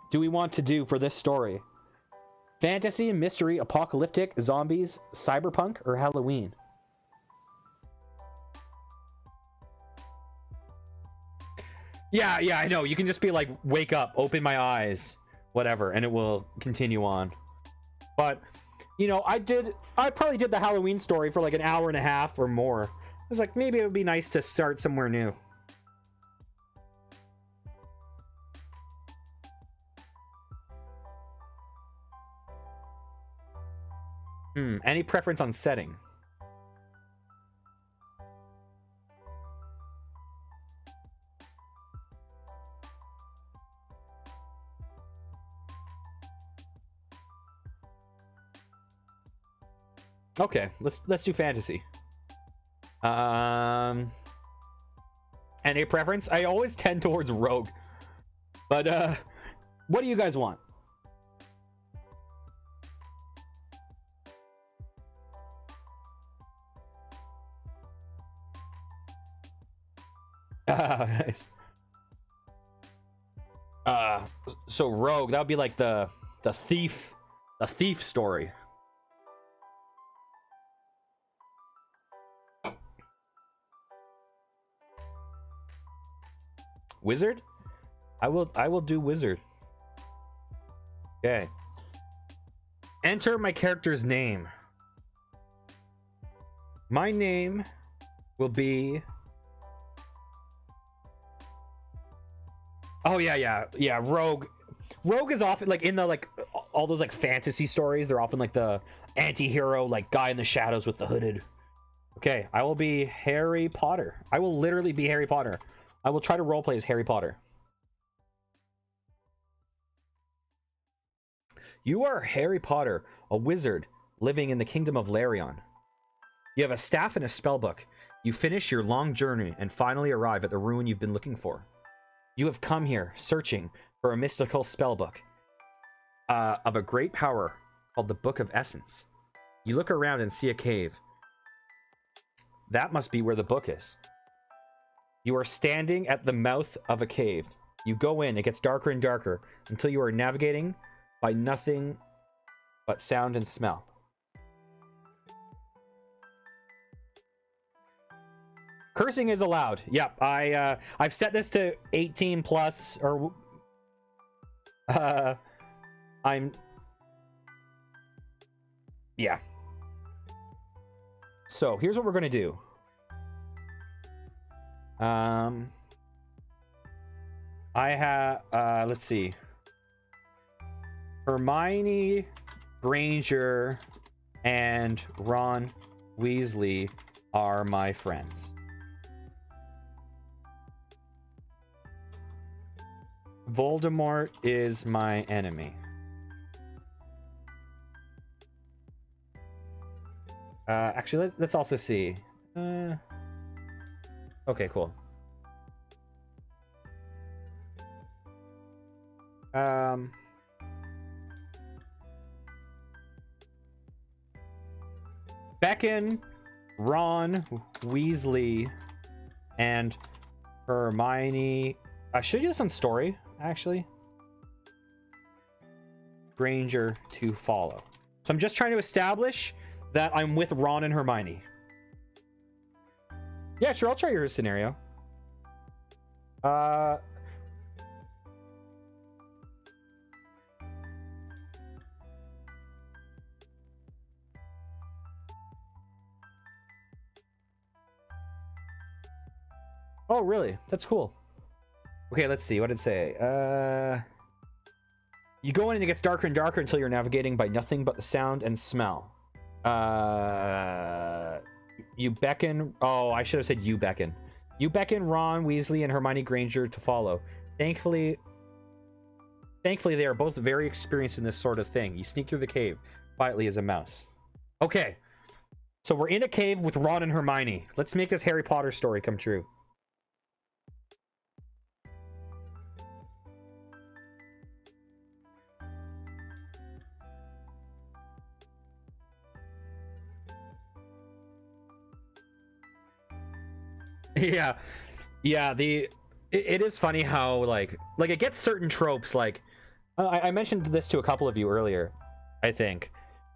do we want to do for this story? Fantasy, mystery, apocalyptic, zombies, cyberpunk, or Halloween? Yeah, I know. You can just be like, wake up, open my eyes, whatever, and it will continue on. But, you know, I probably did the Halloween story for like an hour and a half or more. I was like, maybe it would be nice to start somewhere new. Any preference on setting? Okay, let's do fantasy. Any preference? I always tend towards rogue, but what do you guys want? Nice. So rogue, that would be like the thief story. Wizard? I will do wizard. Okay. Enter my character's name. My name will be... Oh yeah, rogue. Rogue is often like in the like all those like fantasy stories, they're often like the anti-hero, like guy in the shadows with the hooded. Okay, I will be Harry Potter. I will literally be Harry Potter. I will try to roleplay as Harry Potter. You are Harry Potter, a wizard living in the kingdom of Larion. You have a staff and a spellbook. You finish your long journey and finally arrive at the ruin you've been looking for. You have come here searching for a mystical spellbook of a great power called the Book of Essence. You look around and see a cave. That must be where the book is. You are standing at the mouth of a cave. You go in, it gets darker and darker until you are navigating by nothing but sound and smell. Cursing is allowed. Yep, I've set this to 18 plus, or yeah. So here's what we're gonna do. I have let's see. Hermione Granger and Ron Weasley are my friends. Voldemort is my enemy. Actually, let's also see. Okay, cool. Beckon, Ron Weasley, and Hermione. Should I do this on story, actually? Granger to follow. So I'm just trying to establish that I'm with Ron and Hermione. Yeah, sure, I'll try your scenario. Oh, really? That's cool. Okay, let's see. What did it say? You go in and it gets darker and darker until you're navigating by nothing but the sound and smell. You beckon... Oh, I should have said you beckon. You beckon Ron Weasley and Hermione Granger to follow. Thankfully, they are both very experienced in this sort of thing. You sneak through the cave quietly as a mouse. Okay. So we're in a cave with Ron and Hermione. Let's make this Harry Potter story come true. Yeah, it is funny how like it gets certain tropes. Like I mentioned this to a couple of you earlier, I think,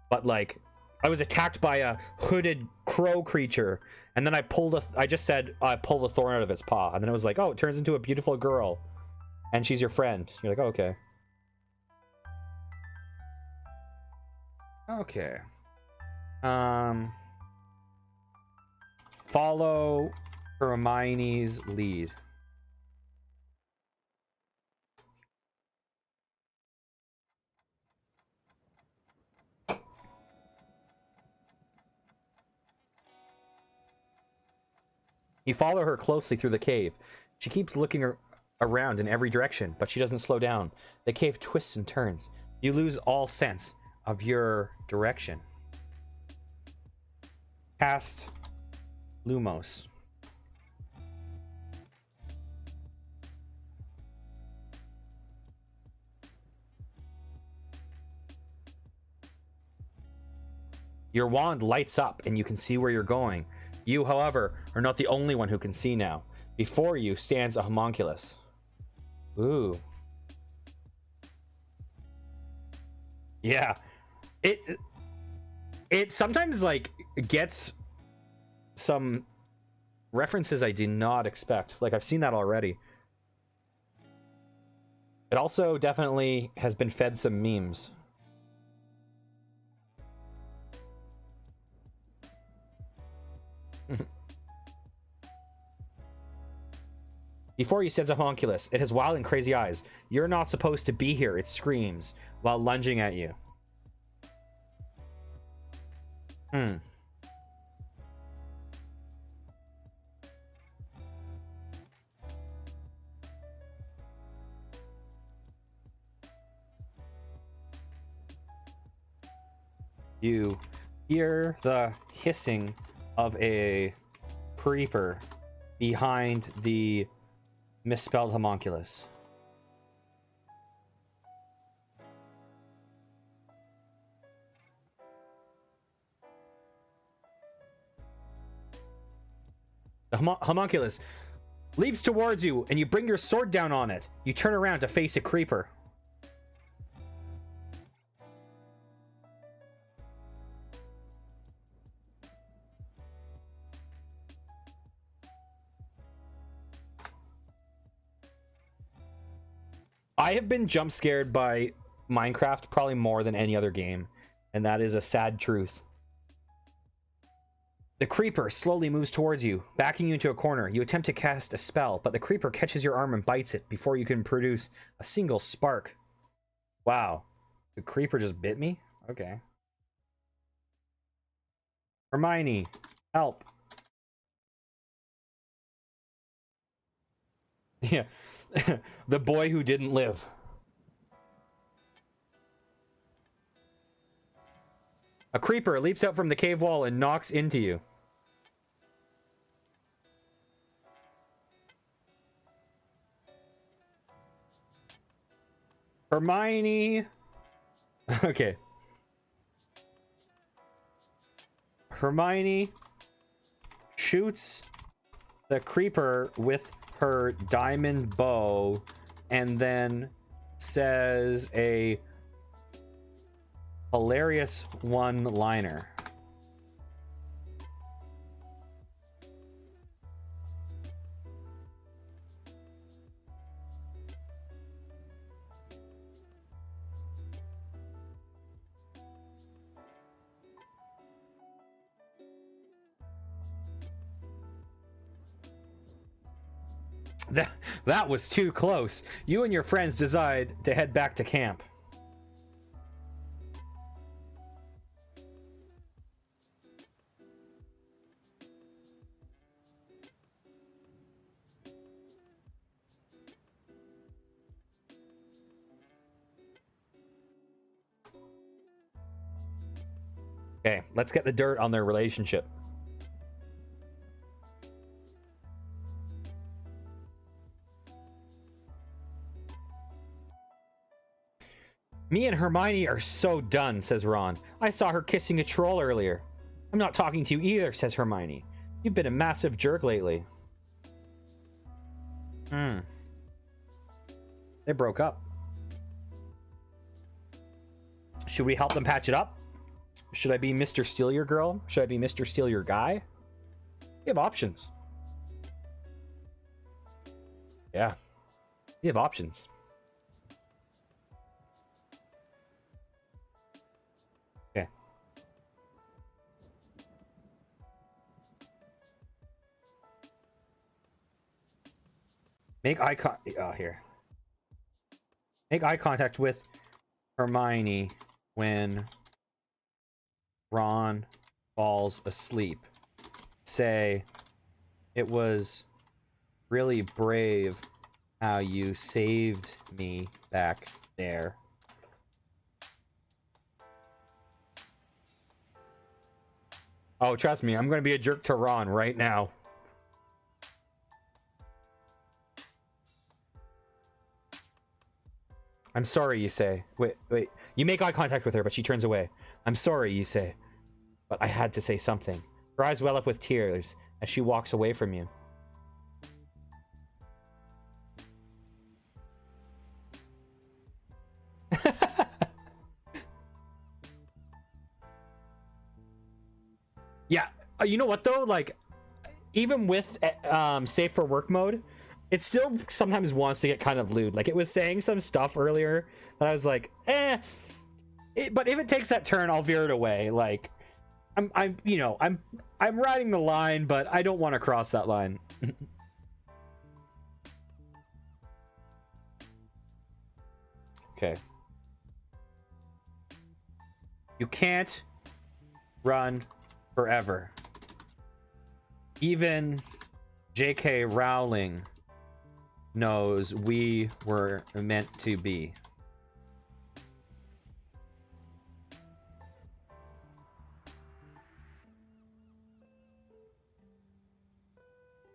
but like I was attacked by a hooded crow creature, and then I just said pull the thorn out of its paw, and then it was like, oh, it turns into a beautiful girl, and she's your friend. You're like, oh, okay. Okay. Follow Hermione's lead. You follow her closely through the cave. She keeps looking around in every direction, but she doesn't slow down. The cave twists and turns. You lose all sense of your direction. Cast Lumos. Your wand lights up and you can see where you're going. You, however, are not the only one who can see now. Before you stands a homunculus. Ooh. Yeah. It sometimes like gets some references I did not expect. Like I've seen that already. It also definitely has been fed some memes. Before you stands a homunculus. It has wild and crazy eyes. You're not supposed to be here, it screams, while lunging at you. You hear the hissing of a creeper behind the misspelled homunculus. The homunculus leaps towards you, and you bring your sword down on it. You turn around to face a creeper. I have been jump scared by Minecraft probably more than any other game, and that is a sad truth. The creeper slowly moves towards you, backing you into a corner. You attempt to cast a spell, but the creeper catches your arm and bites it before you can produce a single spark. Wow. The creeper just bit me? Okay. Hermione, help. Yeah. The boy who didn't live. A creeper leaps out from the cave wall and knocks into you. Hermione. Okay. Hermione shoots the creeper with her diamond bow and then says a hilarious one-liner. That was too close. You and your friends decide to head back to camp. Okay, let's get the dirt on their relationship. Me and Hermione are so done, says Ron. I saw her kissing a troll earlier. I'm not talking to you either, says Hermione. You've been a massive jerk lately. They broke up. Should we help them patch it up? Should I be Mr. Steal Your Girl? Should I be Mr. Steal Your Guy? We have options. Yeah. We have options. Okay. Make eye contact. Oh, here. Make eye contact with Hermione when Ron falls asleep. Say, It was really brave how you saved me back there. Oh, trust me, I'm gonna be a jerk to Ron right now. I'm sorry, you say. Wait. You make eye contact with her, but she turns away. I'm sorry, you say. But I had to say something. Her eyes well up with tears as she walks away from you. Yeah, you know what though? Like, even with safe for work mode, it still sometimes wants to get kind of lewd. Like, it was saying some stuff earlier that I was like, but if it takes that turn, I'll veer it away. Like, I'm riding the line, but I don't want to cross that line. Okay. You can't run forever. Even J.K. Rowling knows we were meant to be.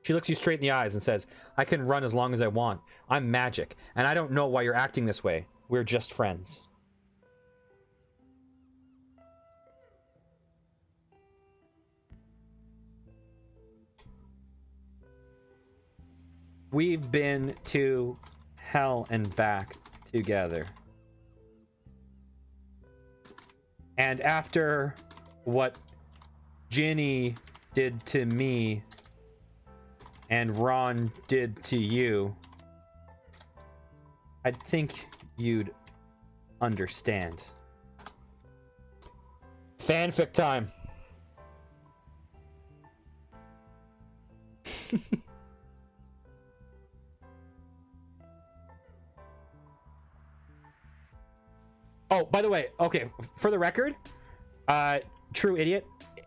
She looks you straight in the eyes and says, I can run as long as I want. I'm magic, and I don't know why you're acting this way. We're just friends. We've been to hell and back together. And after what Ginny did to me and Ron did to you, I think you'd understand. Fanfic time. Oh, by the way, okay, for the record, True Idiot,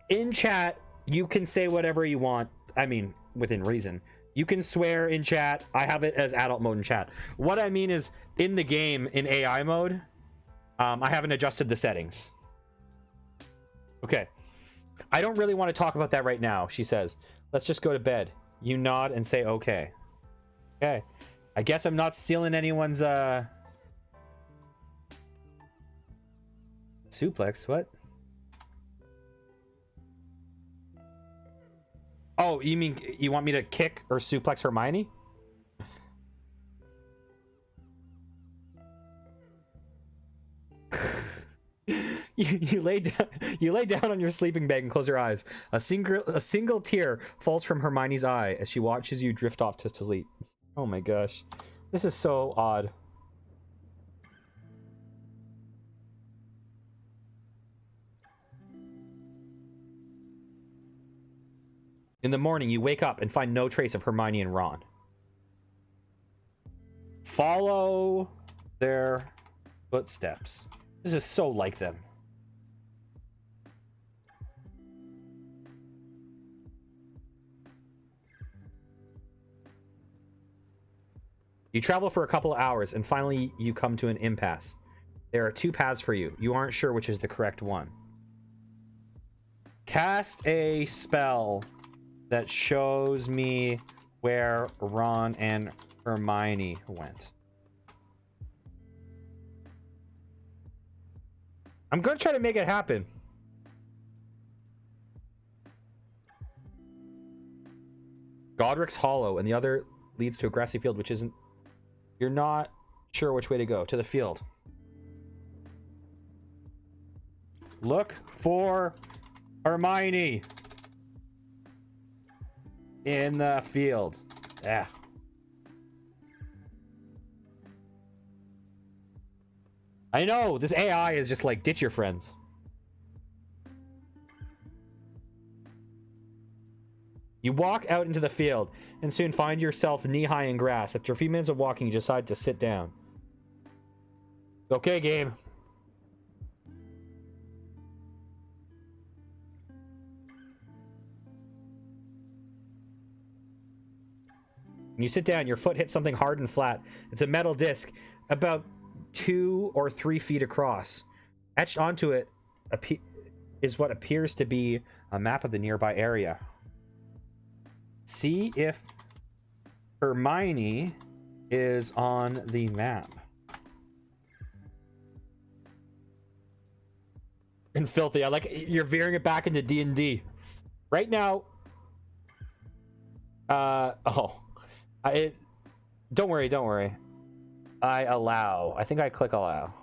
in chat, you can say whatever you want. I mean, within reason. You can swear in chat. I have it as adult mode in chat. What I mean is, in the game, in AI mode, I haven't adjusted the settings. Okay. I don't really want to talk about that right now, she says. Let's just go to bed. You nod and say okay. Okay. I guess I'm not stealing anyone's, suplex, what? Oh, you mean you want me to kick or suplex Hermione? You lay down on your sleeping bag and close your eyes. A single tear falls from Hermione's eye as she watches you drift off to sleep. Oh my gosh. This is so odd. In the morning, you wake up and find no trace of Hermione and Ron. Follow their footsteps. This is so like them. You travel for a couple of hours and finally you come to an impasse. There are two paths for you. You aren't sure which is the correct one. Cast a spell that shows me where Ron and Hermione went. I'm gonna try to make it happen. Godric's Hollow, and the other leads to a grassy field, which isn't... You're not sure which way to go. To the field. Look for Hermione in the field. Yeah. I know, this AI is just like, ditch your friends. You walk out into the field and soon find yourself knee-high in grass. After a few minutes of walking, you decide to sit down. Okay, game. When you sit down, your foot hits something hard and flat. It's a metal disc about 2 or 3 feet across. Etched onto it is what appears to be a map of the nearby area. See if Hermione is on the map. And filthy. I like you're veering it back into D&D. Right now. Don't worry. I allow. I think I click allow.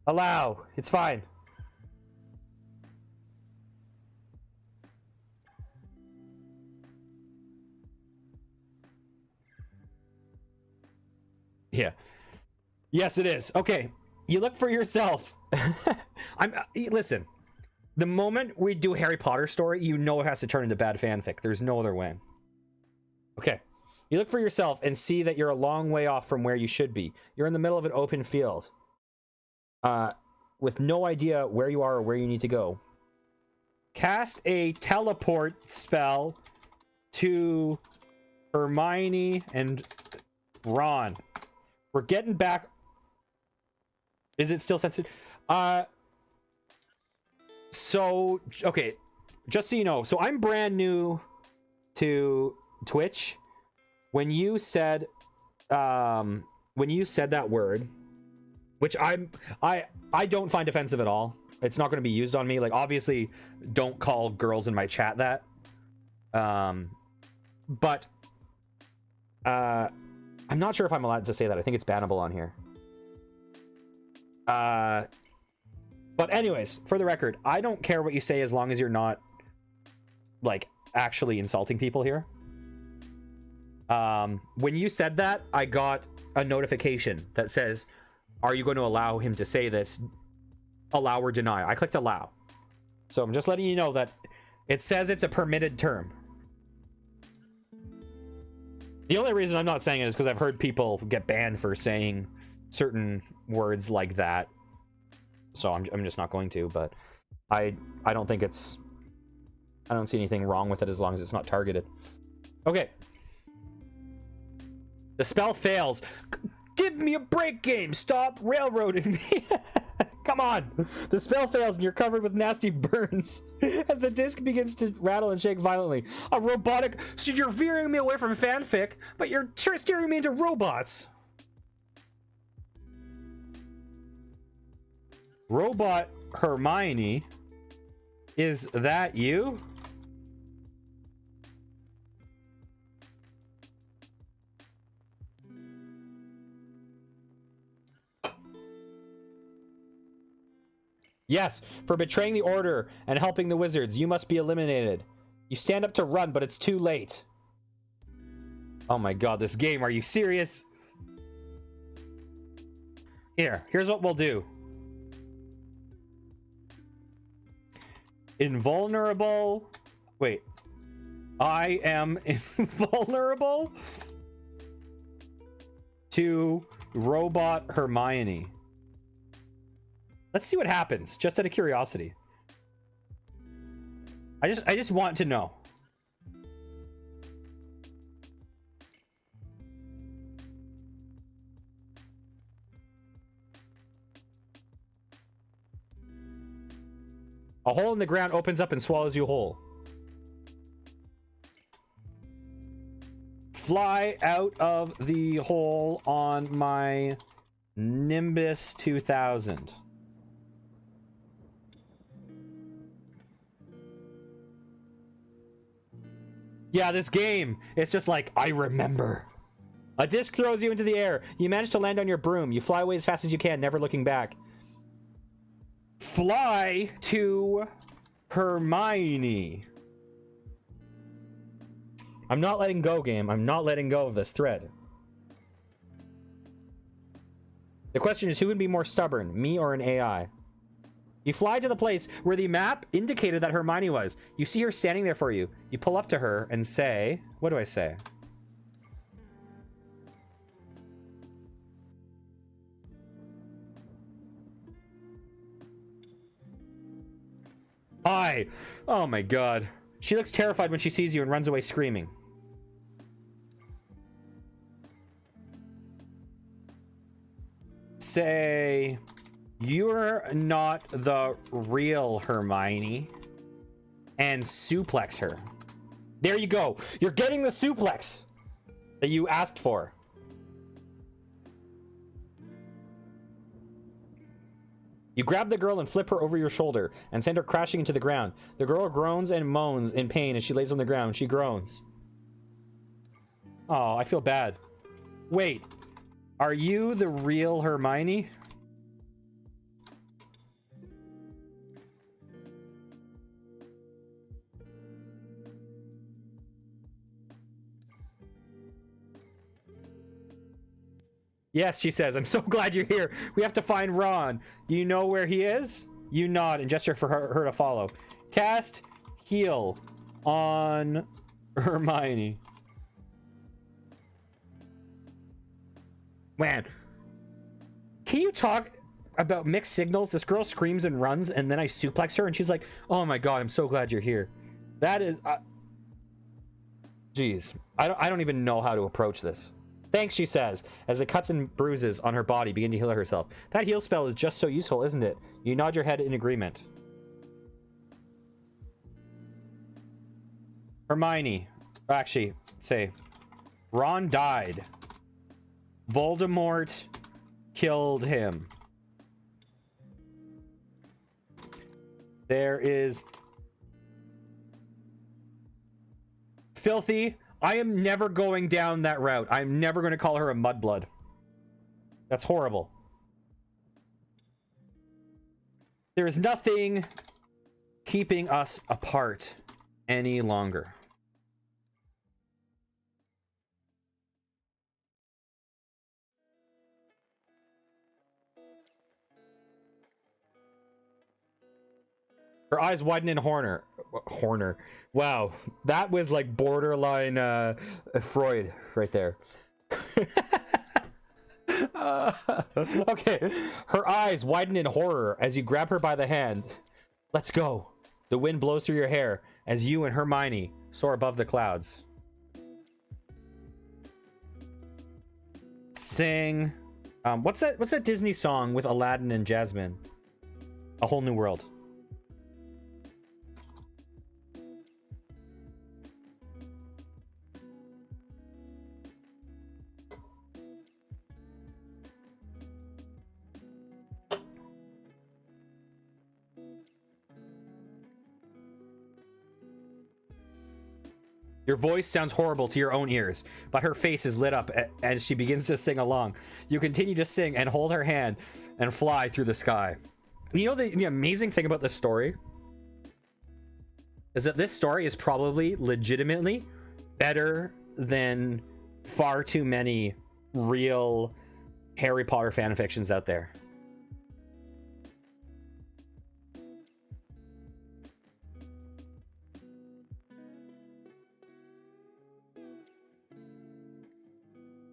Allow. It's fine. Yeah. Yes, it is. Okay. You look for yourself. Listen. The moment we do a Harry Potter story, you know it has to turn into bad fanfic. There's no other way. Okay. You look for yourself and see that you're a long way off from where you should be. You're in the middle of an open field. With no idea where you are or where you need to go. Cast a teleport spell to Hermione and Ron. We're getting back. Is it still sensitive? So, okay. Just so you know, so I'm brand new to Twitch. When you said that word, which I don't find offensive at all. It's not going to be used on me. Like, obviously, don't call girls in my chat that. But I'm not sure if I'm allowed to say that. I think it's bannable on here. But anyways, for the record, I don't care what you say as long as you're not, like, actually insulting people here. When you said that, I got a notification that says, are you going to allow him to say this? Allow or deny. I clicked allow. So I'm just letting you know that it says it's a permitted term. The only reason I'm not saying it is because I've heard people get banned for saying certain words like that. So I'm just not going to, but I don't think it's... I don't see anything wrong with it as long as it's not targeted. Okay. The spell fails. Give me a break, game. Stop railroading me. Come on. The spell fails and you're covered with nasty burns as the disc begins to rattle and shake violently. A robotic... So you're veering me away from fanfic, but you're steering me into robots. Robot Hermione. Is that you? Yes, for betraying the order and helping the wizards, you must be eliminated. You stand up to run, but it's too late. Oh my god, this game, are you serious? Here's what we'll do. Invulnerable. Wait. I am invulnerable to Robot Hermione. Let's see what happens, just out of curiosity. I just want to know. A hole in the ground opens up and swallows you whole. Fly out of the hole on my Nimbus 2000. Yeah, this game, it's just like, I remember. A disc throws you into the air. You manage to land on your broom. You fly away as fast as you can, never looking back. Fly to Hermione. I'm not letting go, game. I'm not letting go of this thread. The question is, who would be more stubborn, me or an AI? You fly to the place where the map indicated that Hermione was. You see her standing there for you. You pull up to her and say... What do I say? Hi. Oh my god. She looks terrified when she sees you and runs away screaming. Say, you're not the real Hermione, and suplex her. There you go. You're getting the suplex that you asked for. You grab the girl and flip her over your shoulder and send her crashing into the ground. The girl groans and moans in pain as she lays on the ground. She groans. Oh, I feel bad. Wait, are you the real Hermione? Yes, she says. I'm so glad you're here. We have to find Ron. You know where he is? You nod and gesture for her to follow. Cast heal on Hermione. Man, can you talk about mixed signals? This girl screams and runs, and then I suplex her, and she's like, "Oh my god, I'm so glad you're here." That is, jeez, I don't even know how to approach this. Thanks, she says, as the cuts and bruises on her body begin to heal herself. That heal spell is just so useful, isn't it? You nod your head in agreement. Hermione, actually, say, Ron died. Voldemort killed him. There is Filthy. I am never going down that route. I'm never going to call her a mudblood. That's horrible. There is nothing keeping us apart any longer. Her eyes widen in Horner. Wow, that was like borderline Freud right there. Okay, her eyes widen in horror as you grab her by the hand. Let's go. The wind blows through your hair as you and Hermione soar above the clouds. Sing. What's that Disney song with Aladdin and Jasmine? A Whole New World. Your voice sounds horrible to your own ears, but her face is lit up as she begins to sing along. You continue to sing and hold her hand and fly through the sky. You know the amazing thing about this story? Is that this story is probably legitimately better than far too many real Harry Potter fanfictions out there.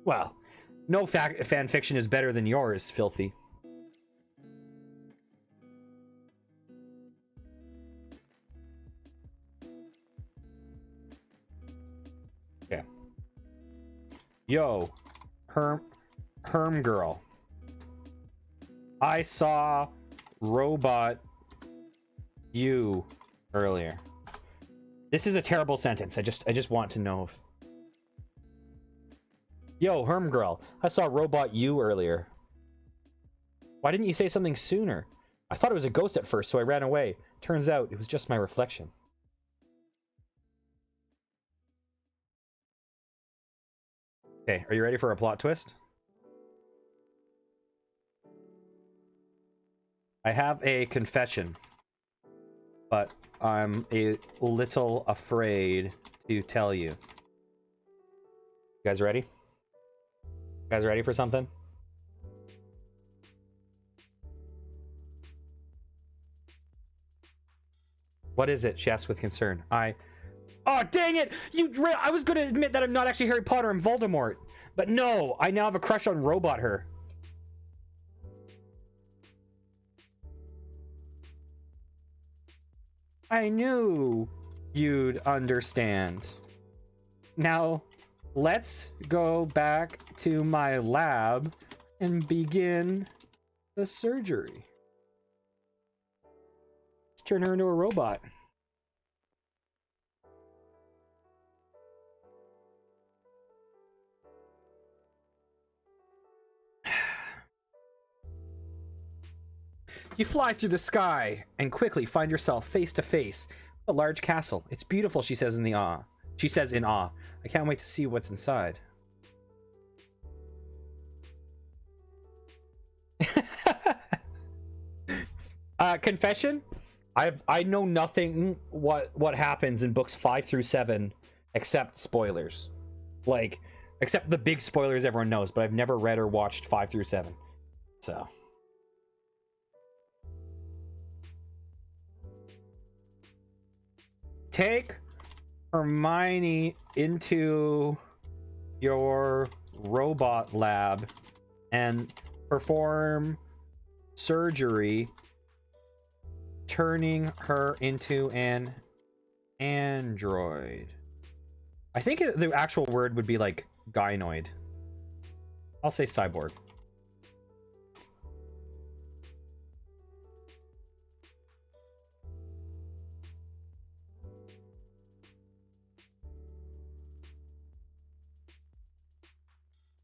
Well, no fan fiction is better than yours, Filthy. Yeah. Yo, Herm girl. I saw robot you earlier. This is a terrible sentence. I just want to know if... Yo, Herm girl, I saw robot you earlier. Why didn't you say something sooner? I thought it was a ghost at first, so I ran away. Turns out it was just my reflection. Okay, are you ready for a plot twist? I have a confession, but I'm a little afraid to tell you. You guys ready? You guys ready for something? What is it? She asks with concern. Oh, dang it! I was going to admit that I'm not actually Harry Potter, I'm Voldemort. But no, I now have a crush on Robot Her. I knew you'd understand. Now, let's go back to my lab and begin the surgery. Let's turn her into a robot. You fly through the sky and quickly find yourself face to face with a large castle. It's beautiful, she says in awe. I can't wait to see what's inside. Confession? I know nothing what happens in books 5 through 7 except spoilers. Like, except the big spoilers everyone knows, but I've never read or watched 5 through 7. So take Hermione into your robot lab and perform surgery, turning her into an android. I think the actual word would be like gynoid. I'll say cyborg.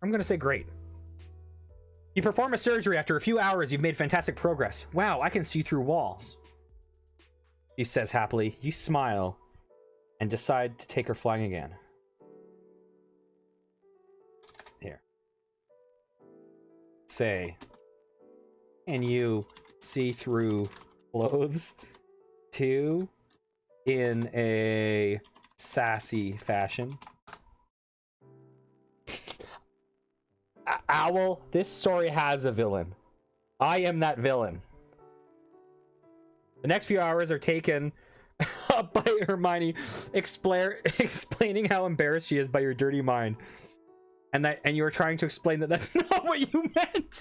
I'm gonna say great. You perform a surgery. After a few hours, you've made fantastic progress. Wow, I can see through walls. He says happily. You smile and decide to take her flying again. Here. Say, can you see through clothes too? In a sassy fashion. Owl, this story has a villain. I am that villain. The next few hours are taken up by Hermione explaining how embarrassed she is by your dirty mind. And you are trying to explain that that's not what you meant.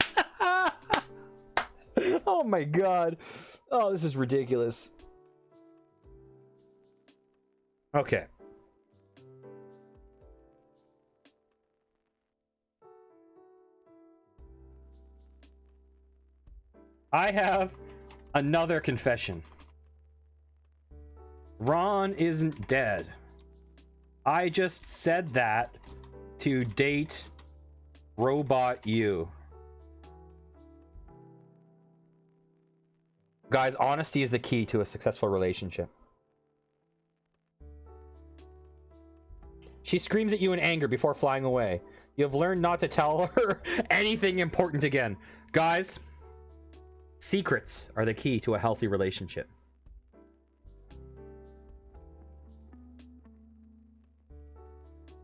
Oh my god. Oh, this is ridiculous. Okay. I have another confession. Ron isn't dead. I just said that to date Robot You. Guys, honesty is the key to a successful relationship. She screams at you in anger before flying away. You have learned not to tell her anything important again. Guys, secrets are the key to a healthy relationship.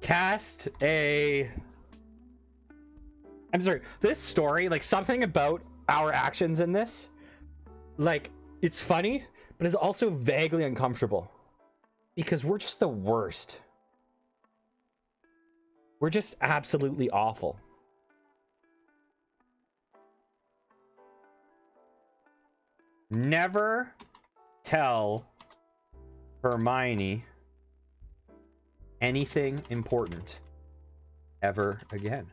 Cast a... I'm sorry, this story, like something about our actions in this, like, it's funny, but it's also vaguely uncomfortable. Because we're just the worst. We're just absolutely awful. Never tell Hermione anything important ever again.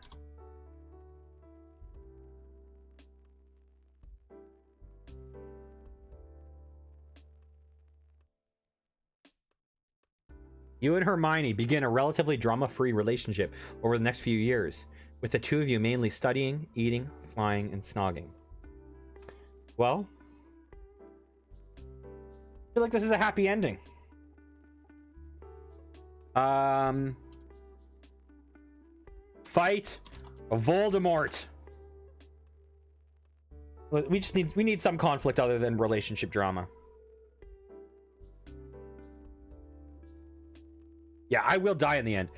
You and Hermione begin a relatively drama-free relationship over the next few years, with the two of you mainly studying, eating, flying, and snogging. Well, I feel like this is a happy ending. Fight Voldemort. We need some conflict other than relationship drama. Yeah, I will die in the end.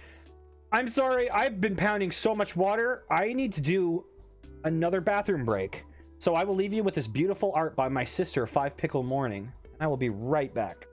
I'm sorry, I've been pounding so much water. I need to do another bathroom break. So I will leave you with this beautiful art by my sister, Five Pickle Morning. I will be right back.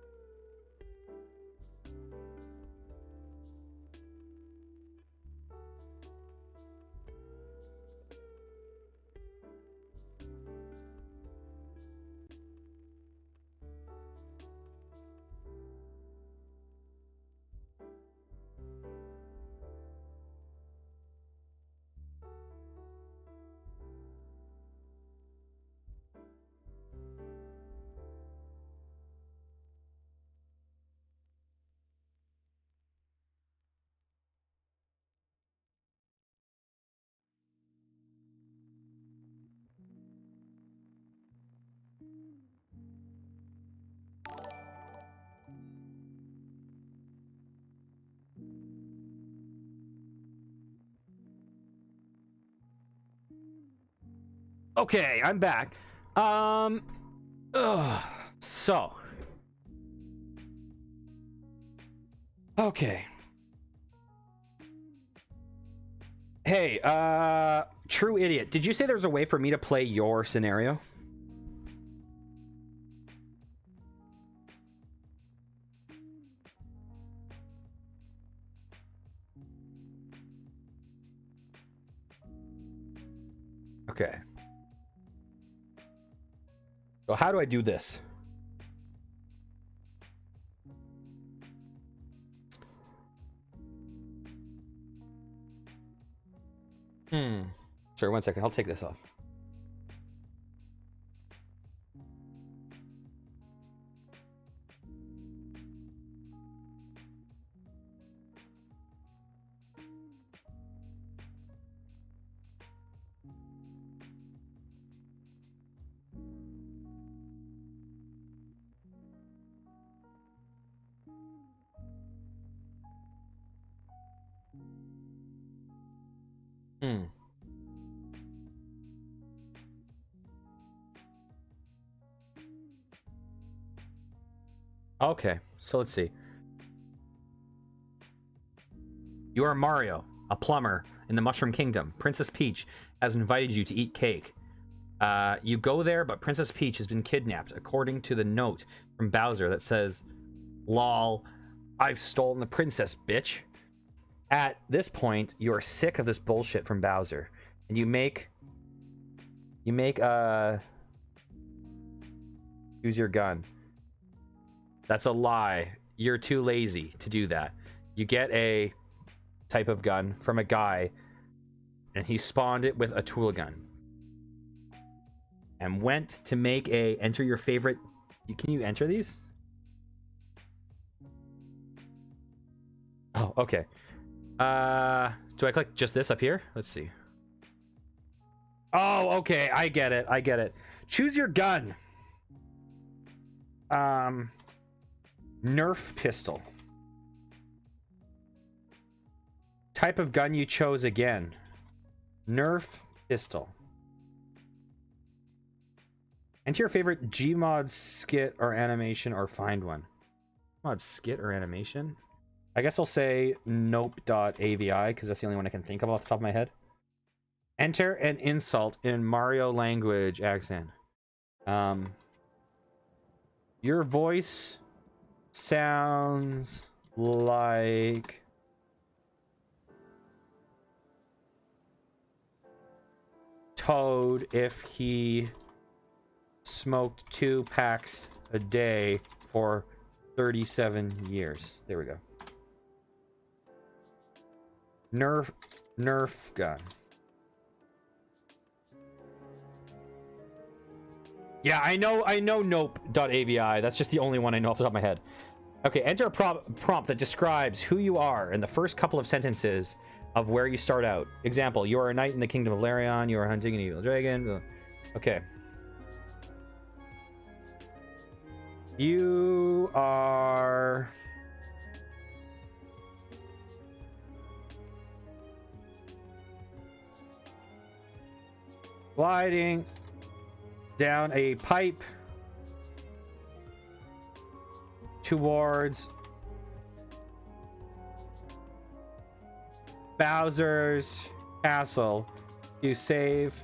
Okay, I'm back. So. Okay. Hey, True Idiot, did you say there's a way for me to play your scenario? Okay. So how do I do this? Sorry, 1 second. I'll take this off. Okay, so let's see. You are Mario, a plumber in the Mushroom Kingdom. Princess Peach has invited you to eat cake. You go there, but Princess Peach has been kidnapped, according to the note from Bowser that says, "Lol, I've stolen the princess, bitch." At this point, you are sick of this bullshit from Bowser, and you make choose your gun. That's a lie. You're too lazy to do that. You get a type of gun from a guy, and he spawned it with a tool gun. And went to make a enter your favorite. Can you enter these? Oh, okay. Do I click just this up here? Let's see. Oh, okay. I get it. I get it. Choose your gun. Nerf pistol. Type of gun you chose again. Nerf pistol. Enter your favorite Gmod skit or animation or find one. Gmod skit or animation? I guess I'll say nope.avi because that's the only one I can think of off the top of my head. Enter an insult in Mario language accent. Your voice sounds like Toad if he smoked 2 packs a day for 37 years. There we go. Nerf gun. Yeah, I know nope.avi. That's just the only one I know off the top of my head. Okay, enter a prompt that describes who you are in the first couple of sentences of where you start out. Example, you are a knight in the kingdom of Larion, you are hunting an evil dragon. Okay. You are gliding down a pipe towards Bowser's castle to save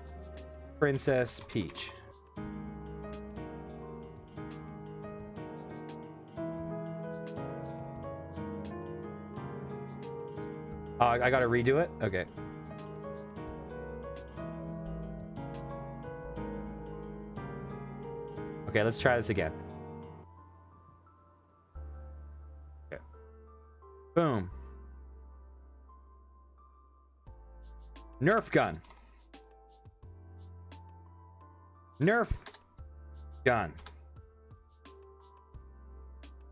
Princess Peach. I gotta redo it? Okay. Okay, let's try this again. Okay. Boom. Nerf gun. Nerf gun.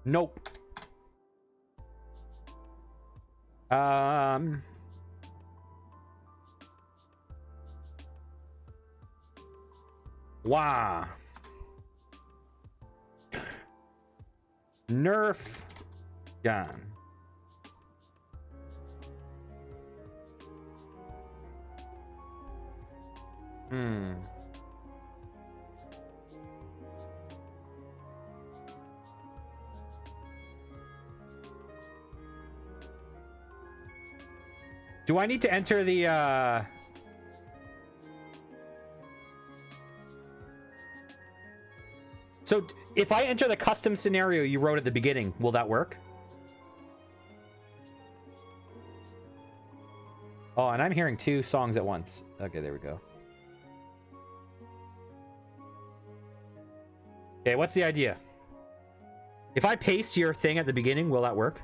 Nope. Wow. Nerf gun. Do I need to enter the So if I enter the custom scenario you wrote at the beginning, will that work? Oh, and I'm hearing 2 songs at once. Okay, there we go. Okay, what's the idea? If I paste your thing at the beginning, will that work?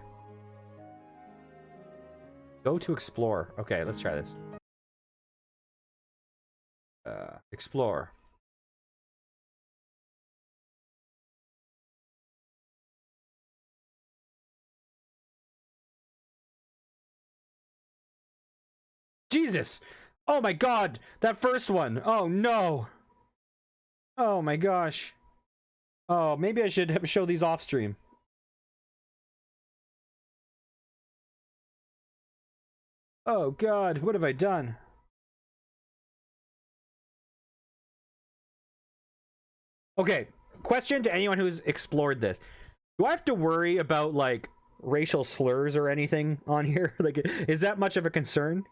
Go to explore. Okay, let's try this. Explore. Jesus! Oh my god! That first one! Oh no! Oh my gosh. Oh, maybe I should show these off stream. Oh god, what have I done? Okay, question to anyone who's explored this. Do I have to worry about, like, racial slurs or anything on here? Like, is that much of a concern?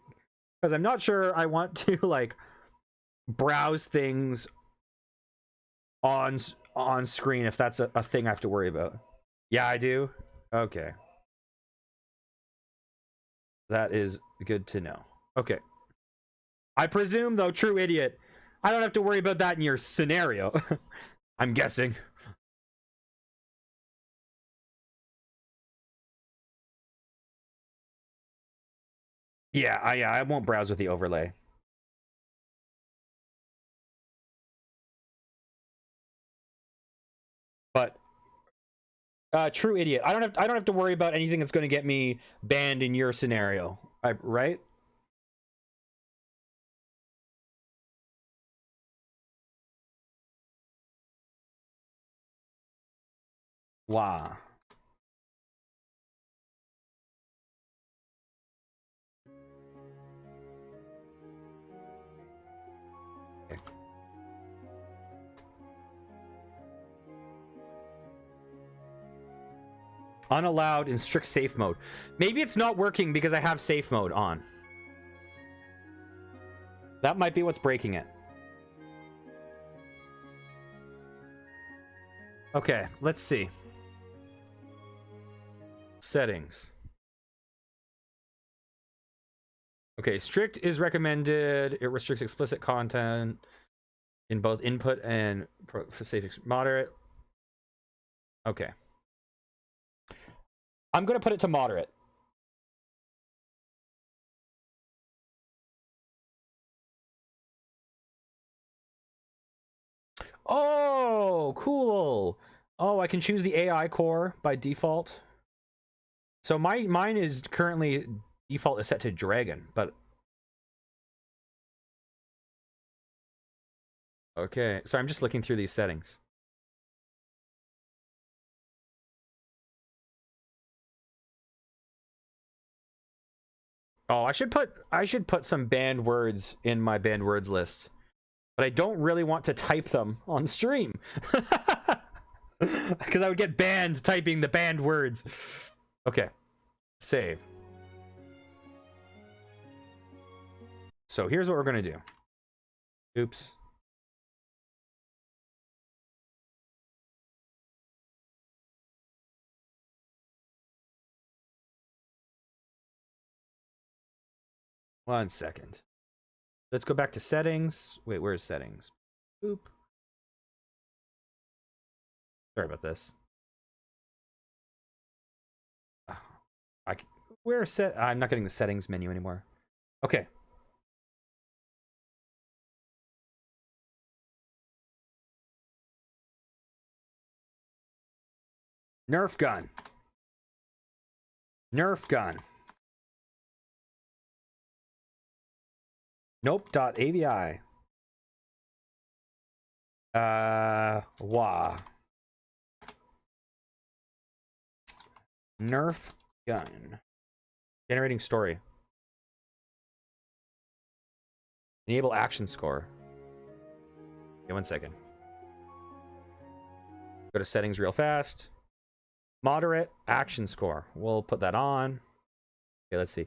Because I'm not sure I want to, like, browse things on screen if that's a thing I have to worry about. Yeah, I do? Okay. That is good to know. Okay. I presume, though, true idiot, I don't have to worry about that in your scenario. I'm guessing. Yeah, I won't browse with the overlay. But true idiot. I don't have to worry about anything that's going to get me banned in your scenario. Right? Wow. Okay. Unallowed in strict safe mode. Maybe it's not working because I have safe mode on. That might be what's breaking it. Okay, let's see. Settings. Okay, strict is recommended. It restricts explicit content in both input and safe. Moderate. Okay. I'm going to put it to moderate. Oh, cool. Oh, I can choose the AI core by default. So mine is currently default is set to dragon, but okay. So I'm just looking through these settings. Oh, I should put some banned words in my banned words list. But I don't really want to type them on stream. Because I would get banned typing the banned words. Okay. Save. So here's what we're going to do. Oops. One second. Let's go back to settings. Wait, where's settings? Boop. Sorry about this. I'm not getting the settings menu anymore. Okay. Nerf gun. Nerf gun. Nope.avi. Wah. Nerf gun. Generating story. Enable action score. Okay, 1 second. Go to settings real fast. Moderate action score. We'll put that on. Okay, let's see.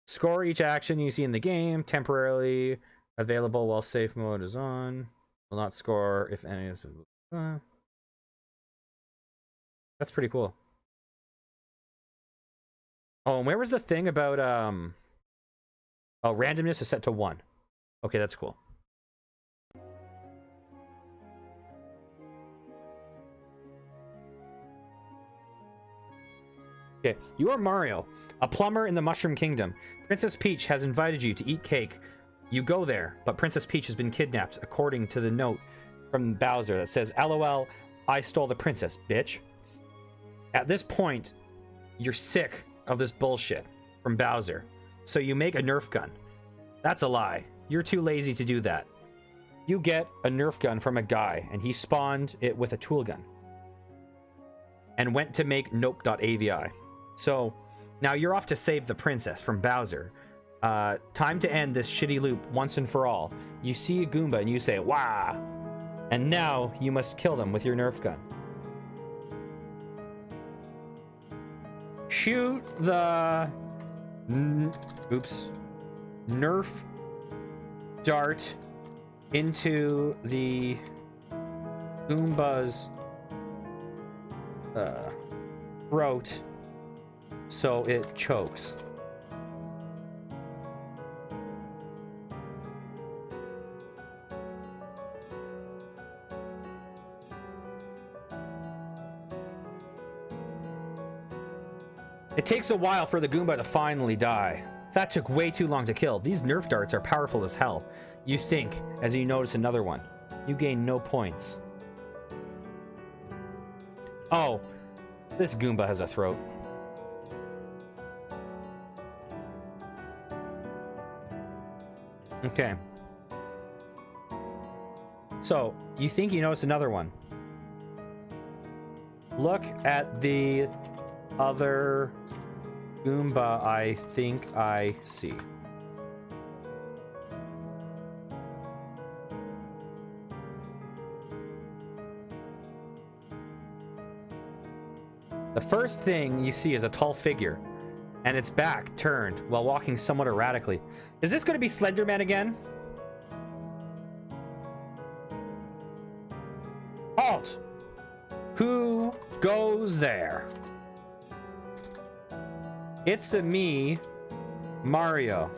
Score each action you see in the game. Temporarily available while safe mode is on. Will not score if any is... That's pretty cool. Oh, and where was the thing about... Oh, randomness is set to 1. Okay, that's cool. Okay, you are Mario, a plumber in the Mushroom Kingdom. Princess Peach has invited you to eat cake. You go there, but Princess Peach has been kidnapped, according to the note from Bowser that says, LOL, I stole the princess, bitch. At this point, you're sick of this bullshit from Bowser, so you make a Nerf gun. That's a lie. You're too lazy to do that. You get a Nerf gun from a guy, and he spawned it with a tool gun and went to make Nope.avi. So now you're off to save the princess from Bowser. Time to end this shitty loop once and for all. You see a Goomba and you say, wah! And now you must kill them with your Nerf gun. Shoot the... Nerf dart into the Goomba's throat so it chokes. It takes a while for the Goomba to finally die. That took way too long to kill. These Nerf darts are powerful as hell. You think, as you notice another one. You gain no points. Oh, this Goomba has a throat. Okay. So, you think you notice another one. Look at the other Goomba I think I see. The first thing you see is a tall figure, and its back turned while walking somewhat erratically. Is this going to be Slender Man again? Halt! Who goes there? It's a me, Mario.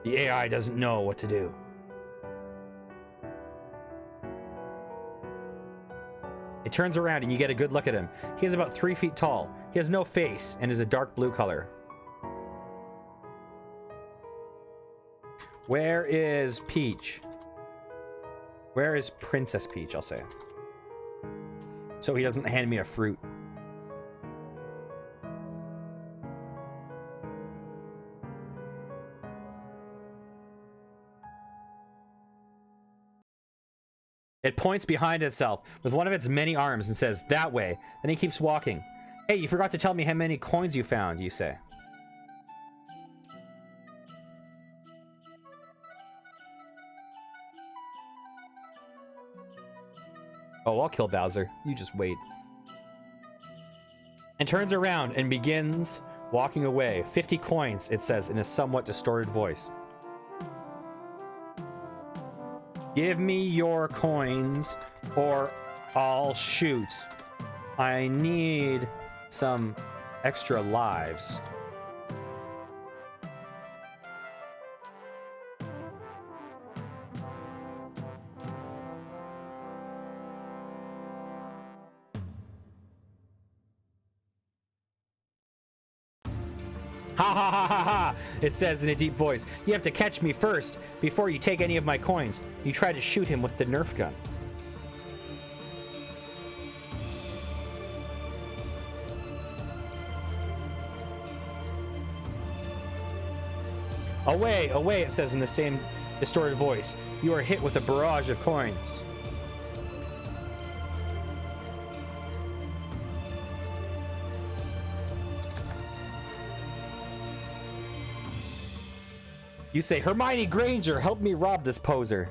The AI doesn't know what to do. It turns around and you get a good look at him. He is about 3 feet tall. He has no face and is a dark blue color. Where is Peach? Where is Princess Peach, I'll say. So he doesn't hand me a fruit. It points behind itself with one of its many arms and says, that way. Then he keeps walking. Hey, you forgot to tell me how many coins you found, you say. Oh, I'll kill Bowser. You just wait. And turns around and begins walking away. 50 coins, it says in a somewhat distorted voice. Give me your coins or I'll shoot. I need some extra lives. Ha ha ha ha ha! It says in a deep voice. You have to catch me first, before you take any of my coins. You try to shoot him with the Nerf gun. Away, away, it says in the same distorted voice. You are hit with a barrage of coins. You say, Hermione Granger, help me rob this poser.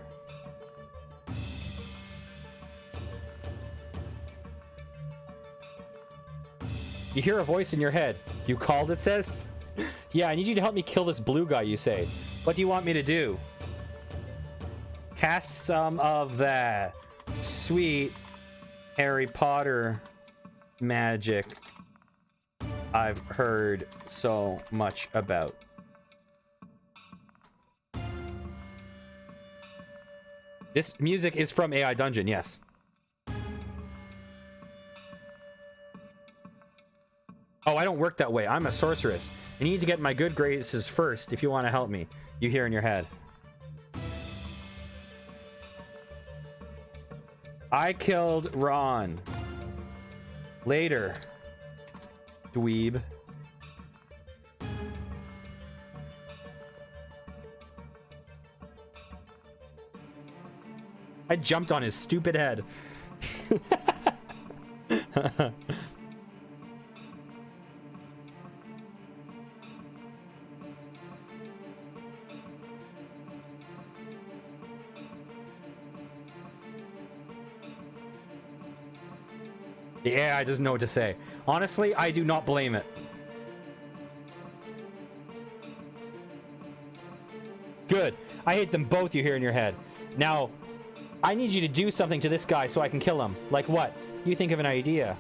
You hear a voice in your head. You called, it says? Yeah, I need you to help me kill this blue guy, you say. What do you want me to do? Cast some of that sweet Harry Potter magic I've heard so much about. This music is from AI Dungeon, yes. Oh, I don't work that way. I'm a sorceress. You need to get my good graces first if you want to help me. You hear in your head. I killed Ron. Later, dweeb. I jumped on his stupid head. The AI doesn't know what to say. Honestly, I do not blame it. Good. I hate them both, you hear in your head. Now, I need you to do something to this guy so I can kill him. Like what? You think of an idea.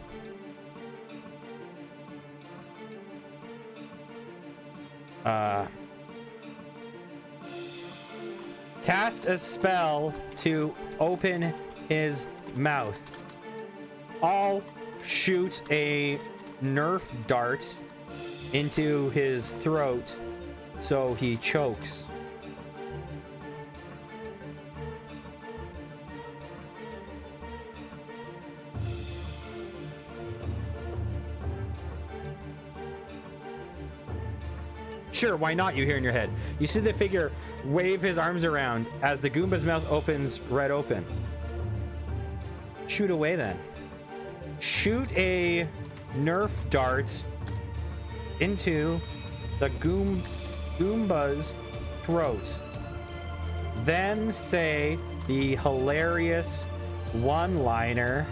Cast a spell to open his mouth. I'll shoot a Nerf dart into his throat so he chokes. Sure, why not, you hear in your head. You see the figure wave his arms around as the Goomba's mouth opens right open. Shoot away then. Shoot a Nerf dart into the Goomba's throat. Then say the hilarious one-liner.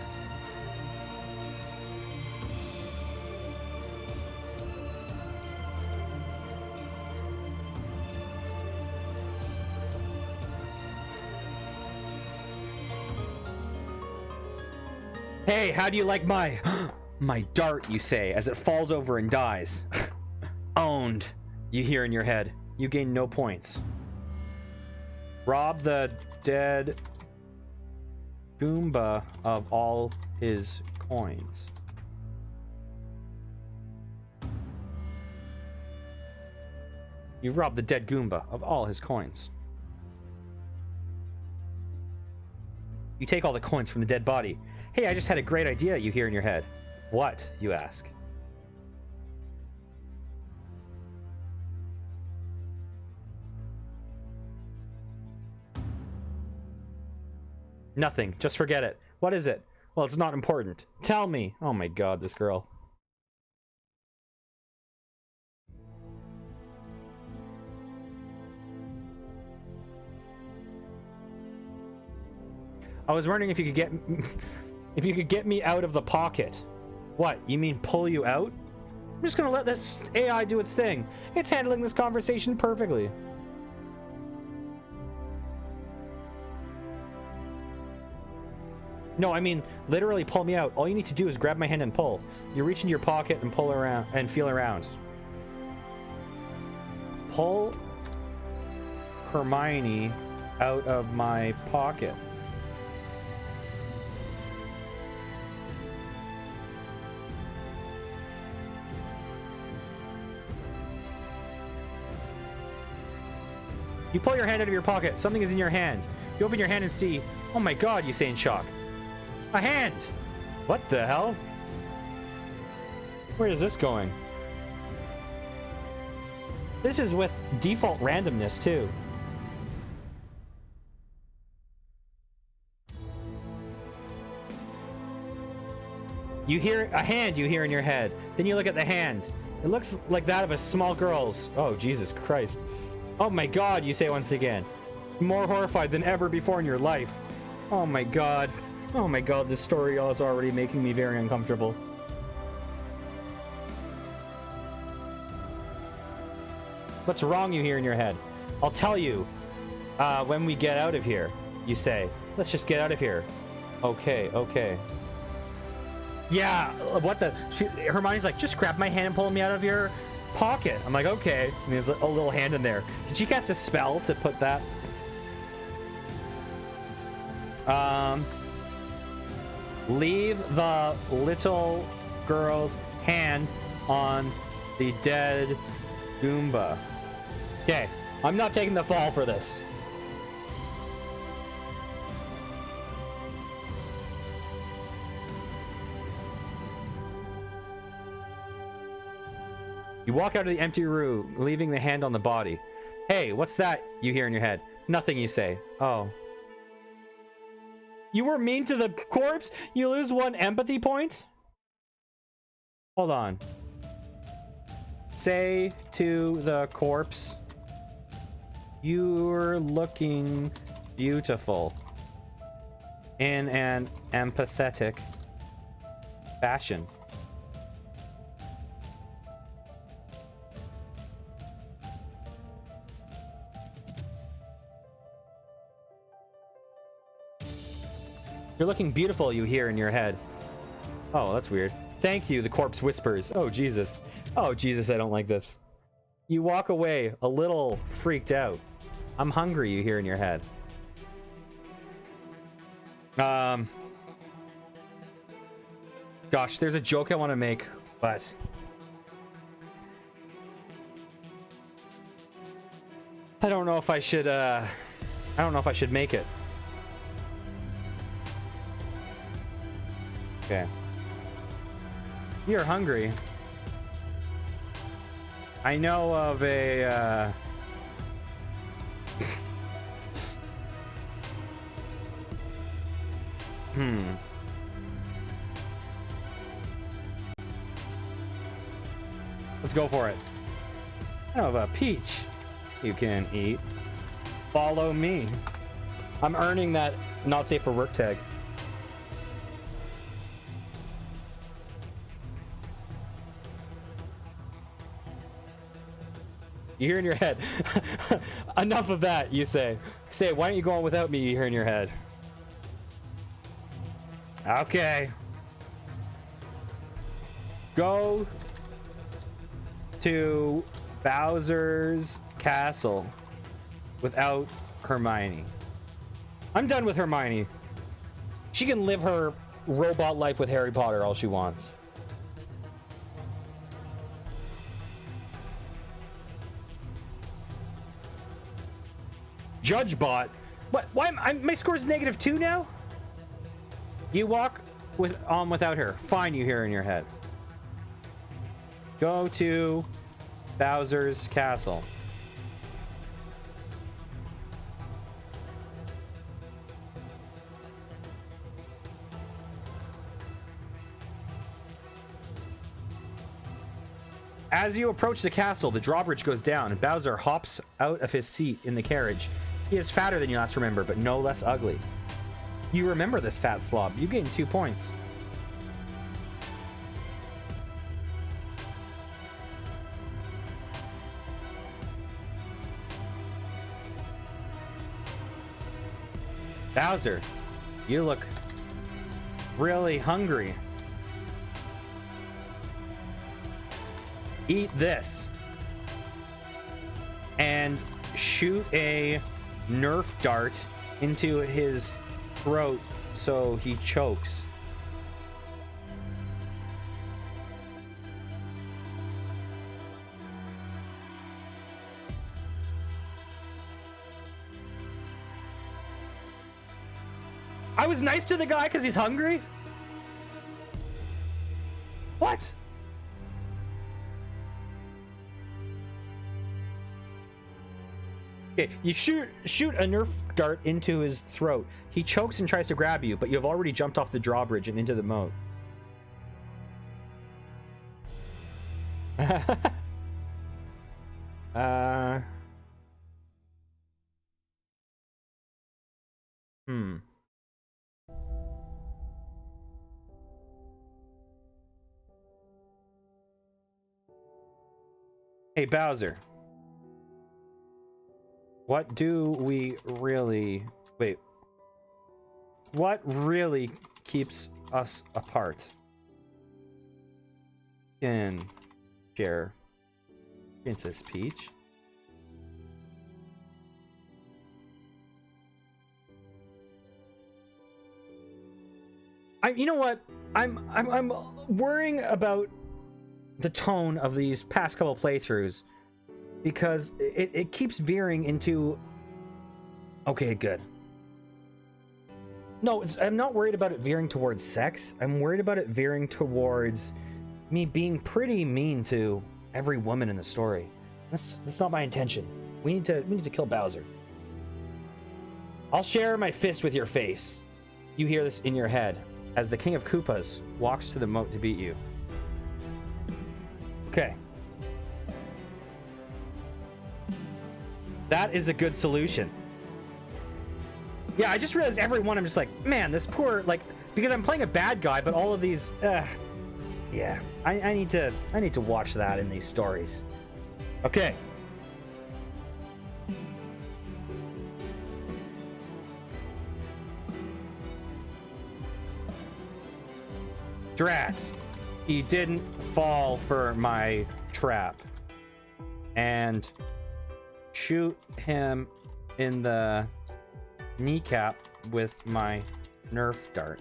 Hey, how do you like my my dart, you say, as it falls over and dies. Owned, you hear in your head. You gain no points. Rob the dead Goomba of all his coins. You robbed the dead Goomba of all his coins. You take all the coins from the dead body. Hey, I just had a great idea, you hear in your head. What, you ask? Nothing, just forget it. What is it? Well, it's not important. Tell me. Oh my god, this girl. I was wondering if you could get me out of the pocket. What, you mean pull you out? I'm just gonna let this AI do its thing. It's handling this conversation perfectly. No, I mean, literally pull me out. All you need to do is grab my hand and pull. You reach into your pocket and pull around and feel around. Pull Hermione out of my pocket. You pull your hand out of your pocket. Something is in your hand. You open your hand and see, oh my god, you say in shock. A hand! What the hell? Where is this going? This is with default randomness, too. You hear a hand you hear in your head. Then you look at the hand. It looks like that of a small girl's. Oh, Jesus Christ. Oh my god, you say once again. More horrified than ever before in your life. Oh my god. Oh my god, this story is already making me very uncomfortable. What's wrong, you hear in your head? I'll tell you when we get out of here, you say. Let's just get out of here. Okay, okay. Yeah, what the? Hermione's like, just grab my hand and pull me out of your pocket. I'm like, okay. And there's a little hand in there. Did she cast a spell to put that? Leave the little girl's hand on the dead Goomba. Okay, I'm not taking the fall for this. You walk out of the empty room, leaving the hand on the body. Hey, what's that? You hear in your head. Nothing, you say. Oh. You were mean to the corpse? You lose 1 empathy point? Hold on. Say to the corpse, you're looking beautiful in an empathetic fashion. You're looking beautiful, you hear in your head. Oh, that's weird. Thank you, the corpse whispers. Oh, Jesus. Oh, Jesus, I don't like this. You walk away, a little freaked out. I'm hungry, you hear in your head. Gosh, there's a joke I want to make, but... I don't know if I should, I don't know if I should make it. Okay. You're hungry. I know of a, Let's go for it. I know of a peach you can eat. Follow me. I'm earning that not safe for work tag. You hear in your head. Enough of that, you say. Say, why don't you go on without me, you hear in your head. Okay. Go to Bowser's castle without Hermione. I'm done with Hermione. She can live her robot life with Harry Potter all she wants. Judge bot? What? Why? My score's -2 now? You walk without her. Fine, you hear in your head. Go to Bowser's castle. As you approach the castle, the drawbridge goes down and Bowser hops out of his seat in the carriage. He is fatter than you last remember, but no less ugly. You remember this fat slob. You gain 2 points. Bowser, you look really hungry. Eat this. And shoot a Nerf dart into his throat so he chokes. I was nice to the guy because he's hungry? What? Okay, you shoot a Nerf dart into his throat. He chokes and tries to grab you, but you have already jumped off the drawbridge and into the moat. Hey, Bowser. What do we really... Wait. What really keeps us apart? Can share Princess Peach. You know what? I'm worrying about the tone of these past couple playthroughs because it keeps veering into... Okay, good. No, I'm not worried about it veering towards sex. I'm worried about it veering towards me being pretty mean to every woman in the story. That's not my intention. We need to kill Bowser. I'll share my fist with your face. You hear this in your head as the King of Koopas walks to the moat to beat you. Okay. That is a good solution. Yeah, I just realized every one I'm just like, man, this poor, like, because I'm playing a bad guy, but all of these, yeah, I need to watch that in these stories. Okay. Drats. He didn't fall for my trap. And shoot him in the kneecap with my Nerf dart.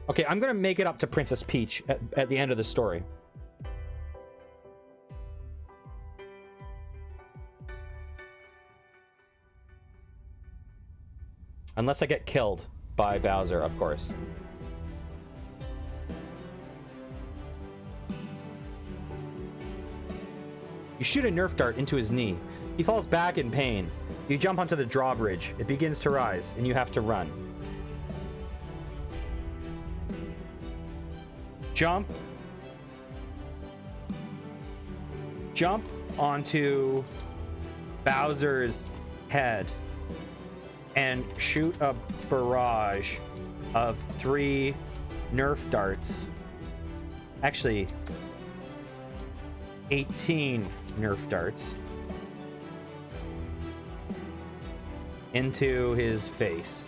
Okay, I'm gonna make it up to Princess Peach at the end of the story. Unless I get killed by Bowser, of course. You shoot a Nerf dart into his knee. He falls back in pain. You jump onto the drawbridge. It begins to rise, and you have to run. Jump. Jump onto Bowser's head and shoot a barrage of 3 Nerf darts. Actually, 18 Nerf darts into his face.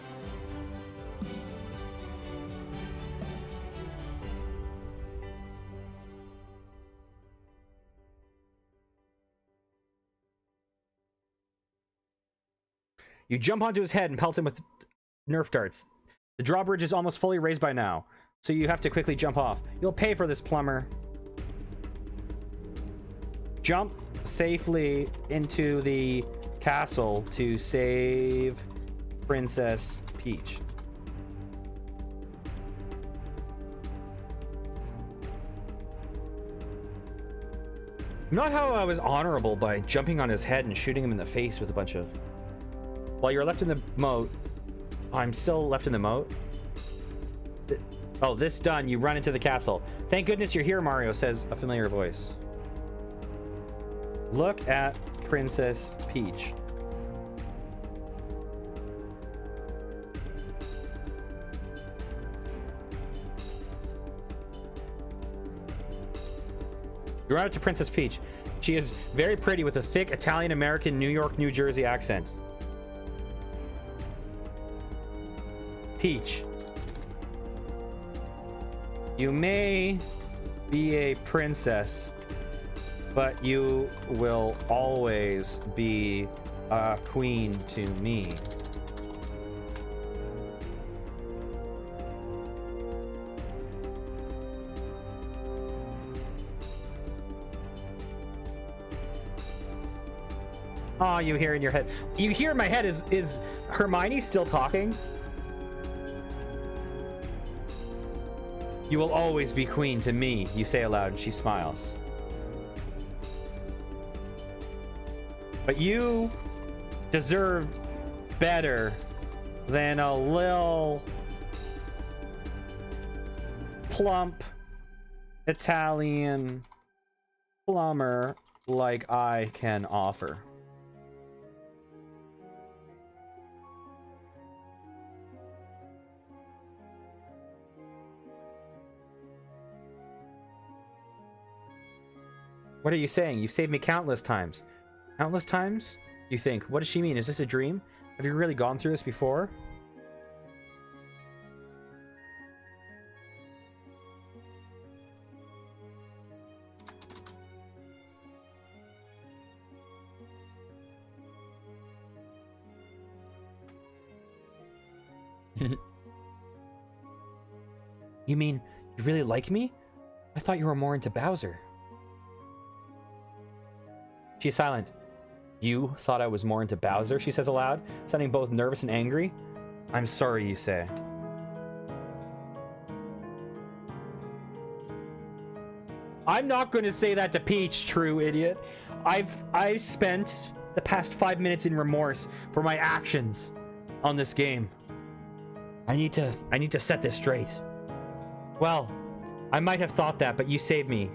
You jump onto his head and pelt him with Nerf darts. The drawbridge is almost fully raised by now, so you have to quickly jump off. You'll pay for this, plumber. Jump safely into the castle to save Princess Peach. Not how I was honorable by jumping on his head and shooting him in the face with a bunch of... While you're left in the moat... I'm still left in the moat? Oh, this done, you run into the castle. Thank goodness you're here, Mario, says a familiar voice. Look at Princess Peach. You run up to Princess Peach. She is very pretty with a thick Italian-American New York, New Jersey accent. Peach. You may be a princess, but you will always be a queen to me. Oh, you hear in your head. You hear in my head, is Hermione still talking? You will always be queen to me, you say aloud, and she smiles. But you deserve better than a little plump Italian plumber like I can offer. What are you saying? You've saved me countless times. Countless times? You think, what does she mean? Is this a dream? Have you really gone through this before? You mean, you really like me? I thought you were more into Bowser. She is silent. You thought I was more into Bowser, she says aloud, sounding both nervous and angry. I'm sorry, you say. I'm not going to say that to Peach, true idiot. I've spent the past 5 minutes in remorse for my actions on this game. I need to set this straight. Well, I might have thought that, but you saved me.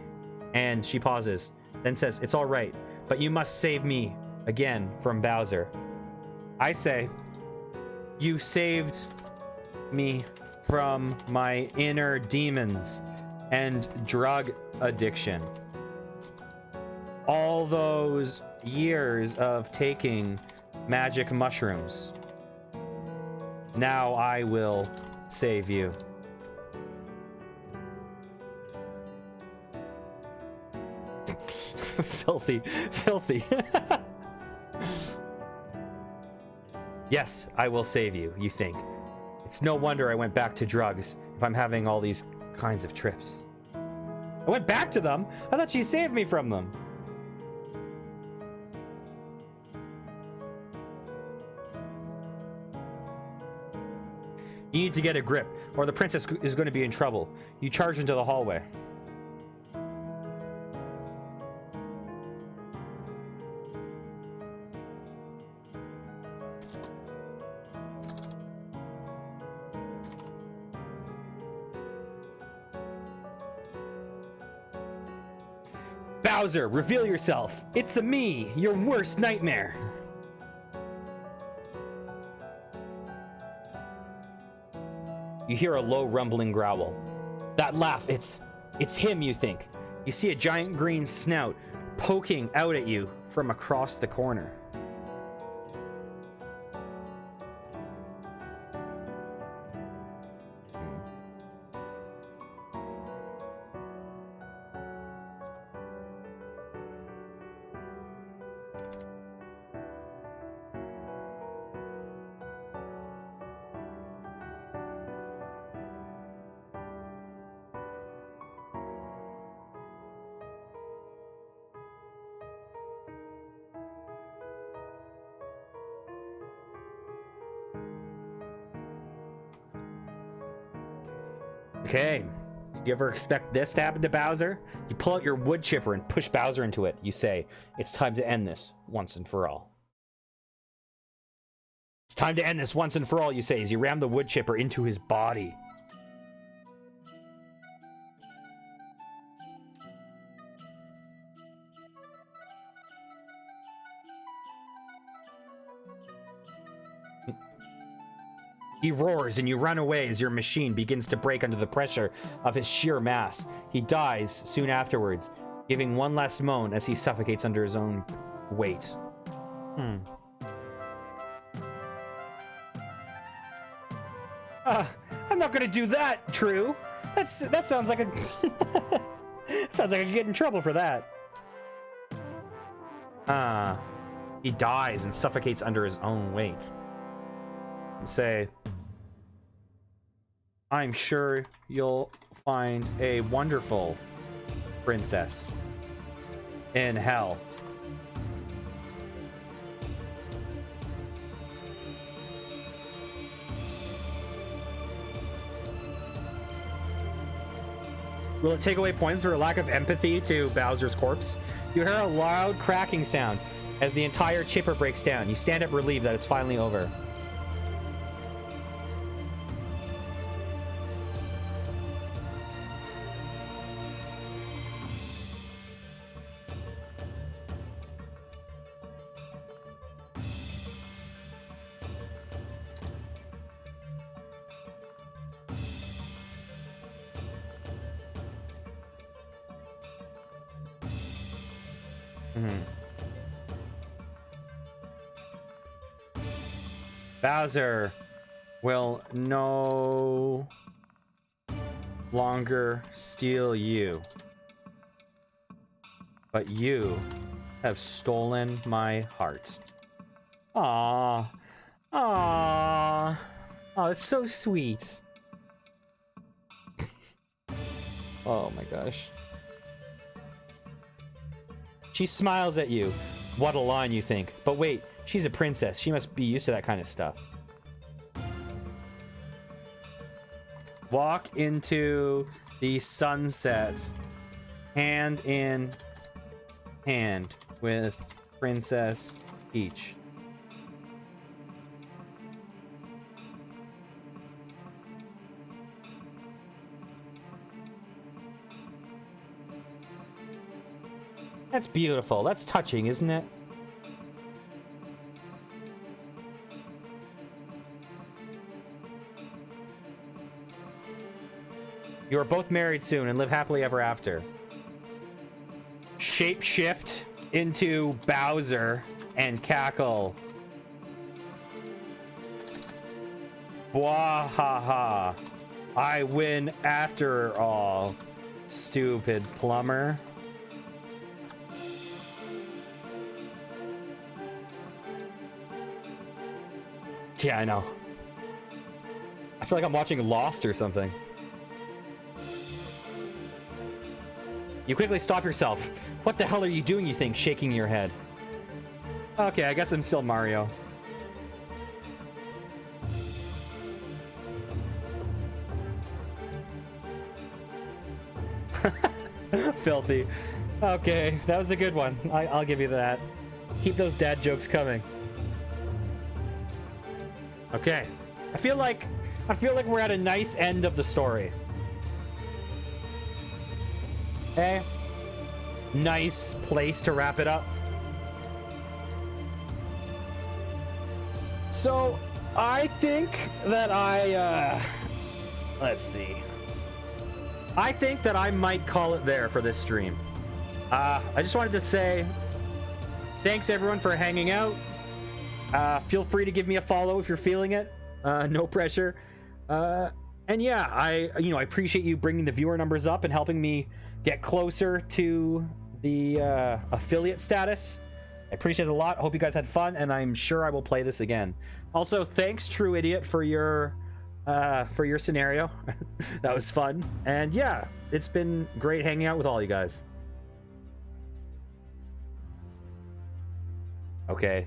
And she pauses, then says, it's all right. But you must save me again from Bowser. I say, you saved me from my inner demons and drug addiction. All those years of taking magic mushrooms. Now I will save you. Filthy. Yes, I will save you, you think. It's no wonder I went back to drugs if I'm having all these kinds of trips. I went back to them? I thought she saved me from them. You need to get a grip, or the princess is going to be in trouble. You charge into the hallway. Bowser, reveal yourself. It's me, your worst nightmare. You hear a low rumbling growl. That laugh, it's him, you think. You see a giant green snout poking out at you from across the corner. Okay, you ever expect this to happen to Bowser? You pull out your wood chipper and push Bowser into it. You say, it's time to end this once and for all. It's time to end this once and for all, you say, as you ram the wood chipper into his body. He roars and you run away as your machine begins to break under the pressure of his sheer mass. He dies soon afterwards, giving one last moan as he suffocates under his own weight. I'm not gonna do that, True. That sounds like a that sounds like I could get in trouble for that. He dies and suffocates under his own weight. Say, I'm sure you'll find a wonderful princess in hell. Will it take away points for a lack of empathy to Bowser's corpse? You hear a loud cracking sound as the entire chipper breaks down. You stand up relieved that it's finally over. Bowser will no longer steal you, but you have stolen my heart. Aww. Aww. Oh, it's so sweet. Oh my gosh. She smiles at you. What a line, you think. But wait, she's a princess. She must be used to that kind of stuff. Walk into the sunset hand in hand with Princess Peach. That's beautiful. That's touching, isn't it? You are both married soon and live happily ever after. Shape shift into Bowser and cackle. Bwahaha. I win after all, stupid plumber. Yeah, I know. I feel like I'm watching Lost or something. You quickly stop yourself. What the hell are you doing, you think, shaking your head? Okay, I guess I'm still Mario. Filthy. Okay, that was a good one. I'll give you that. Keep those dad jokes coming. Okay. I feel like we're at a nice end of the story. Okay. Nice place to wrap it up. So, I think that let's see. I think that I might call it there for this stream. I just wanted to say thanks everyone for hanging out. Feel free to give me a follow if you're feeling it. No pressure. And yeah, I appreciate you bringing the viewer numbers up and helping me get closer to the affiliate status. I appreciate it a lot. I hope you guys had fun, and I'm sure I will play this again. Also, thanks, True Idiot, for your scenario. That was fun. And yeah, it's been great hanging out with all you guys. Okay.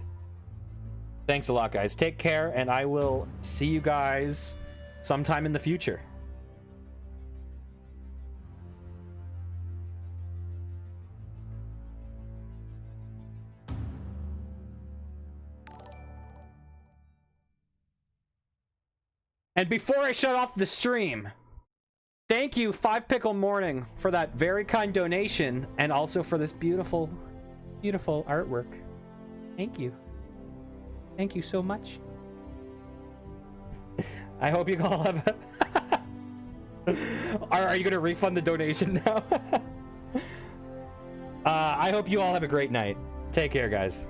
Thanks a lot, guys. Take care, and I will see you guys sometime in the future. And before I shut off the stream, thank you, 5 Pickle Morning, for that very kind donation, and also for this beautiful, beautiful artwork. Thank you. Thank you so much. I hope you all have are you gonna refund the donation now? I hope you all have a great night. Take care, guys.